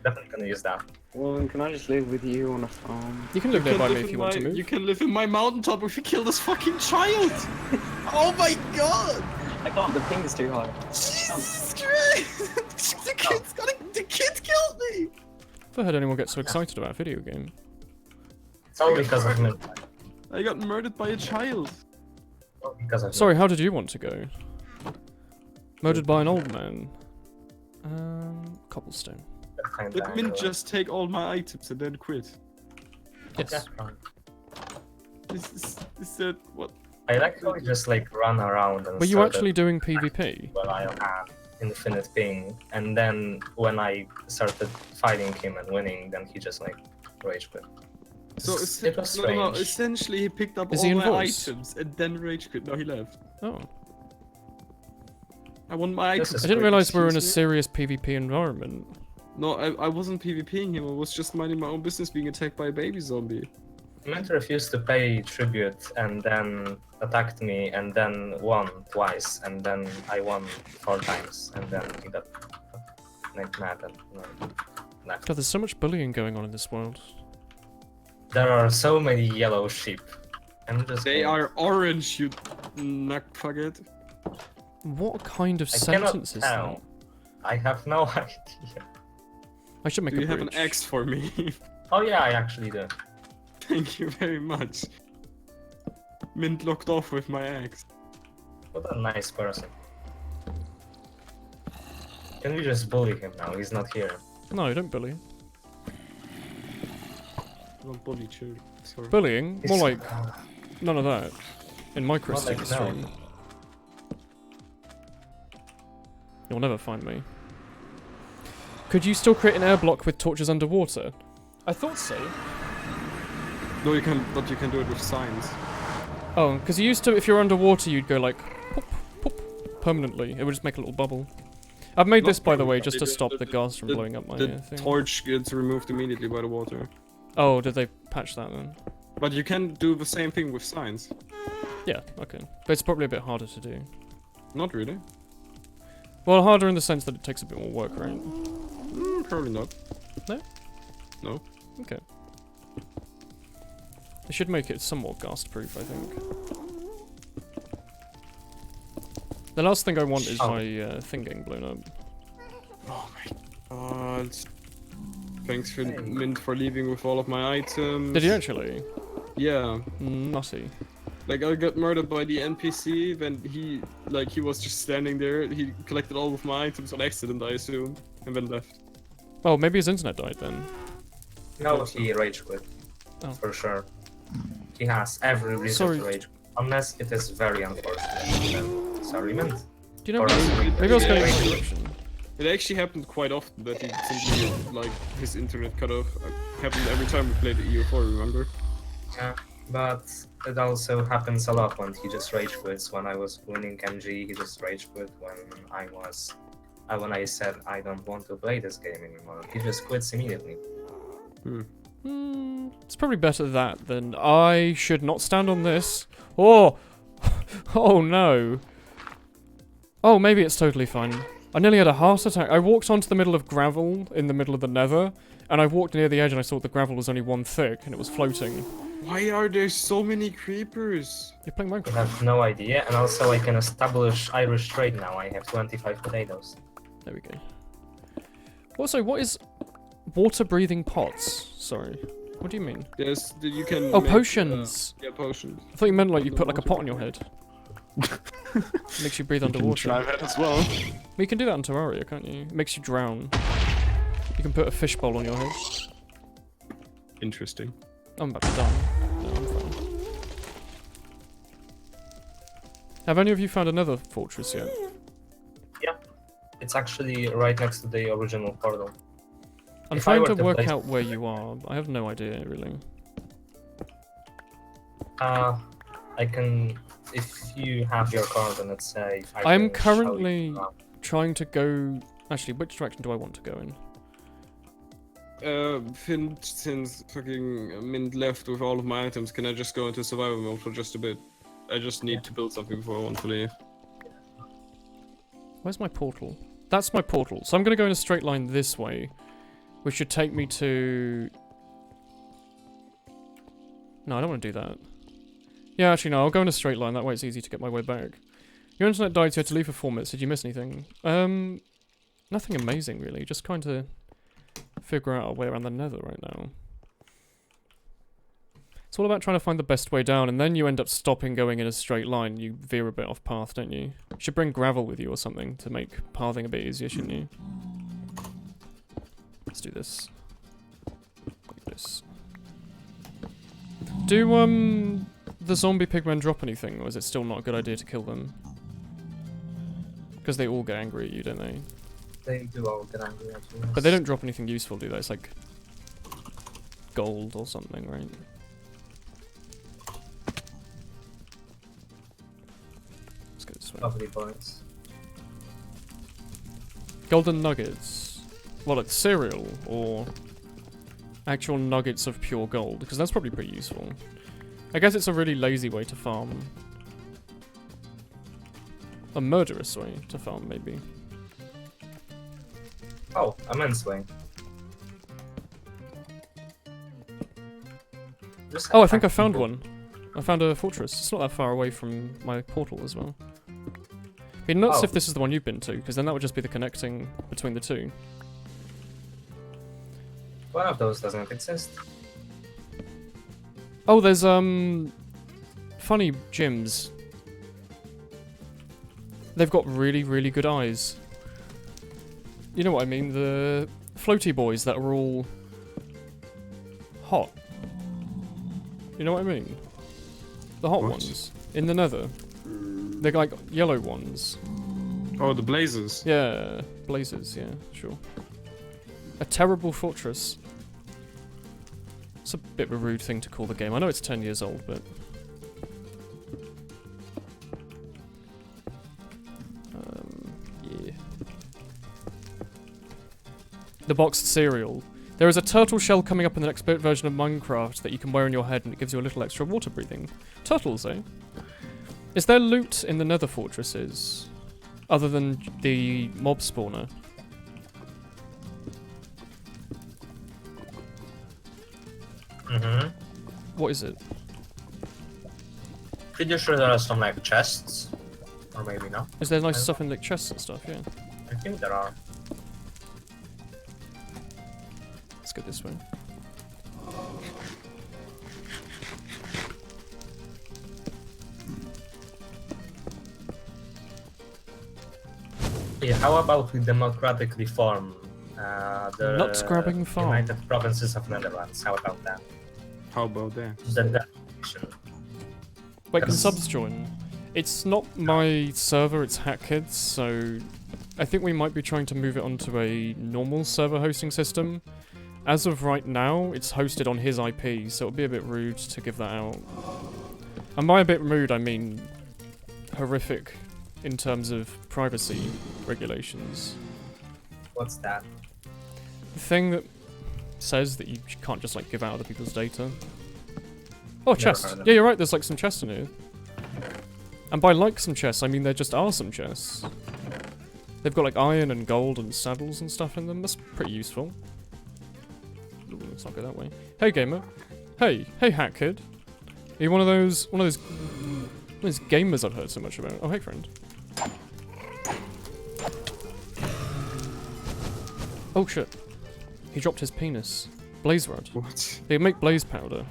Definitely gonna use that. Well, can I just live with you on a farm? You can live nearby me if in you want to my- move. You can live in my mountaintop if you kill this fucking child. Oh my god! I can't. The ping is too high. Jesus Christ! The kid killed me. Never heard anyone get so excited about a video game. It's all because of me. I got murdered by a child. All because of Sorry, how did you want to go? Murdered by an old man. Cobblestone. me. Let me just take all my items and then quit. Yes. Is that what? I like how we just like run around and Were you started actually doing PvP? while I had infinite ping, and then when I started fighting him and winning, then he just like rage quit. So It was strange. essentially he picked up Is all he in my voice? items and then rage quit. No, he left. Oh. I want my This items. is I didn't great. realize we were in a Excuse me? serious PvP environment. No, I wasn't PvPing him. I was just minding my own business, being attacked by a baby zombie. Mint refused to pay tribute and then attacked me and then won twice and then I won 4 times and then he got mad and left. God, there's so much bullying going on in this world. There are so many yellow sheep. I'm just They going- are orange, you nugget. What kind of I cannot sentence is that? tell. I have no idea. I should make Do a you have an bridge. X for me? Oh yeah, I actually do. Thank you very much. Mint locked off with my X. What a nice person. Can we just bully him now? He's not here. No, don't bully. Don't bully children. Sorry. Bullying? More He's- like none of that. In my Christian like, stream. no. You'll never find me. Could you still create an air block with torches underwater? I thought so. No, you can, but you can do it with signs. Oh, because you used to, if you're underwater, you'd go like, pop, pop, permanently. It would just make a little bubble. I've made Not this, by the way, permanently, just to the- stop the- the gas from the- blowing up my The thing. torch gets removed immediately by the water. Oh, did they patch that then? But you can do the same thing with signs. Yeah, okay. But it's probably a bit harder to do. Not really. Well, harder in the sense that it takes a bit more work, right? Probably not. No? No. Okay. They should make it somewhat ghast-proof, I think. The last thing I want is Oh. my thing getting blown up. Oh my god. Thanks for Mint for leaving with all of my items. Did you actually? Yeah. Nutty. Like I got murdered by the NPC, then he was just standing there, he collected all of my items on accident, I assume, and then left. Oh, maybe his internet died then. No, he rage quit. Oh. For sure. He has every reason Sorry. to rage. Unless it is very unfortunate. Then, sorry, Mint. Do you know? Or else we- Maybe I was getting Yeah. an interruption. It actually happened quite often that he simply, like, his internet cut off. Happened every time we played the EU4, remember? Yeah, but it also happens a lot when he just rage quits. When I was winning MG, he just rage quit. When I said I don't want to play this game anymore, he just quits immediately. It's probably better that than I should not stand on this. Oh! Oh no. Oh, maybe it's totally fine. I nearly had a heart attack. I walked onto the middle of gravel in the middle of the nether, and I walked near the edge and I saw the gravel was only 1 thick and it was floating. Why are there so many creepers? You're playing I Minecraft. have no idea, and also I can establish Irish trade now. I have 25 potatoes. There we go. Also, what is water-breathing pots? Sorry. What do you mean? You can Oh, make, potions! yeah, potions. I thought you meant like you put like a pot on your head. Makes you breathe underwater. that as well. Well, you can do that in Terraria, can't you? It makes you drown. You can put a fishbowl on your head. Interesting. I'm about to die. No, I'm fine. Have any of you found another fortress yet? It's actually right next to the original portal. I'm If I trying were to to work place- out where you are. I have no idea, really. I can, if you have your coordinates, say. I'm can show you currently around. trying to go... Actually, which direction do I want to go in? Finn, since fucking Mint left with all of my items, can I just go into survival mode for just a bit? I just need to build something before I want to leave. Where's my portal? That's my portal. So I'm going to go in a straight line this way, which should take me to... No, I don't want to do that. Yeah, actually, no, I'll go in a straight line. That way it's easy to get my way back. Your internet died, so you had to leave for 4 minutes. Did you miss anything? Nothing amazing, really. Just kind of figure out a way around the nether right now. It's all about trying to find the best way down, and then you end up stopping going in a straight line. You veer a bit off path, don't you? You should bring gravel with you or something to make pathing a bit easier, shouldn't you? Let's do this. Like this. Do, the zombie pigmen drop anything, or is it still not a good idea to kill them? Because they all get angry at you, don't they? They do all get angry at you. But they don't drop anything useful, do they? It's like gold or something, right? Let's go this way. Lovely boys. Golden nuggets. Well, it's cereal, or... actual nuggets of pure gold, because that's probably pretty useful. I guess it's a really lazy way to farm. A murderous way to farm, maybe. Oh, a men's way. Oh, I think I found one. I found a fortress. It's not that far away from my portal as well. Be nuts Oh. if this is the one you've been to, because then that would just be the connecting between the two. One of those doesn't exist. Oh, there's funny gyms. They've got really, really good eyes. You know what I mean? The floaty boys that are all hot. You know what I mean? The hot What? ones in the Nether. They're like yellow ones. Oh, the blazers. Yeah, blazers. Yeah, sure. A terrible fortress. It's a bit of a rude thing to call the game. I know it's 10 years old, but yeah. The boxed cereal. There is a turtle shell coming up in the next version of Minecraft that you can wear on your head, and it gives you a little extra water breathing. Turtles, eh? Is there loot in the Nether fortresses, other than the mob spawner? Mm-hmm. What is it? Pretty sure there are some like chests, or maybe not. Is there nice stuff in like chests and stuff? Yeah. I think there are. Let's go this way. Yeah, how about we democratically form the Nut-scrubbing farm. United Provinces of Netherlands? How about that? How about that? The Wait, can Yes. subs join? It's not my server, it's HackKids, so I think we might be trying to move it onto a normal server hosting system. As of right now, it's hosted on his IP, so it would be a bit rude to give that out. And by a bit rude, I mean horrific in terms of privacy regulations. What's that? The thing that says that you can't just like give out other people's data. Oh, Never chest. heard of Yeah, it. you're right, there's like some chests in here. And by like some chests, I mean there just are some chests. They've got like iron and gold and saddles and stuff in them. That's pretty useful. Ooh, let's not go that way. Hey gamer. Hey hack kid. Are you one of those gamers I've heard so much about? Oh hey friend. Oh shit. He dropped his penis. Blaze rod. What? They make blaze powder.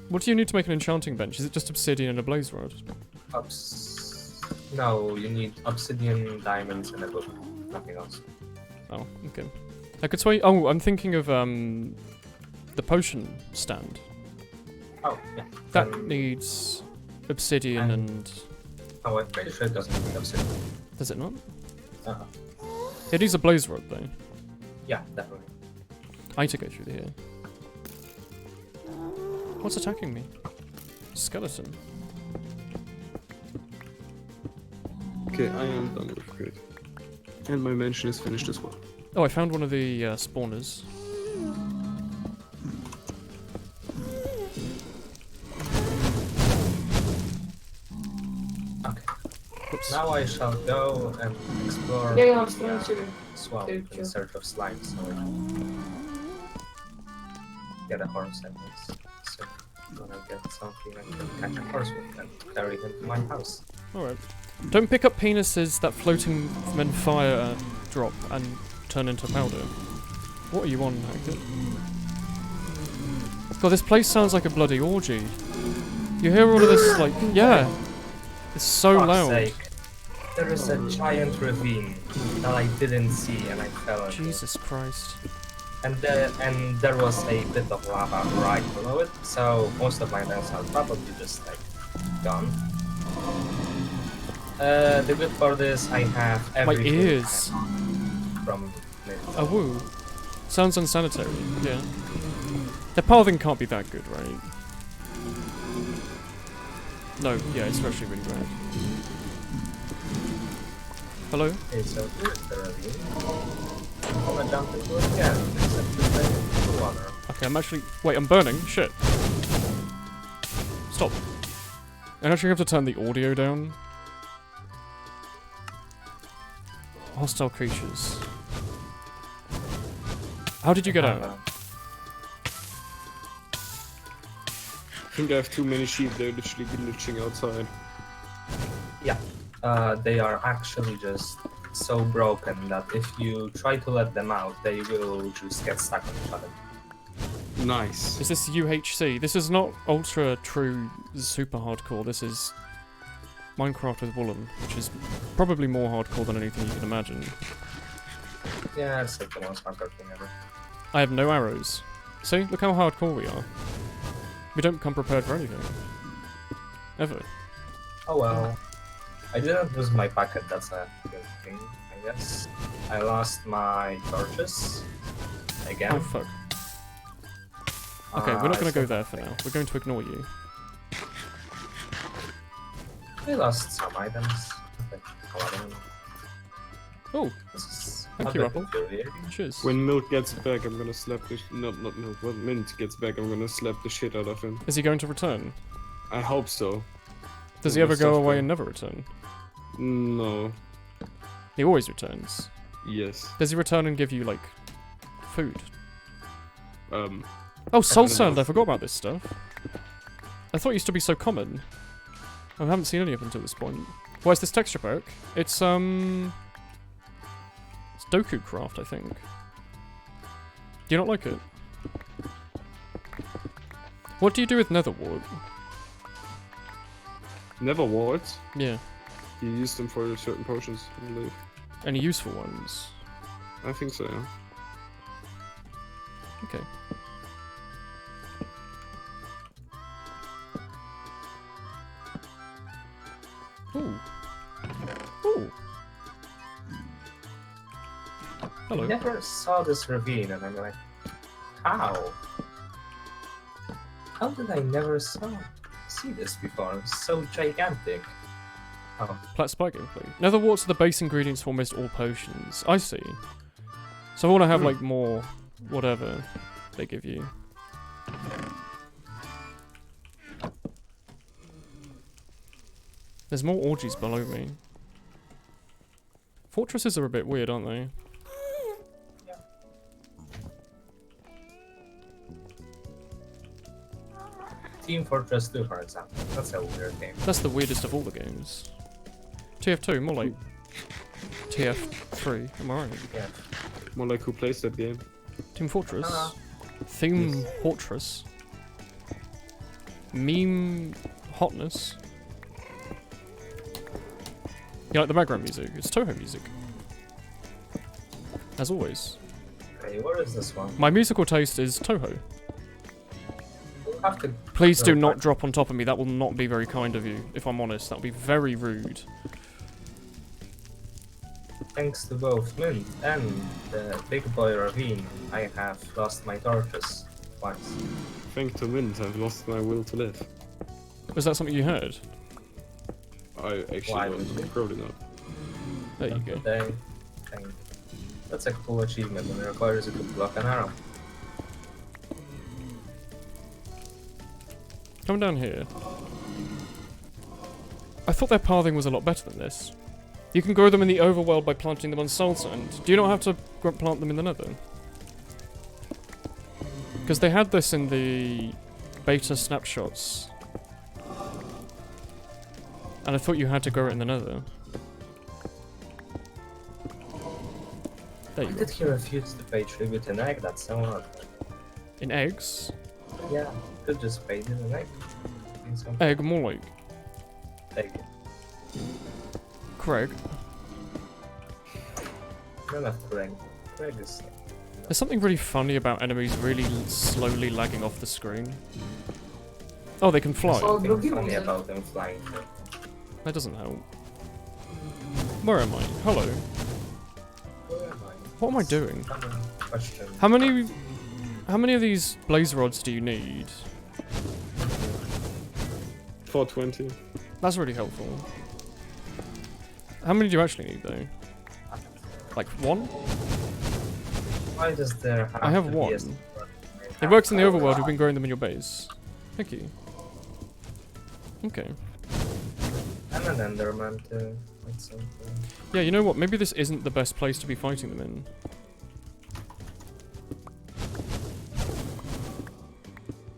What do you need to make an enchanting bench? Is it just obsidian and a blaze rod? No, you need obsidian, diamonds, and a book. Nothing else. Oh, okay. I could sway. Oh, I'm thinking of the potion stand. Oh, yeah. That needs obsidian and. Oh, I'm pretty sure it doesn't need obsidian. Does it not? Uh-huh. It needs a blaze rod though. Yeah, definitely. I need to go through here. What's attacking me? Skeleton. Okay, I am done with grid. And my mansion is finished as well. Oh, I found one of the spawners. Okay. Oops. Now I shall go and explore Yeah, yeah, the I'm still swamp Okay, in search of slime, so I can get a horse at least. So I'm gonna get something I can catch a horse with and carry him to my house. Alright. Don't pick up penises that floating men fire drop and turn into powder. What are you on, Hackett? God, this place sounds like a bloody orgy. You hear all of this, like, yeah. It's so Fuck's loud. sake. There is a giant ravine that I didn't see and I fell into. Jesus Christ. And there was a bit of lava right below it, so most of my bells are probably just like gone. The good part is I have My everything ears. from A woo. Sounds unsanitary, yeah. The pathing can't be that good, right? No, yeah, it's actually really bad. Hello? Okay, so here's the ravine. I'm gonna jump into it again, except this time water. Okay, I'm actually... Wait, I'm burning. Shit. Stop. I actually have to turn the audio down. Hostile creatures. How did you get out? I think I have too many sheep, they're literally glitching outside. Yeah. They are actually just so broken that if you try to let them out, they will just get stuck on each other. Nice. Is this UHC? This is not ultra true super hardcore. This is Minecraft with Woolen, which is probably more hardcore than anything you can imagine. Yeah, it's like the most hardcore thing ever. I have no arrows. See? Look how hardcore we are. We don't come prepared for anything. Ever. Oh well. I didn't lose my packet, that's a good thing, I guess. I lost my torches. Again. Oh fuck. Okay, we're not going to go there for now. We're going to ignore you. I lost some items. Okay, a lot of them. Oh, This is Thank a you, bit Apple. infuriating. cheers. When Milk gets back, I'm gonna slap the not Milk. When Mint gets back, I'm gonna slap the shit out of him. Is he going to return? I hope so. Does With he ever my go stuff away going. and never return? No. He always returns. Yes. Does he return and give you, like, food? I Oh, soul don't know. sand! I forgot about this stuff. I thought it used to be so common. I haven't seen any of them until this point. Why is this texture pack? It's OURcraft, I think. Do you not like it? What do you do with nether wart? Never wards. Yeah. You use them for certain potions, I believe. Any useful ones? I think so, yeah. Okay. Ooh. Ooh. Hello. I never saw this ravine, and I'm like, how? How did I never see this before? It's so gigantic. Oh, Plat spike gameplay. Nether warts are the base ingredients for almost all potions. I see. So I want to have like more whatever they give you. There's more orgies below me. Fortresses are a bit weird, aren't they? Team Fortress 2, for example. That's a weird game. That's the weirdest of all the games. TF2, more like TF3, am I right? Yeah. More like who plays that game. Team Fortress. Ah. Theme Fortress. Meme hotness. You like the background music? It's Toho music. As always. Okay, where is this one? My musical taste is Toho. We'll have to Please do go not back. drop on top of me. That will not be very kind of you, if I'm honest. That will be very rude. Thanks to both Mint and the Big Boy Ravine, I have lost my torches twice. Thanks to Mint, I've lost my will to live. Was that something you heard? I actually Why don't would you? know. Probably not. There you go. Thing. That's a cool achievement and it requires you to block an arrow. Come down here. I thought their pathing was a lot better than this. You can grow them in the overworld by planting them on soul sand. Do you not have to plant them in the nether? Because they had this in the beta snapshots. And I thought you had to grow it in the nether. There you Why go. did he refuse to pay tribute in egg? That's so odd. In eggs? Yeah, could just pay it in egg. In some Egg, more like egg. Craig. None of Craig. Craig is. There's something really funny about enemies really slowly lagging off the screen. Oh, they can fly. Something funny about them flying. That doesn't help. Where am I? Hello. Where am I? What am I doing? Common question. How many of these blaze rods do you need? 420. That's really helpful. How many do you actually need though? Like one? Why does there have I have to be one. a It works in the overworld. We've been growing them in your base. Thank you. Okay. And an Enderman too. That's something. Yeah, you know what? Maybe this isn't the best place to be fighting them in.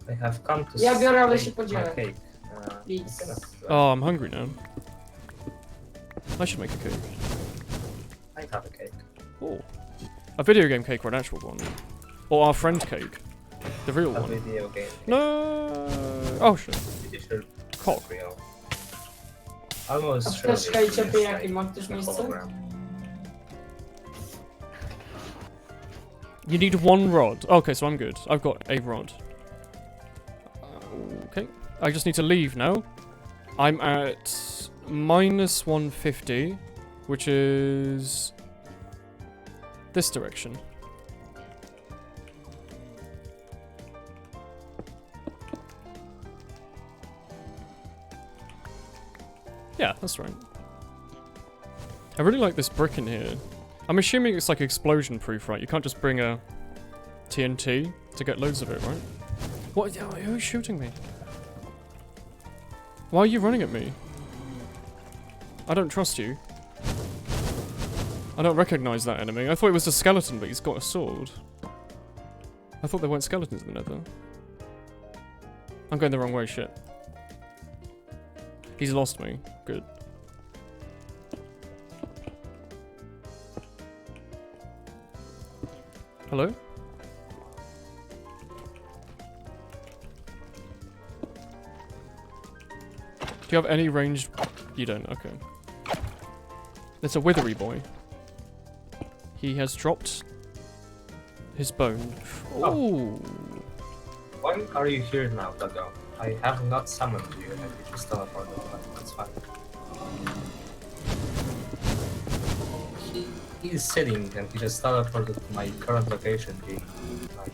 They have come to Ja biorę, ale się steal my podzielę. cake. Please. Cannot, Oh, I'm hungry now. I should make a cake. I have a cake. Oh. A video game cake or an actual one? Or our friend cake? The real A one? video game. No. Oh shit. Pretty sure Cock. it's real. Almost A surely wtyczka i it's ciebie, like jakie ma też a miejsce? hologram. You need one rod. Okay, so I'm good. I've got a rod. Okay. I just need to leave now. I'm at minus 150, which is this direction. Yeah, that's right. I really like this brick in here. I'm assuming it's like explosion proof, right? You can't just bring a TNT to get loads of it, right? What? Who's shooting me? Why are you running at me? I don't trust you. I don't recognize that enemy. I thought it was a skeleton, but he's got a sword. I thought there weren't skeletons in the nether. I'm going the wrong way, shit. He's lost me. Good. Hello? Do you have any ranged... You don't, okay. There's a withery boy. He has dropped his bone. Oh. Ooh. Why are you here now, Dago? I have not summoned you and you just teleported, but that's fine. He is sitting and he just teleported to my current location, being like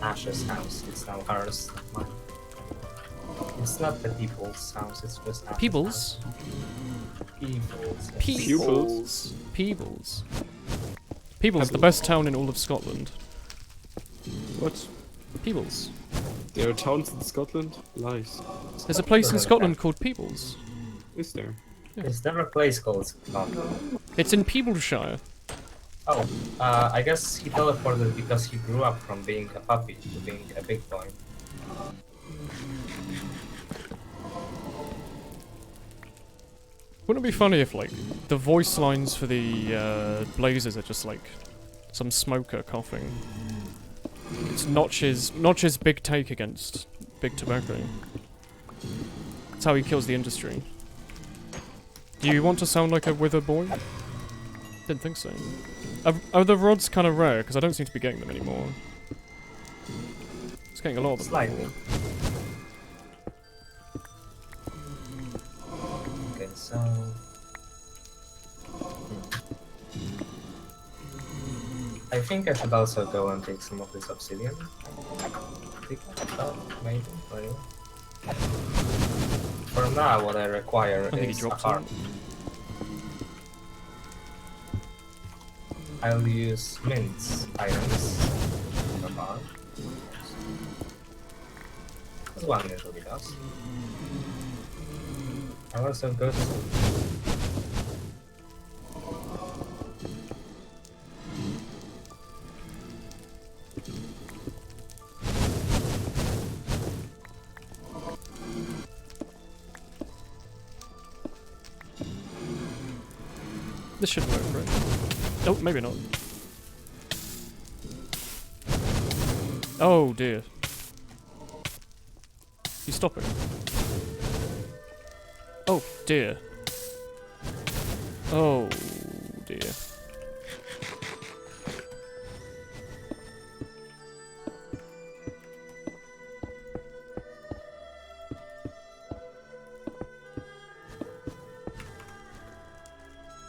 Ash's house. It's now hers, not mine. It's not the people's house, it's just Ash's Peoples? house. People's. yes. Peoples. Peebles. Peebles, the best town in all of Scotland. What? Peebles. There are towns in Scotland? Lies. There's a place in Scotland called Peebles. Is there? Is there a place called Scotland? It's in Peeblesshire. Oh, I guess he teleported because he grew up from being a puppy to being a big boy. Wouldn't it be funny if, like, the voice lines for the blazers are just like some smoker coughing? It's Notch's big take against big tobacco. That's how he kills the industry. Do you want to sound like a wither boy? Didn't think so. Are the rods kind of rare? Because I don't seem to be getting them anymore. It's getting a lot of them. Slightly. Okay, so... I think I should also go and take some of this obsidian. Maybe, maybe. For now, what I require I think he is a dropped heart. some. I'll use Mint's items. A bar. As one usually does. I'll also go to This should work, right? Oh, maybe not. Oh dear. He's stopping. Oh dear. Oh dear.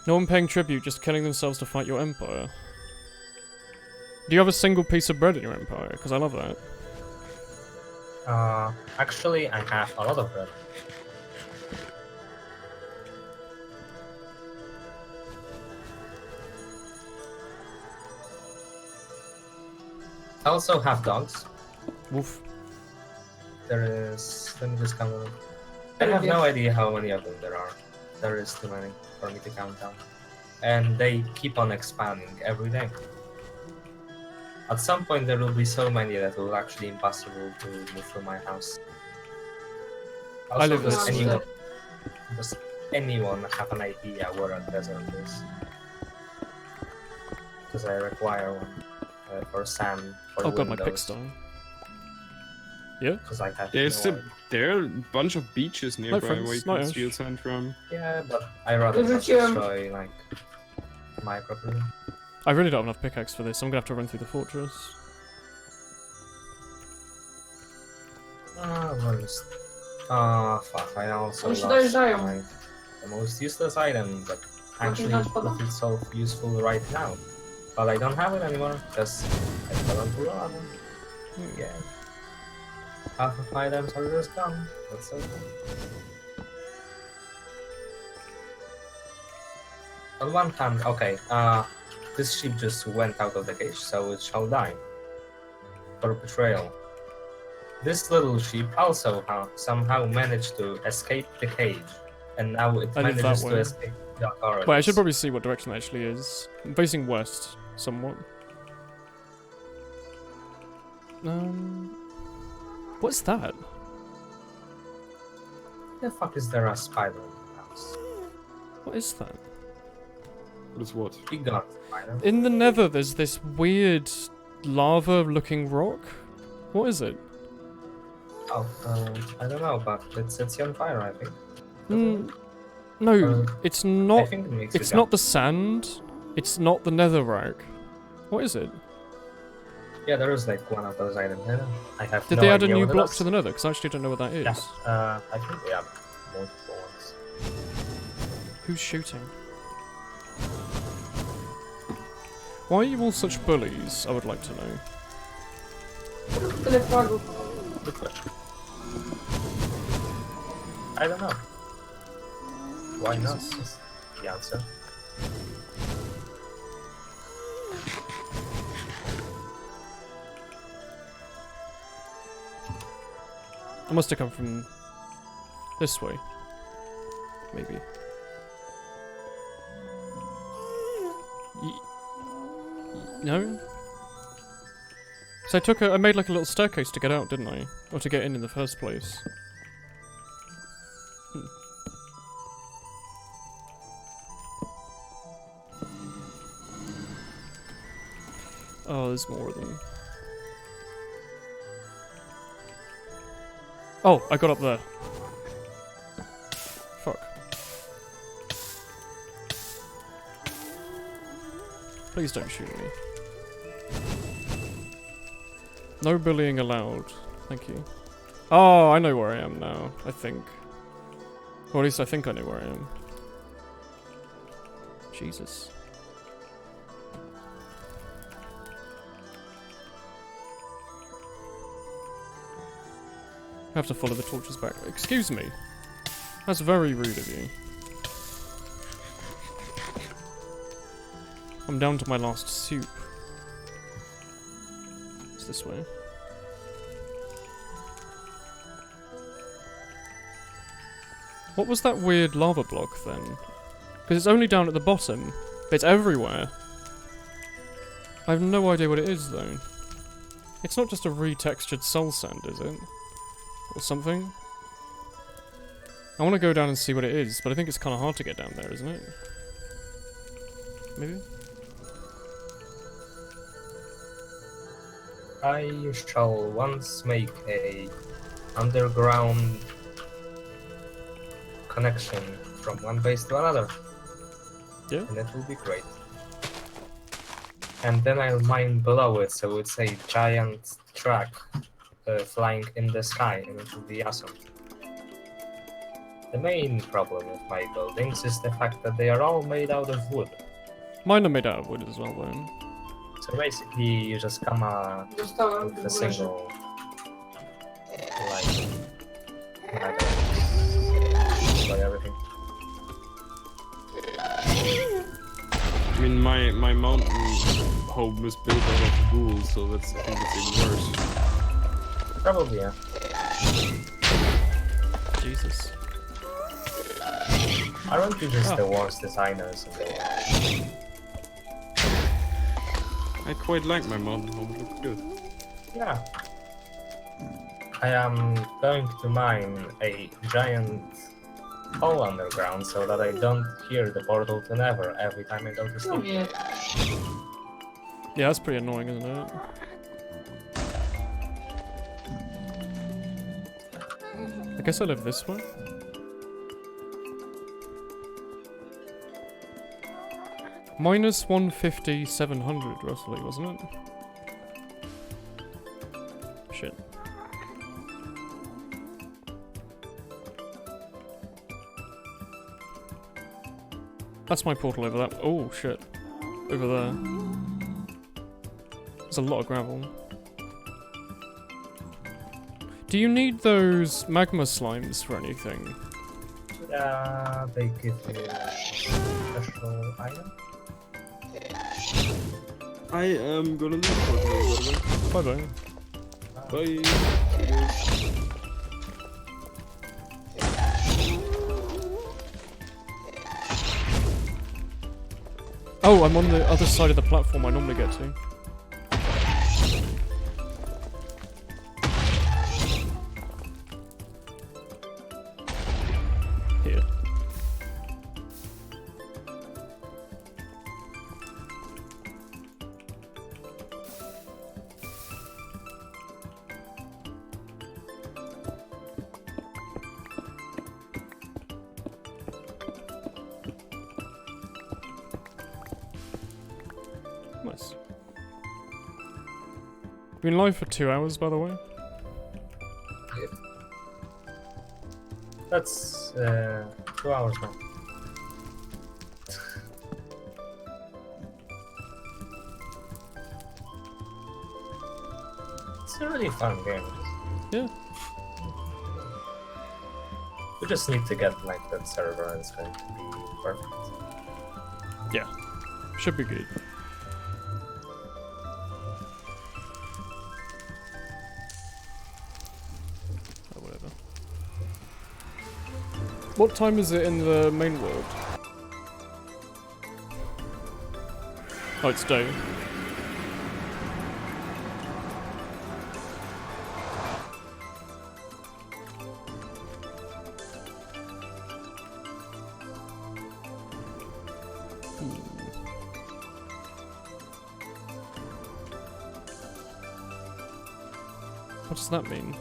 No one paying tribute, just killing themselves to fight your empire. Do you have a single piece of bread in your empire? Because I love that. actually, I have a lot of bread. I also have dogs. Woof. There is. Let me just count them. I have no idea how many of them there are. There is too many for me to count down. And they keep on expanding every day. At some point, there will be so many that it will actually impossible to move through my house. Also, I live does this anyone, way. does anyone have an idea where a desert is? Because I require one for sand. For Oh god, my windows, pigsty. Yeah? Because I have There's no a idea. there are a bunch of beaches nearby friends, where you night can ash. steal sand from. Yeah, but I rather There's a not gym. destroy like my property. I really don't have enough pickaxe for this. I'm gonna have to run through the fortress. Where is? Ah, fuck! I also Oni się lost dojeżdżają. the most useless item that actually znaczy pada? would itself useful right now, but I don't have it anymore because I fell into lava. Yeah. Half of my items are just gone. That's so cool. On one hand, okay, this sheep just went out of the cage, so it shall die. For betrayal. This little sheep also somehow managed to escape the cage, and now it I live that manages to way. escape the authorities. Wait, I should probably see what direction it actually is. I'm facing west, somewhat. What's that? The fuck is there a spider in the house? What is that? What is what? Big god spider. In the nether, there's this weird lava-looking rock. What is it? Oh, I don't know, but it sets you on fire, I think. No, it's I not. think it makes It's you not jump. the sand. It's not the netherrack. What is it? Yeah, there is like one of those items. I have Did no they add a idea new what it block is. to the nether? Because I actually don't know what that is. Yeah, I think they have multiple ones. Who's shooting? Why are you all such bullies? I would like to know. Tyle fragów. Good question. I don't know. Why not? Is the answer. I must have come from this way. Maybe. No? So I made like a little staircase to get out, didn't I? Or to get in the first place. Oh, there's more of them. Oh, I got up there. Fuck. Please don't shoot me. No bullying allowed. Thank you. Oh, I know where I am now, I think. Or at least I think I know where I am. Jesus. I have to follow the torches back. Excuse me. That's very rude of you. I'm down to my last soup. It's this way. What was that weird lava block then? Because it's only down at the bottom, but it's everywhere. I have no idea what it is though. It's not just a retextured soul sand, is it? Or something? I want to go down and see what it is, but I think it's kind of hard to get down there, isn't it? Maybe? I shall once make a underground connection from one base to another. Yeah. And it will be great. And then I'll mine below it, so it's a giant track flying in the sky, and it will be awesome. The main problem with my buildings is the fact that they are all made out of wood. Mine are made out of wood as well, though. So basically, you just come Dostałem with w a ogóle, że... single, like, I don't know, destroy everything. I mean, my mountain home was built out of wool, so I think it's even worse. Probably, yeah. Jesus. Aren't you just the worst designers in the world? I quite like my mountain home. It looks good. Yeah. I am going to mine a giant hole underground so that I don't hear the portal to Never every time I go to Oh sleep. yeah. Yeah, that's pretty annoying, isn't it? I guess I live this way. Minus 150, 700 roughly, wasn't it? Shit. That's my portal over that. Oh shit. Over there. There's a lot of gravel. Do you need those magma slimes for anything? They give you a special item. I am gonna leave for today, by the way. Bye bye. Bye. Oh, I'm on the other side of the platform I normally get to. Here. Nice. Been live for 2 hours, by the way. That's 2 hours now. It's a really fun game. Yeah. We just need to get like that server and it's going to be perfect. Yeah. Should be good. Oh, whatever. What time is it in the main world? Oh, it's day. What does that mean?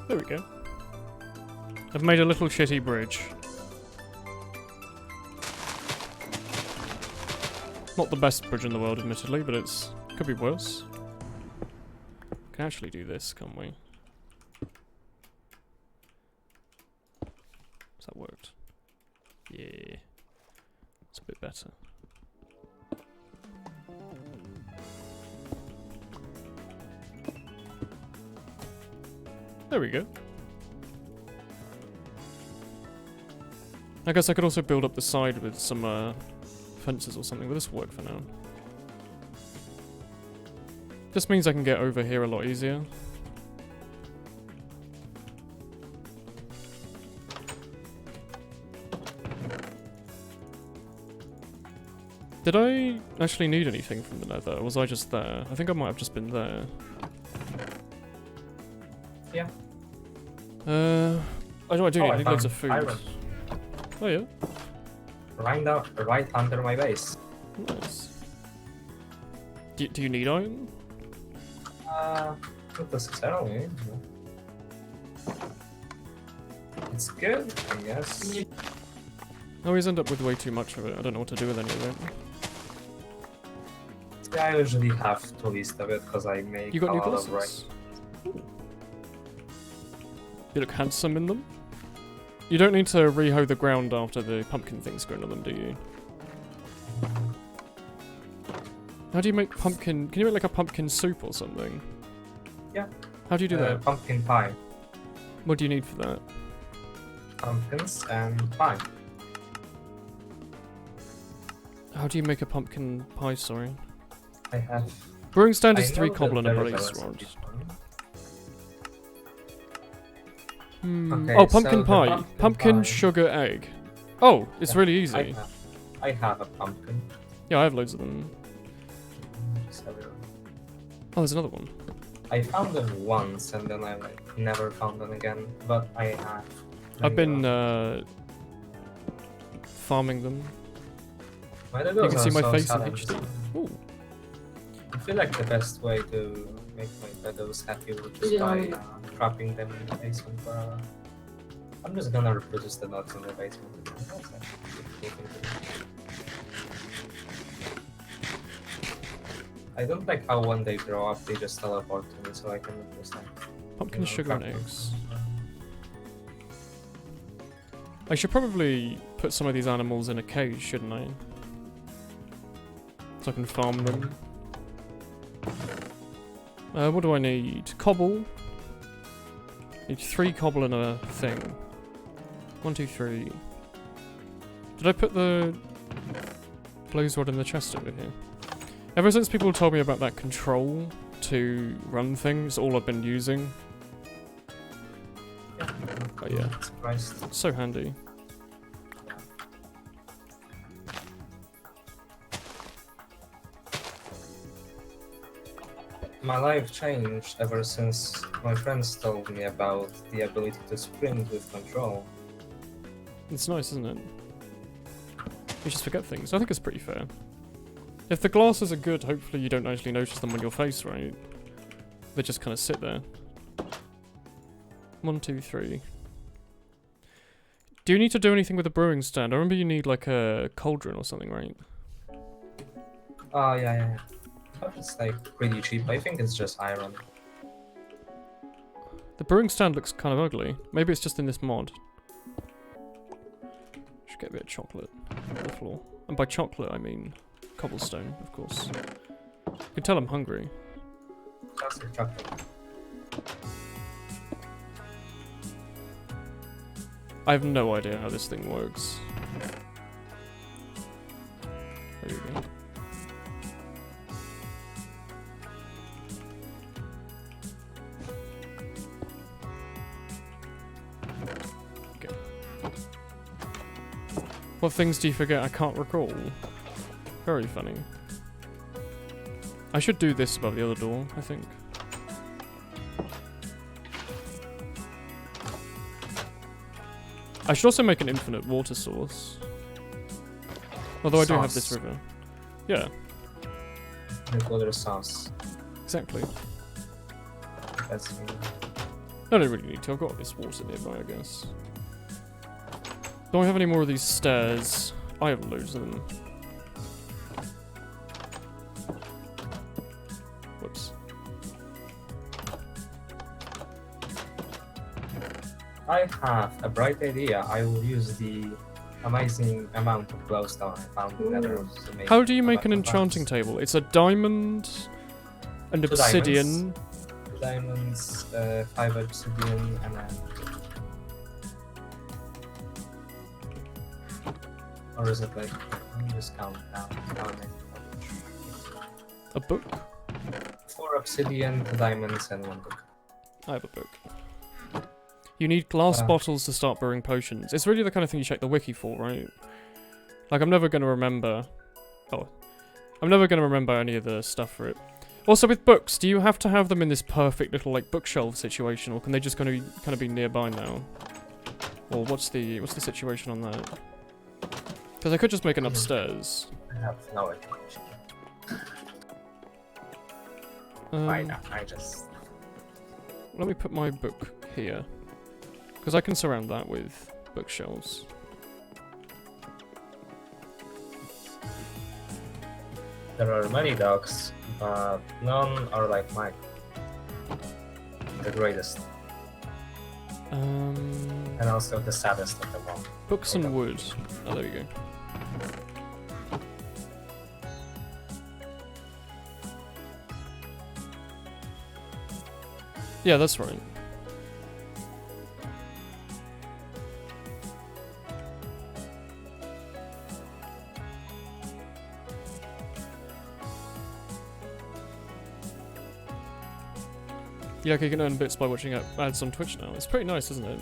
There we go. I've made a little shitty bridge. Not the best bridge in the world, admittedly, but it's could be worse. Can actually do this, can't we? Has that worked? Yeah. It's a bit better. There we go. I guess I could also build up the side with some fences or something, but this will work for now. Just means I can get over here a lot easier. Did I actually need anything from the nether, or was I just there? I think I might have just been there. Yeah. I do I need loads of found food. iron. Oh yeah, Right under my base. nice. Do you need iron? Not necessarily. No. It's good, I guess. Yeah. I always end up with way too much of it. I don't know what to do with any of it. Yeah, I usually have the least of it because I make You got a new lot of glasses? You look handsome in them. You don't need to rehoe the ground after the pumpkin thing's grown on them, do you? How do you make pumpkin... Can you make like a pumpkin soup or something? Yeah. How do you do that? Pumpkin pie. What do you need for that? Pumpkins and pie. How do you make a pumpkin pie, sorry? I have. Brewing stand I is 3 know cobble and that a there is blaze recipe rod. for it. Hmm. Okay, Oh, so pumpkin the pie. pumpkin Pumpkin, pie- sugar, egg. Oh, it's Yeah, really easy. I have a pumpkin. Yeah, I have loads of them. So, Oh, there's another one. I found them once and then I like never found them again. But I have. I've been farming them. Why do You those can see are my so face in sudden? HD. Ooh. I feel like the best way to make my meadows happy would just Yeah. by trapping them in the basement for a... I'm just gonna reproduce the nuts in the basement. That's actually a cool thing to do. I don't like how when they grow up they just teleport to me so I can just like... Pumpkin, you know, sugar, and trap them. eggs. I should probably put some of these animals in a cage, shouldn't I? So I can farm them. What do I need? Cobble. Need 3 cobble and a thing. 1, 2, 3. Did I put the blaze rod in the chest over here? Ever since people told me about that control to run things, all I've been using. Yeah. Oh yeah. Surprised. So handy. My life changed ever since my friends told me about the ability to sprint with control. It's nice, isn't it? You just forget things. I think it's pretty fair. If the glasses are good, hopefully you don't actually notice them on your face, right? They just kind of sit there. 1, 2, 3. Do you need to do anything with the brewing stand? I remember you need like a cauldron or something, right? Oh, yeah. But it's like pretty cheap. I think it's just iron. The brewing stand looks kind of ugly. Maybe it's just in this mod. Should get a bit of chocolate on the floor. And by chocolate, I mean cobblestone, of course. You can tell I'm hungry. Classic chocolate. I have no idea how this thing works. There you go. Okay. What things do you forget? I can't recall. Very funny. I should do this above the other door, I think. I should also make an infinite water source. Although I do have this Sauce. river. Yeah, With water sauce. exactly. That's me. I don't really need to, I've got this water nearby, I guess. Don't I have any more of these stairs? I have loads of them. Whoops. I have a bright idea. I will use the amazing amount of glowstone I found in Nether to make. How do you make an a enchanting bunch. table? It's a diamond, an 2 obsidian. 2 diamonds, 5 obsidian, and then. Or is it like? Let me just count down. How many? A book? 4 obsidian, 2 diamonds, and 1 book. I have a book. You need glass Uh. bottles to start brewing potions. It's really the kind of thing you check the wiki for, right? Like, I'm never going to remember... Oh, I'm never going to remember any of the stuff for it. Also, with books, do you have to have them in this perfect little, like, bookshelf situation, or can they just kind of be nearby now? Or what's the situation on that? Because I could just make an upstairs. I have no information. Right now, I just... Let me put my book here. Because I can surround that with bookshelves. There are many dogs, but none are like mine. The greatest, and also the saddest of them all. Books and wood. Oh, there you go. Yeah, that's right. Yeah, okay, you can earn bits by watching ads on Twitch now. It's pretty nice, isn't it?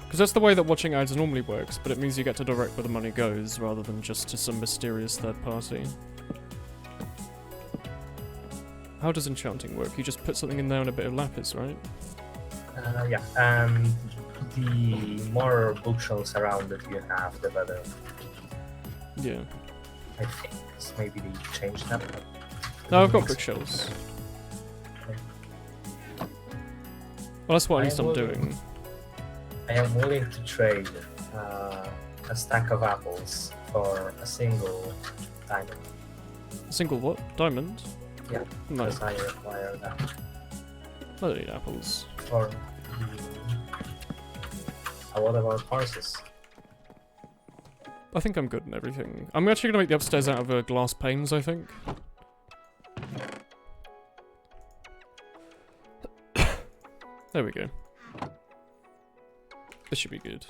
Because that's the way that watching ads normally works, but it means you get to direct where the money goes, rather than just to some mysterious third party. How does enchanting work? You just put something in there and a bit of lapis, right? Yeah, and the more bookshelves around that you have, the better. Yeah. I think. So maybe they changed that. No, I've got bookshelves. Well, that's what at least I'm doing. I am willing to trade a stack of apples for a single diamond. A single what? Diamond? Yeah, No, because I require that. I don't need apples. Or what about horses? I think I'm good in everything. I'm actually gonna make the upstairs out of glass panes, I think. There we go. This should be good.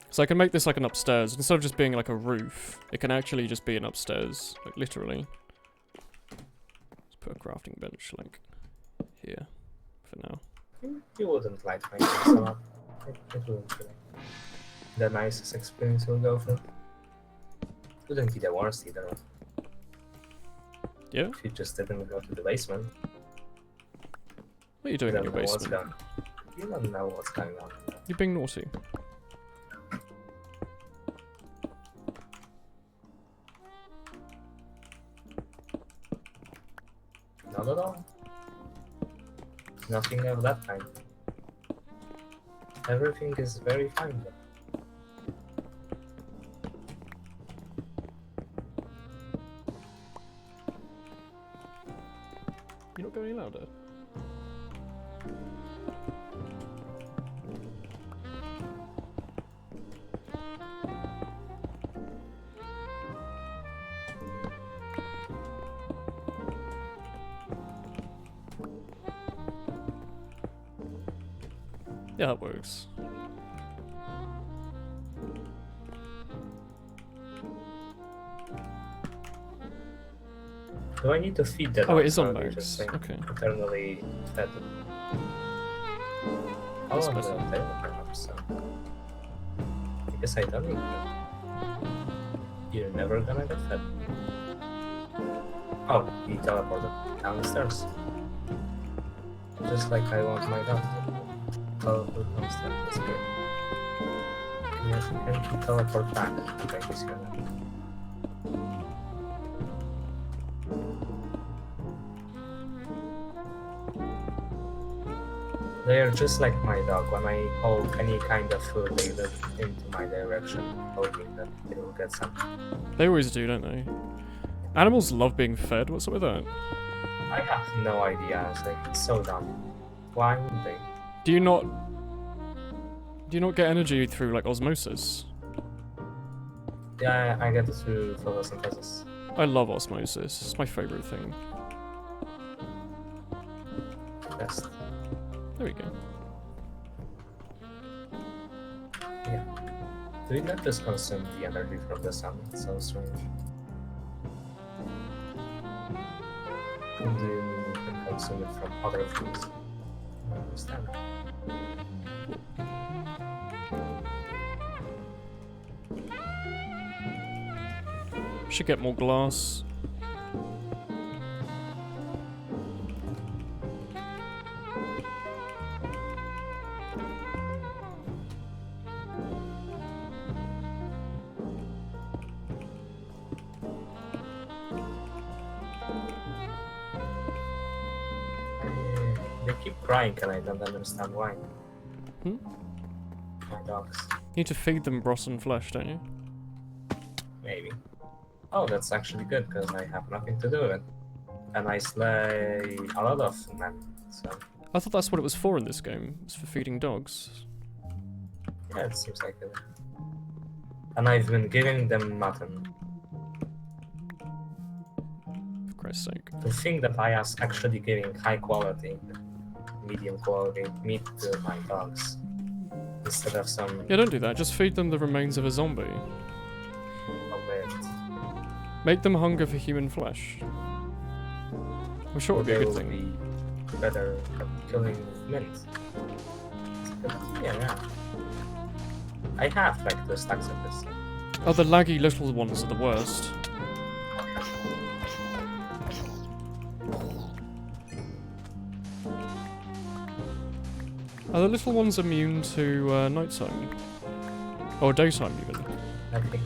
So I can make this like an upstairs. Instead of just being like a roof, it can actually just be an upstairs. Like, literally. Let's put a crafting bench, like, here. For now. You wouldn't like making some up. It wouldn't be the nicest experience you'll go through. Wouldn't be the worst either. Yeah? If you just didn't go to the basement. What are you doing in your basement? You don't know what's going on. You're being naughty. Not at all. Nothing of that kind. Everything is very fine. You're not going any louder. Yeah, that works. Do I need to feed that? Oh, it is on max. max. Okay. Eternally fed. Oh, That's on the better. table perhaps. So. I guess I don't need to. You're never gonna get fed. Oh, he teleported downstairs. Just like I want my dog. Teleport downstairs. That's good. Yes, and he teleport back. Okay, he's here now. They are just like my dog. When I hold any kind of food, they look into my direction, hoping that they will get some. They always do, don't they? Animals love being fed. What's up with that? I have no idea. It's like so dumb. Why would they? Do you not get energy through like osmosis? Yeah, I get it through photosynthesis. I love osmosis. It's my favorite thing. Best. There we go. Yeah. Do we not just consume the energy from the sun? It's so strange. Or do you can consume it from other foods? I don't understand. Should get more glass. keep crying and I don't understand why. Hmm? My dogs. You need to feed them rotten flesh, don't you? Maybe. Oh, that's actually good because I have nothing to do with it. And I slay a lot of men, so I thought that's what it was for in this game. It's for feeding dogs. yeah, it seems like it. And I've been giving them mutton. For Christ's sake. To think that I was actually giving high quality, medium quality meat to my dogs instead of some Yeah, don't do that. Just feed them the remains of a zombie. of it. Make them hunger for human flesh. I'm sure it would be a They good will thing. be better at killing mint. It's a good idea, yeah. I have like 2 stacks of this. Oh, the laggy little ones are the worst. Are the little ones immune to nighttime? Or daytime, even? I think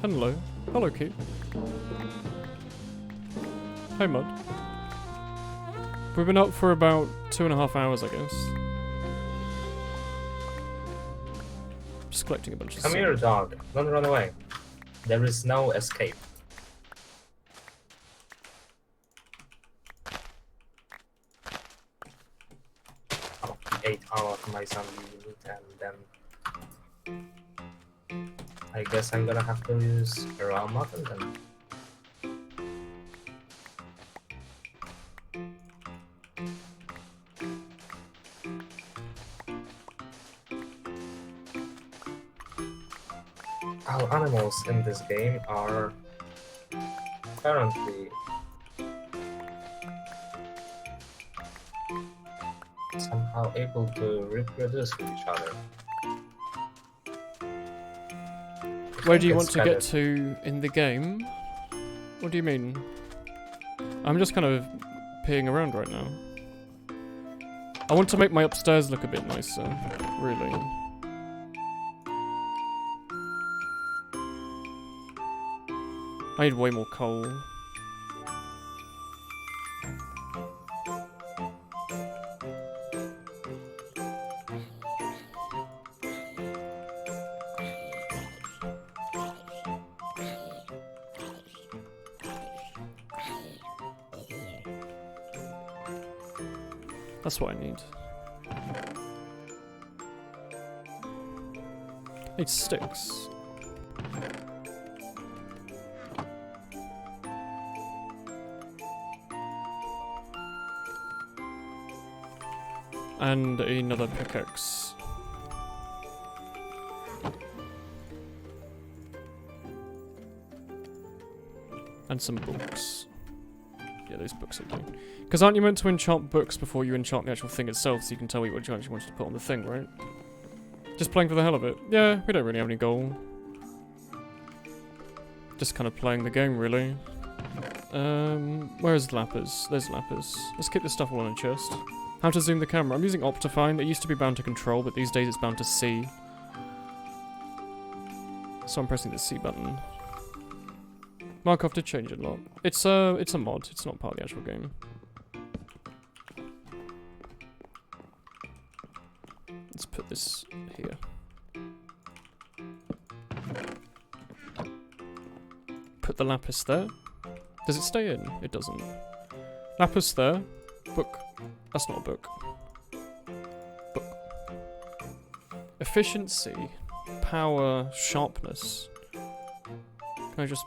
Hello. Hello, Keith. Hey, Mud. We've been up for about 2.5 hours, I guess. Just collecting a bunch of Come stuff. here, dog. Don't run away. There is no escape. I'll ate all of my zombie meat and then I guess I'm gonna have to use raw mutton then. All animals in this game are apparently somehow able to reproduce with each other. Where do you It's want to better. get to in the game? What do you mean? I'm just kind of peeing around right now. I want to make my upstairs look a bit nicer, really. I need way more coal. That's what I need. I need sticks. And another pickaxe. And some books. Yeah, those books are good. Because aren't you meant to enchant books before you enchant the actual thing itself, so you can tell me what you actually wanted to put on the thing, right? Just playing for the hell of it. Yeah, we don't really have any goal. Just kind of playing the game, really. Where's Lapis? There's Lapis. Let's keep this stuff all in a chest. How to zoom the camera? I'm using Optifine. It used to be bound to control, but these days it's bound to C. So I'm pressing the C button. Mycraft did change it a lot. It's a mod. It's not part of the actual game. Let's put this here. Put the lapis there. Does it stay in? It doesn't. Lapis there. Book. That's not a book. Book. Efficiency. Power. Sharpness. Can I just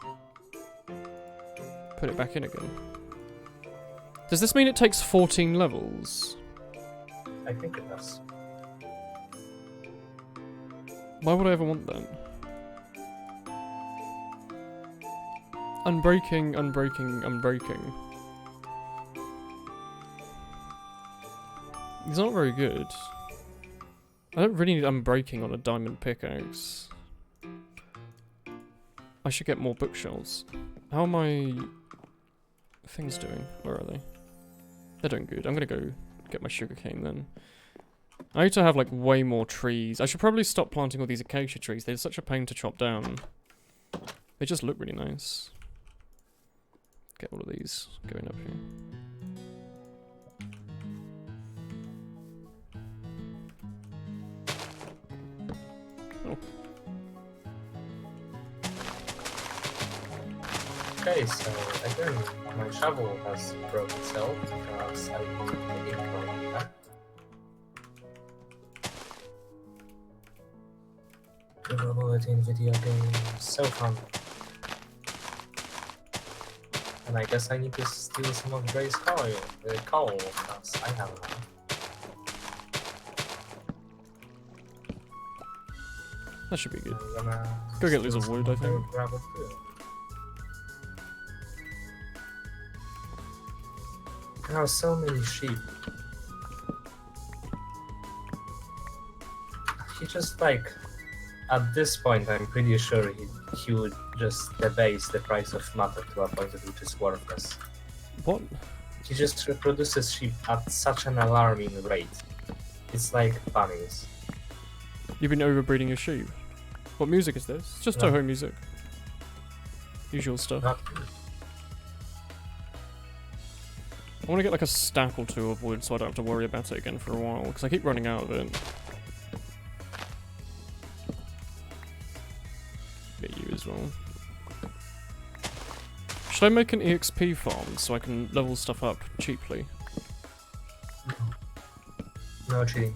put it back in again? Does this mean it takes 14 levels? I think it does. Why would I ever want that? Unbreaking, unbreaking, unbreaking. It's not very good. I don't really need unbreaking on a diamond pickaxe. I should get more bookshelves. How are my things doing? Where are they? They're doing good. I'm gonna go get my sugarcane then. I need to have like way more trees. I should probably stop planting all these acacia trees. They're such a pain to chop down. They just look really nice. Get all of these going up here. Oh. Okay, so again, my shovel has broke itself because I didn't ignore that. Durability in video games, so fun. And I guess I need to steal some of Gray's coal, because I have none. That should be good. I'm gonna Go get steal loads of some wood, I of their think. gravel too. There are so many sheep. He just like, at this point I'm pretty sure he would just debase the price of matter to a point at which it's worthless. What? He just reproduces sheep at such an alarming rate. It's like bunnies. You've been overbreeding your sheep. What music is this? It's just No. Toho music. Usual stuff. Not I want to get like a stack or two of wood so I don't have to worry about it again for a while, because I keep running out of it. Get you as well. Should I make an EXP farm so I can level stuff up cheaply? no cheating.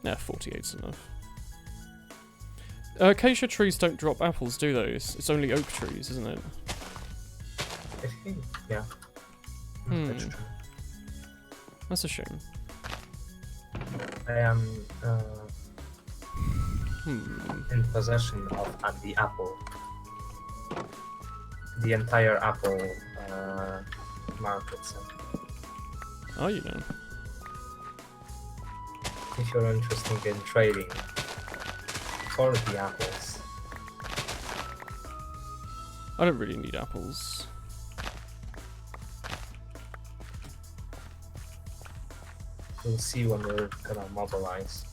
Nah, 48's enough. Acacia trees don't drop apples, do they? It's only oak trees, isn't it? I think, yeah. That's true. That's a shame. I am Hmm. in possession of the apple. The entire apple market. So Oh, you know. if you're interested in trading for the apples, I don't really need apples. we'll see when we're gonna mobilize.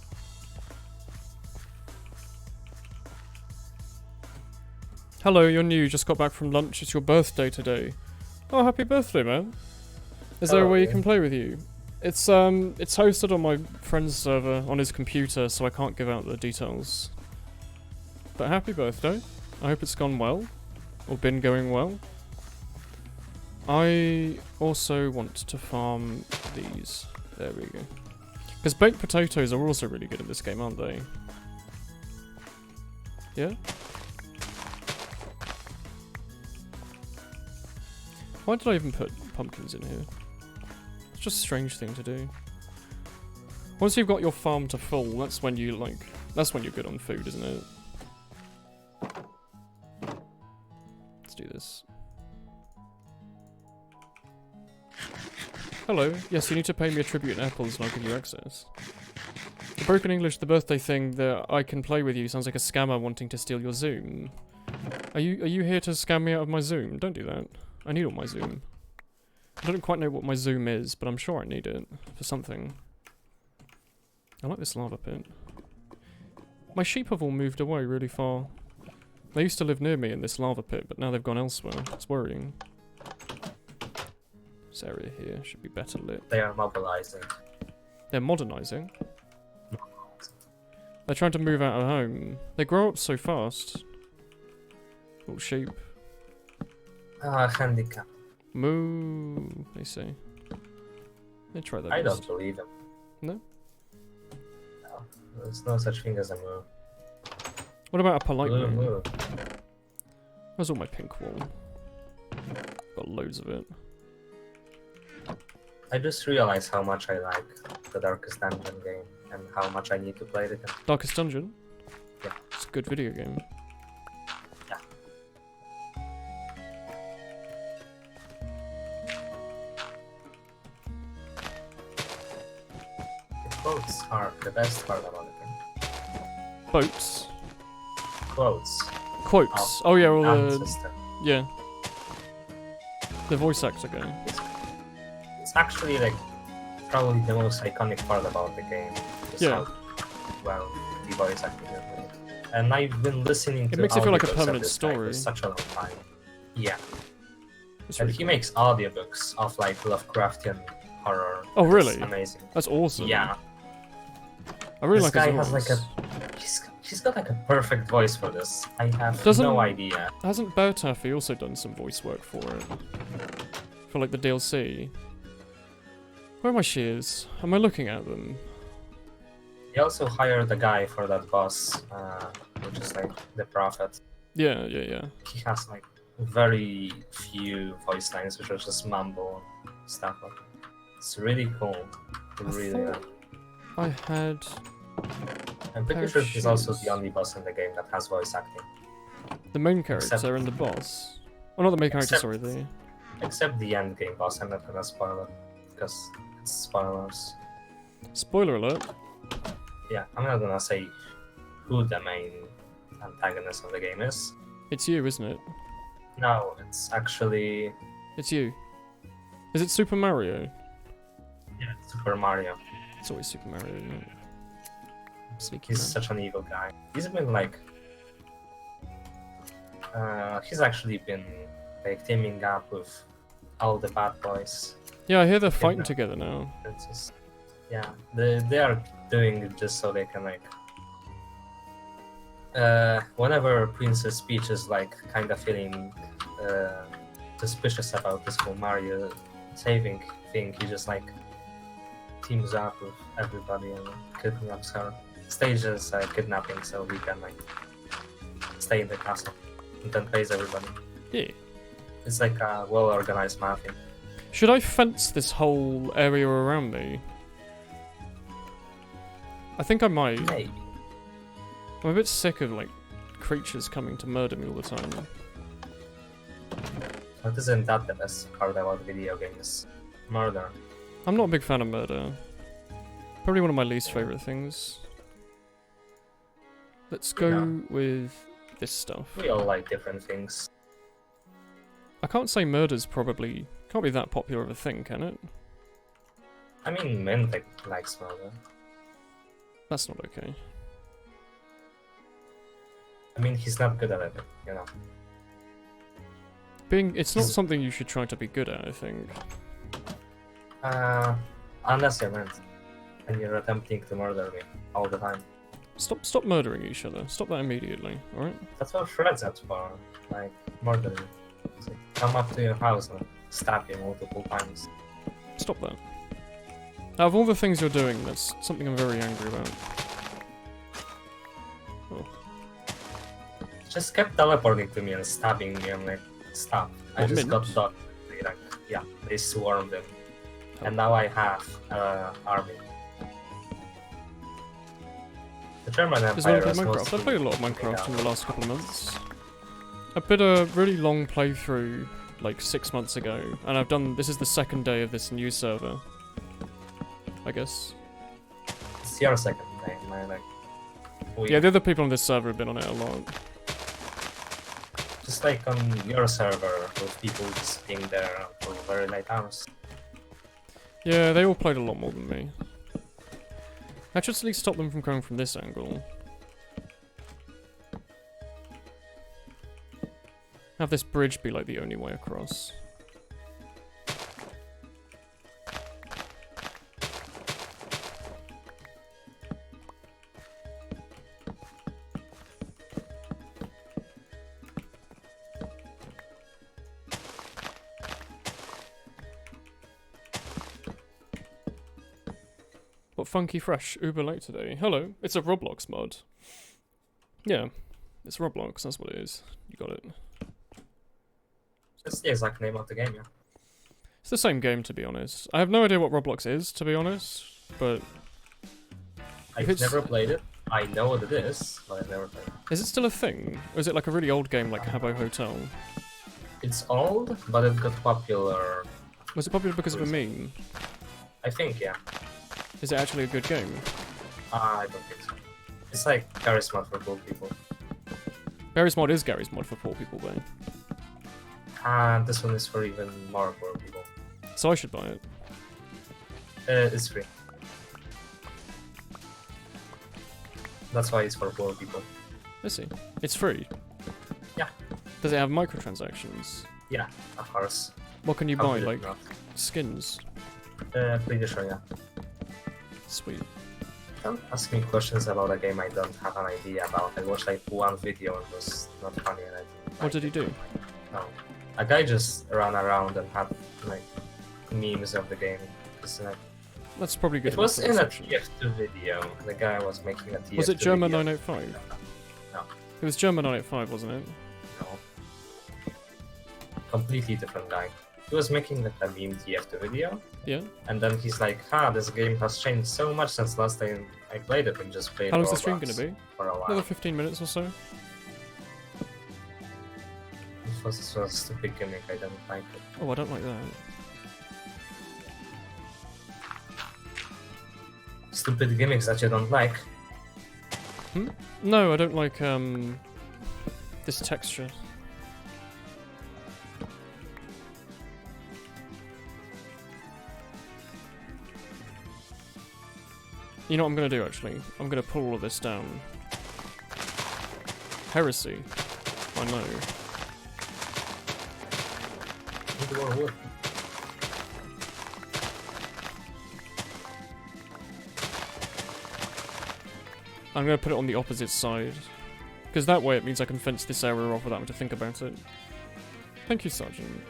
Hello, you're new, just got back from lunch, it's your birthday today. Oh, happy birthday, man. Is there a Hello, way you yeah. can play with you? It's hosted on my friend's server on his computer, so I can't give out the details. But happy birthday. I hope it's gone well. Or been going well. I also want to farm these. There we go. Because baked potatoes are also really good in this game, aren't they? Yeah? Why did I even put pumpkins in here? It's just a strange thing to do. Once you've got your farm to full, that's when you that's when you're good on food, isn't it? Let's do this. Hello. Yes, you need to pay me a tribute in apples and I'll give you access. The broken English, the birthday thing that I can play with you sounds like a scammer wanting to steal your Zoom. Are you here to scam me out of my Zoom? Don't do that. I need all my Zoom. I don't quite know what my Zoom is, but I'm sure I need it for something. I like this lava pit. My sheep have all moved away really far. They used to live near me in this lava pit, but now they've gone elsewhere. It's worrying. This area here should be better lit. They are mobilizing. They're modernizing. They're trying to move out of home. They grow up so fast. Little sheep. Ah, handicap. Moo, they say. They try their I best. don't believe him. No? No, there's no such thing as a moo. What about a polite Moo, moo? moo. Where's all my pink wool? Got loads of it. I just realized how much I like the Darkest Dungeon game and how much I need to play it again. Darkest Dungeon? Yeah. It's a good video game. Yeah. quotes are the best part about the game. Boats. Quotes. Quotes. Oh yeah, well Ancestor. yeah. The voice actor guy. It's actually like probably the most iconic part about the game. Is Yeah. how well the voice acting is made. And I've been listening to It makes it feel like a audiobooks of permanent this guy story. for such a long time. Yeah. It's And really he cool. makes audiobooks of like Lovecraftian horror. Oh, It's really? amazing. That's awesome. Yeah. I really This like guy his has voice. like he's got like a perfect voice for this. I have Doesn't- no idea. Hasn't Bear Taffy also done some voice work for it? For like the DLC? Where are my shears? Am I looking at them? He also hired a guy for that boss, which is like the prophet. Yeah, yeah, yeah. He has like very few voice lines, which are just mumble and stuff. It's really cool. Really, thought- I had... I'm pretty sure he's also the only boss in the game that has voice acting, The main characters Except- are in the boss. Oh, not the main character, Except- sorry, the... except the end game boss. I'm not gonna spoil it because it's spoilers. Spoiler alert. Yeah, I'm not gonna say who the main antagonist of the game is. It's you, isn't it? No, it's actually It's you. Is it Super Mario? it's Super Mario. It's always Super Mario, isn't it? Sneaky He's man. such an evil guy. He's been like, he's actually been like teaming up with all the bad boys. Yeah, I hear they're fighting no. together now. Princess. Yeah, they are doing it just so they can like. Whenever Princess Peach is like kind of feeling suspicious about this whole Mario saving thing, he just like teams up with everybody and kidnaps her. Stages kidnapping so he can like stay in the castle and then pays everybody. Yeah. It's like a well-organized mafia. Should I fence this whole area around me? I think I might. Maybe. I'm a bit sick of, like, creatures coming to murder me all the time. But isn't that the best part about video games? Murder. I'm not a big fan of murder. Probably one of my least favourite things. Let's go Yeah. with this stuff. We all like different things. I can't say murder's probably... can't be that popular of a thing, can it? I mean, Mint likes murder. That's not okay. I mean, he's not good at it, you know. It's not He's- something you should try to be good at, I think. Unless you're Mint, and you're attempting to murder me all the time. Stop murdering each other. Stop that immediately, alright? That's what Fred's at for, like, murdering. So come up to your house and stab you multiple times. Stop that. Out of all the things you're doing, that's something I'm very angry about. Just kept teleporting to me and stabbing me. I'm like, stop. I What, just Mint? got done. Like, yeah, they swarmed him. And now I have army. The German Does Empire anyone is play Minecraft? mostly I've played a lot of taken Minecraft out. in the last couple of months. I did a really long playthrough like 6 months ago, and I've done. This is the second day of this new server. I guess. It's your second day, man. Like, we, Yeah, the other people on this server have been on it a lot. just like on your server, with people just being there for very late hours. Yeah, they all played a lot more than me. I should at least stop them from coming from this angle. Have this bridge be like the only way across. What funky fresh uber late today. Hello, it's a Roblox mod. Yeah, it's Roblox, that's what it is. You got it. That's the exact name of the game, yeah. It's the same game, to be honest. I have no idea what Roblox is, to be honest, but I've it's- never played it. I know what it is, but I've never played it. is it still a thing? Or is it like a really old game like Habbo Hotel? It's old, but it got popular. Was it popular because of a meme? I think, yeah. Is it actually a good game? I don't think so. It's like charisma for poor people. Gary's Mod is Gary's Mod for poor people, though. And this one is for even more poor people. So I should buy it. It's free. That's why it's for poor people. I see. It's free. Yeah. Does it have microtransactions? Yeah, of course. What can you How buy? could it Like not? skins? Pretty sure, yeah. Sweet. Don't ask me questions about a game I don't have an idea about. I watched like one video and it was not funny and I didn't What like did he it. do? No. A guy just ran around and had like memes of the game. It's, That's probably good. it was enough in for a this section. TF2 video. The guy was making a TF2 Was it German video. 985? No. It was German 985, wasn't it? No. Completely different guy. He was making like a meme TF2 video, Yeah. and then he's like, this game has changed so much since last time I played it and just played How long's the Roblox stream gonna be? for a while. Another 15 minutes or so? This was a stupid gimmick, I didn't like it. Oh, I don't like that. Stupid gimmicks that you don't like. No, I don't like, this texture. You know what I'm gonna do, actually? I'm gonna pull all of this down. Heresy. I know. Need more wood. I'm gonna put it on the opposite side. Because that way it means I can fence this area off without having to think about it. Thank you, Sergeant.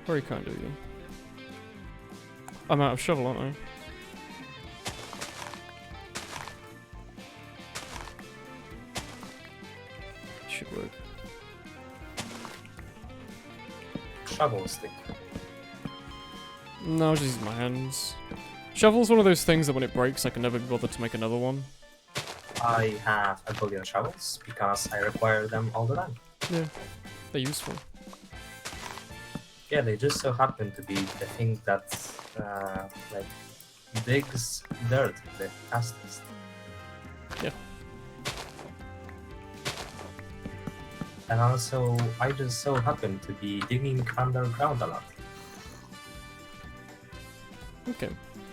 Very kind of you. I'm out of shovel, aren't I? Should work. Shovel stick. No, I'll just use my hands. Shovel's one of those things that when it breaks I can never be bothered to make another one. I have a billion shovels because I require them all the time. Yeah, they're useful. Yeah, they just so happen to be the thing that like digs dirt the fastest. Yeah. And also, I just so happen to be digging underground a lot. Okay.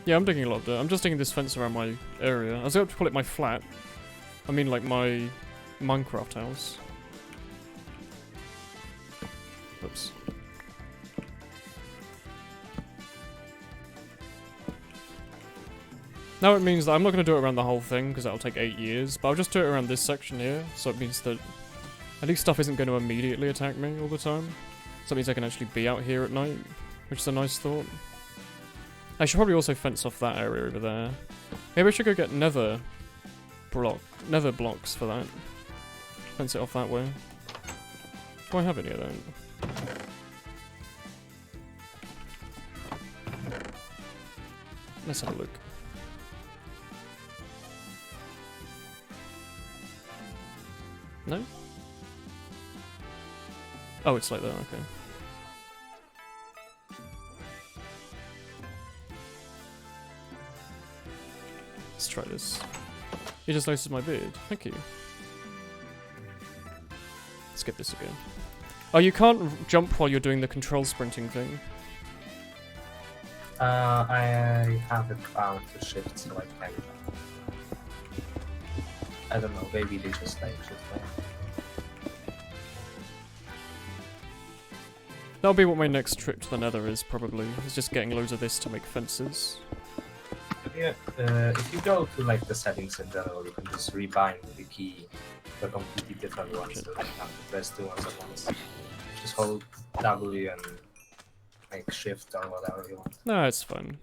Yeah, I'm digging a lot of dirt. I'm just digging this fence around my area. I was about to call it my flat. I mean like my Minecraft house. Oops. Now it means that I'm not going to do it around the whole thing, because that'll take 8 years, but I'll just do it around this section here, so it means that at least stuff isn't going to immediately attack me all the time. So it means I can actually be out here at night, which is a nice thought. I should probably also fence off that area over there. Maybe I should go get nether blocks for that. Fence it off that way. Do I have any of that? Let's have a look. No? Oh, it's like that, okay. Let's try this. He just noticed my beard. Thank you. Let's get this again. Oh, you can't jump while you're doing the control sprinting thing. I have it bound to shift, so I can. I don't know, maybe they just like shift like. That'll be what my next trip to the nether is, probably. Is just getting loads of this to make fences. Yeah, if you go to like the settings in general, you can just rebind the key to a completely different one, so you don't have to press 2 ones at once. Just hold W and like shift or whatever you want. No, it's fine.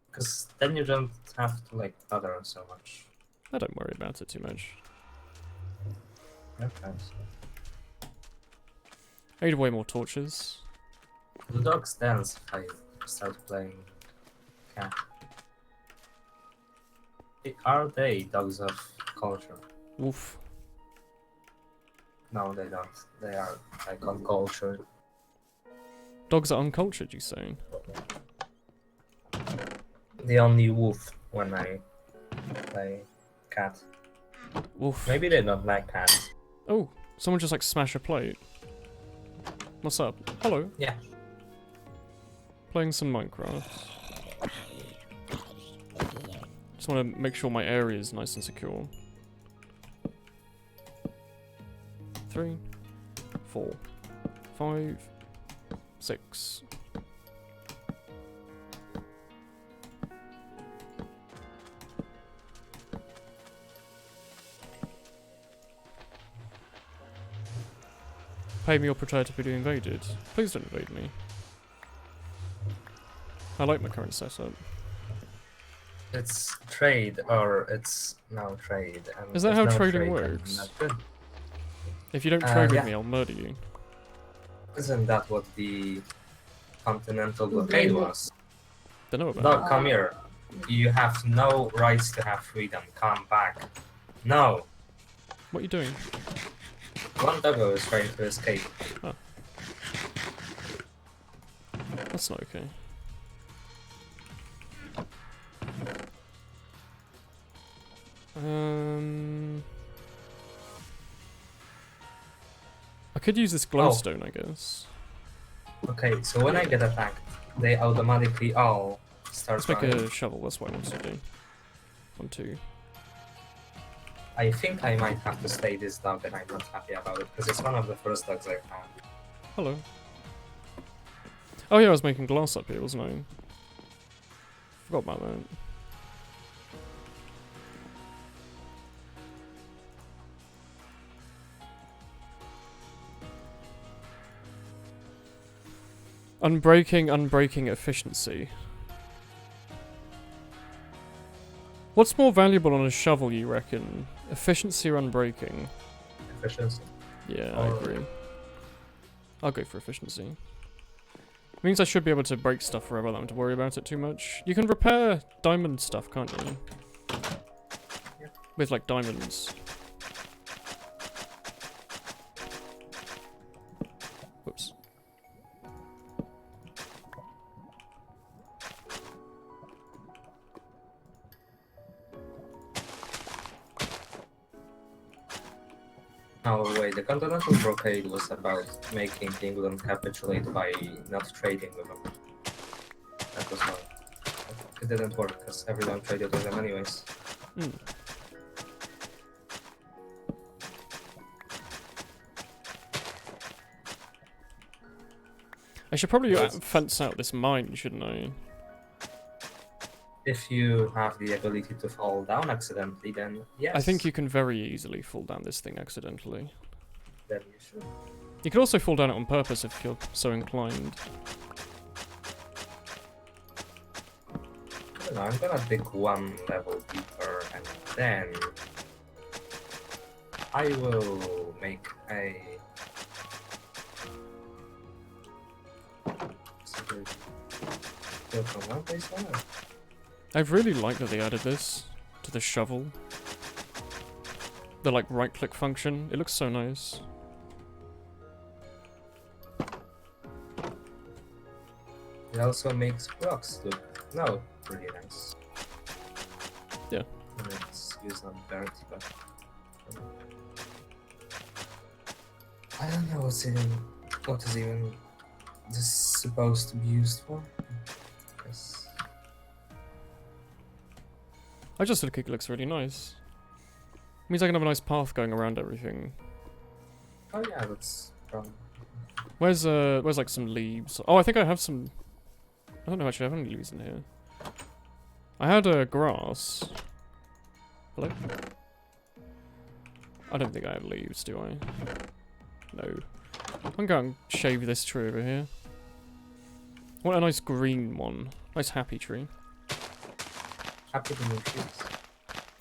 Because then you don't have to like bother so much. I don't worry about it too much. Okay, so. I need way more torches. The dogs dance if I start playing. Yeah. Are they dogs of culture? Woof. No, they don't. They are like uncultured. Dogs are uncultured, you saying? the only wolf when I play cat. Wolf. Maybe they don't like cats. Oh, someone just like smash a plate. What's up? Hello. Yeah. Playing some Minecraft. Just want to make sure my area is nice and secure. 3, 4, 5, 6. Pay me or prepare to be invaded. Please don't invade me. I like my current setup. It's trade, or it's now trade. And Is that if how no trading trade, then works? not good. If you don't trade yeah. with me, I'll murder you. Isn't that what the continental blockade was? Don't know about No, come here. You have no rights to have freedom. Come back. No. it. What are you doing? One doggo is trying to escape. That's not okay. I could use this glowstone, I guess. Okay, so when I get attacked, they automatically all start Let's make running. a shovel, that's what I want to do. 1, 2. I think I might have to stay this dog, and I'm not happy about it, because it's one of the first dogs I found. Hello. Oh yeah, I was making glass up here, wasn't I? Forgot about that. Unbreaking efficiency. What's more valuable on a shovel, you reckon? Efficiency or unbreaking? Efficiency. Yeah, I agree. I'll go for efficiency. Means I should be able to break stuff forever, I don't have to worry about it too much. You can repair diamond stuff, can't you? Yeah. With like diamonds. Whoops. Oh wait, the continental blockade was about making England capitulate by not trading with them. That was not. It didn't work because everyone traded with them anyways. Hmm. I should probably fence out this mine, shouldn't I? If you have the ability to fall down accidentally, then yes. I think you can very easily fall down this thing accidentally. Then you should. You could also fall down it on purpose if you're so inclined. I don't know, I'm gonna dig one level deeper and then I will make a from one place to another. I really like that they added this to the shovel. The like right click function. It looks so nice. It also makes blocks look really nice. Yeah. And it's used on dirt, but I don't know what is even this supposed to be used for. Yes. I just think it looks really nice. Means I can have a nice path going around everything. Oh yeah, that's Where's like some leaves? Oh, I think I have some. I don't know actually. I have any leaves in here. I had grass. Hello. I don't think I have leaves, do I? No. I'm going to shave this tree over here. I want a nice green one. Nice happy tree. happy little trees.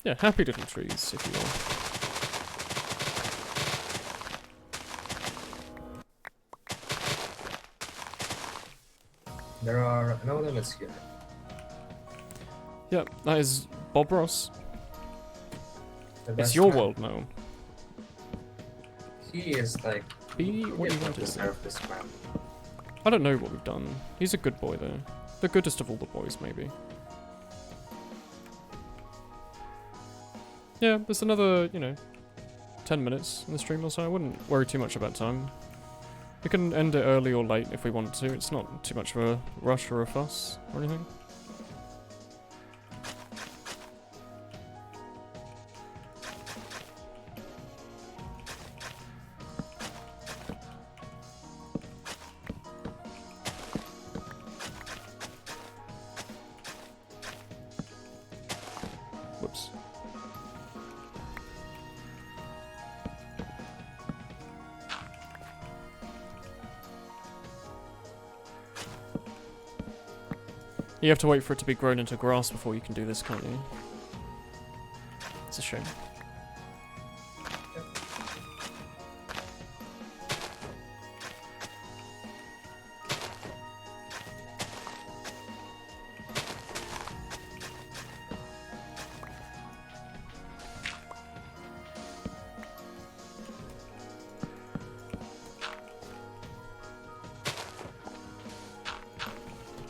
Yeah, happy little trees, if you will. There are no limits here. Yeah, that is Bob Ross. The It's best your man. world now. He is like Be what you he want to doesn't be. deserve this man. I don't know what we've done. He's a good boy, though. The goodest of all the boys, maybe. Yeah, there's another, 10 minutes in the stream or so. I wouldn't worry too much about time. We can end it early or late if we want to. It's not too much of a rush or a fuss or anything. Whoops. You have to wait for it to be grown into grass before you can do this, can't you? It's a shame.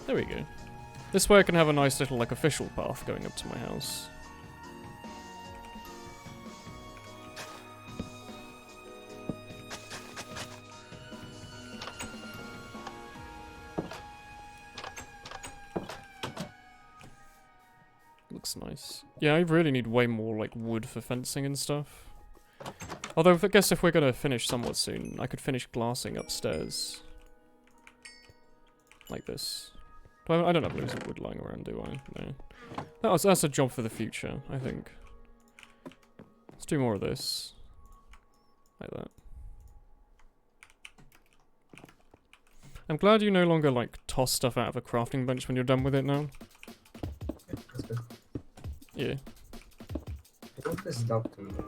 There we go. This way I can have a nice little, like, official path going up to my house. Looks nice. Yeah, I really need way more, like, wood for fencing and stuff. Although, I guess if we're gonna finish somewhat soon, I could finish glassing upstairs. Like this. I don't have loads of wood lying around, do I? No. That's a job for the future, I think. Let's do more of this. Like that. I'm glad you no longer, like, toss stuff out of a crafting bench when you're done with it now. Yeah, that's good. Yeah. I want this dog to move.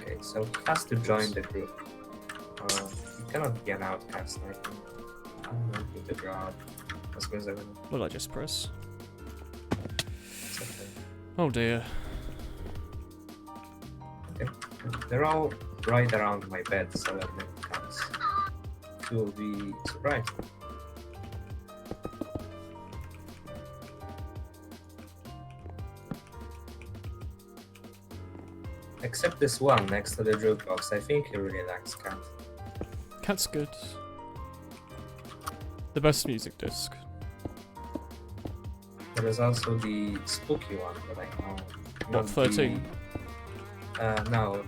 Okay, so he has to join the group. He cannot be an outcast, I think. I don't know if the guard was visible. Will I just press? It's okay. Oh dear. Okay. They're all right around my bed, so that makes counts. You will be surprised. Except this one next to the jukebox. I think he really likes cat. Cat's good. The best music disc. There is also the spooky one that I know. What, Not 13? No,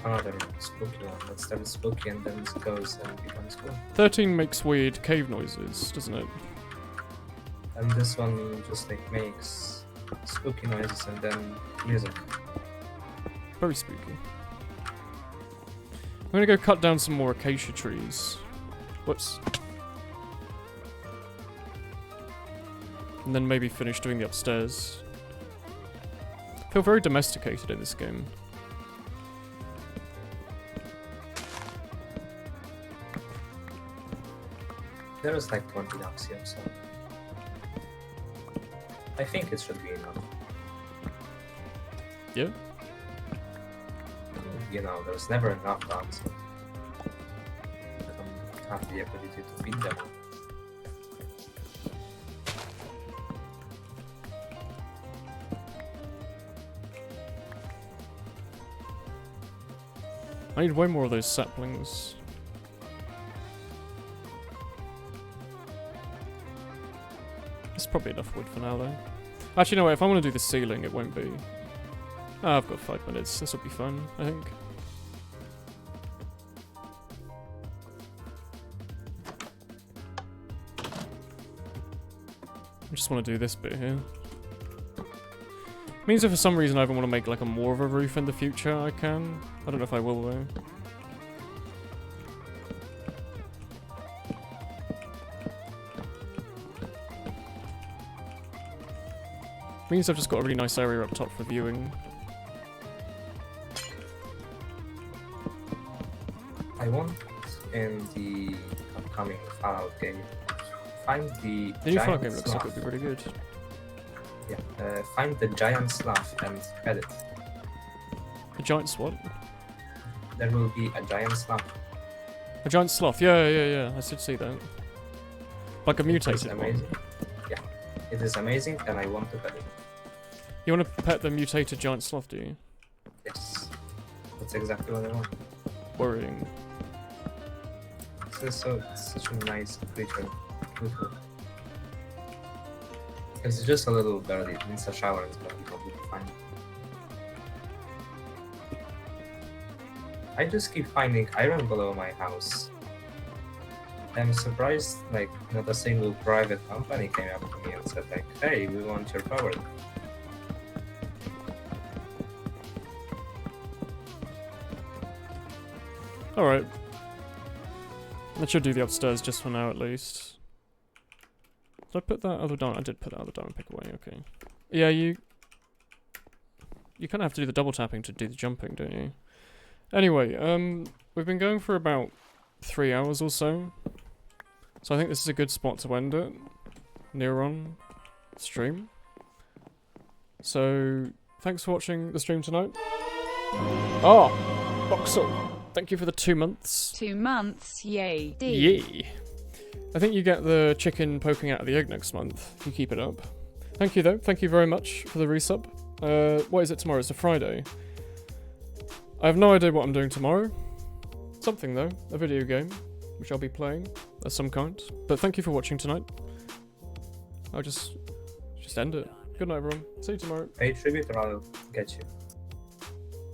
another spooky one that starts spooky and then goes and becomes cool. 13 makes weird cave noises, doesn't it? And this one just like makes spooky noises and then music. Very spooky. I'm gonna go cut down some more acacia trees. Whoops. And then maybe finish doing the upstairs. I feel very domesticated in this game. There is like 20 ducks here, so I think it should be enough. Yeah? You know, there's never enough ducks. I don't have the ability to feed them. I need way more of those saplings. It's probably enough wood for now, though. Actually, no, wait, if I want to do the ceiling, it won't be. Oh, I've got 5 minutes. This will be fun, I think. I just want to do this bit here. Means if for some reason I ever want to make like a more of a roof in the future, I can. I don't know if I will though. Means I've just got a really nice area up top for viewing. I want in the upcoming Fallout game find the The new Fallout giant game looks like sloth. it'll be really good. Yeah, find the giant sloth and head it. A giant swat? There will be a giant sloth. A giant sloth, yeah, I should see that. Like a It's mutated one. amazing. Yeah, It is amazing, and I want to pet it. You want to pet the mutated giant sloth, do you? Yes, that's exactly what I want. Worrying. It's such a nice creature. Beautiful. It's just a little bird. It needs a shower. It's gonna be completely fine. I just keep finding iron below my house. I'm surprised, like, not a single private company came up to me and said, like, hey, we want your power. Alright. That should do the upstairs just for now, at least. Did I put that other diamond? I did put that other diamond pick away, okay. Yeah, you kind of have to do the double tapping to do the jumping, don't you? Anyway, we've been going for about 3 hours or so. So I think this is a good spot to end it. Near on stream. So, thanks for watching the stream tonight. Ah! Boxel! Thank you for the 2 months. 2 months, yay. D. Yay! I think you get the chicken poking out of the egg next month, if you keep it up. Thank you though, thank you very much for the resub. What is it tomorrow? It's a Friday. I have no idea what I'm doing tomorrow. Something though, a video game, which I'll be playing of some kind. But thank you for watching tonight. I'll just end it. Good night everyone, see you tomorrow. Pay tribute or I'll get you.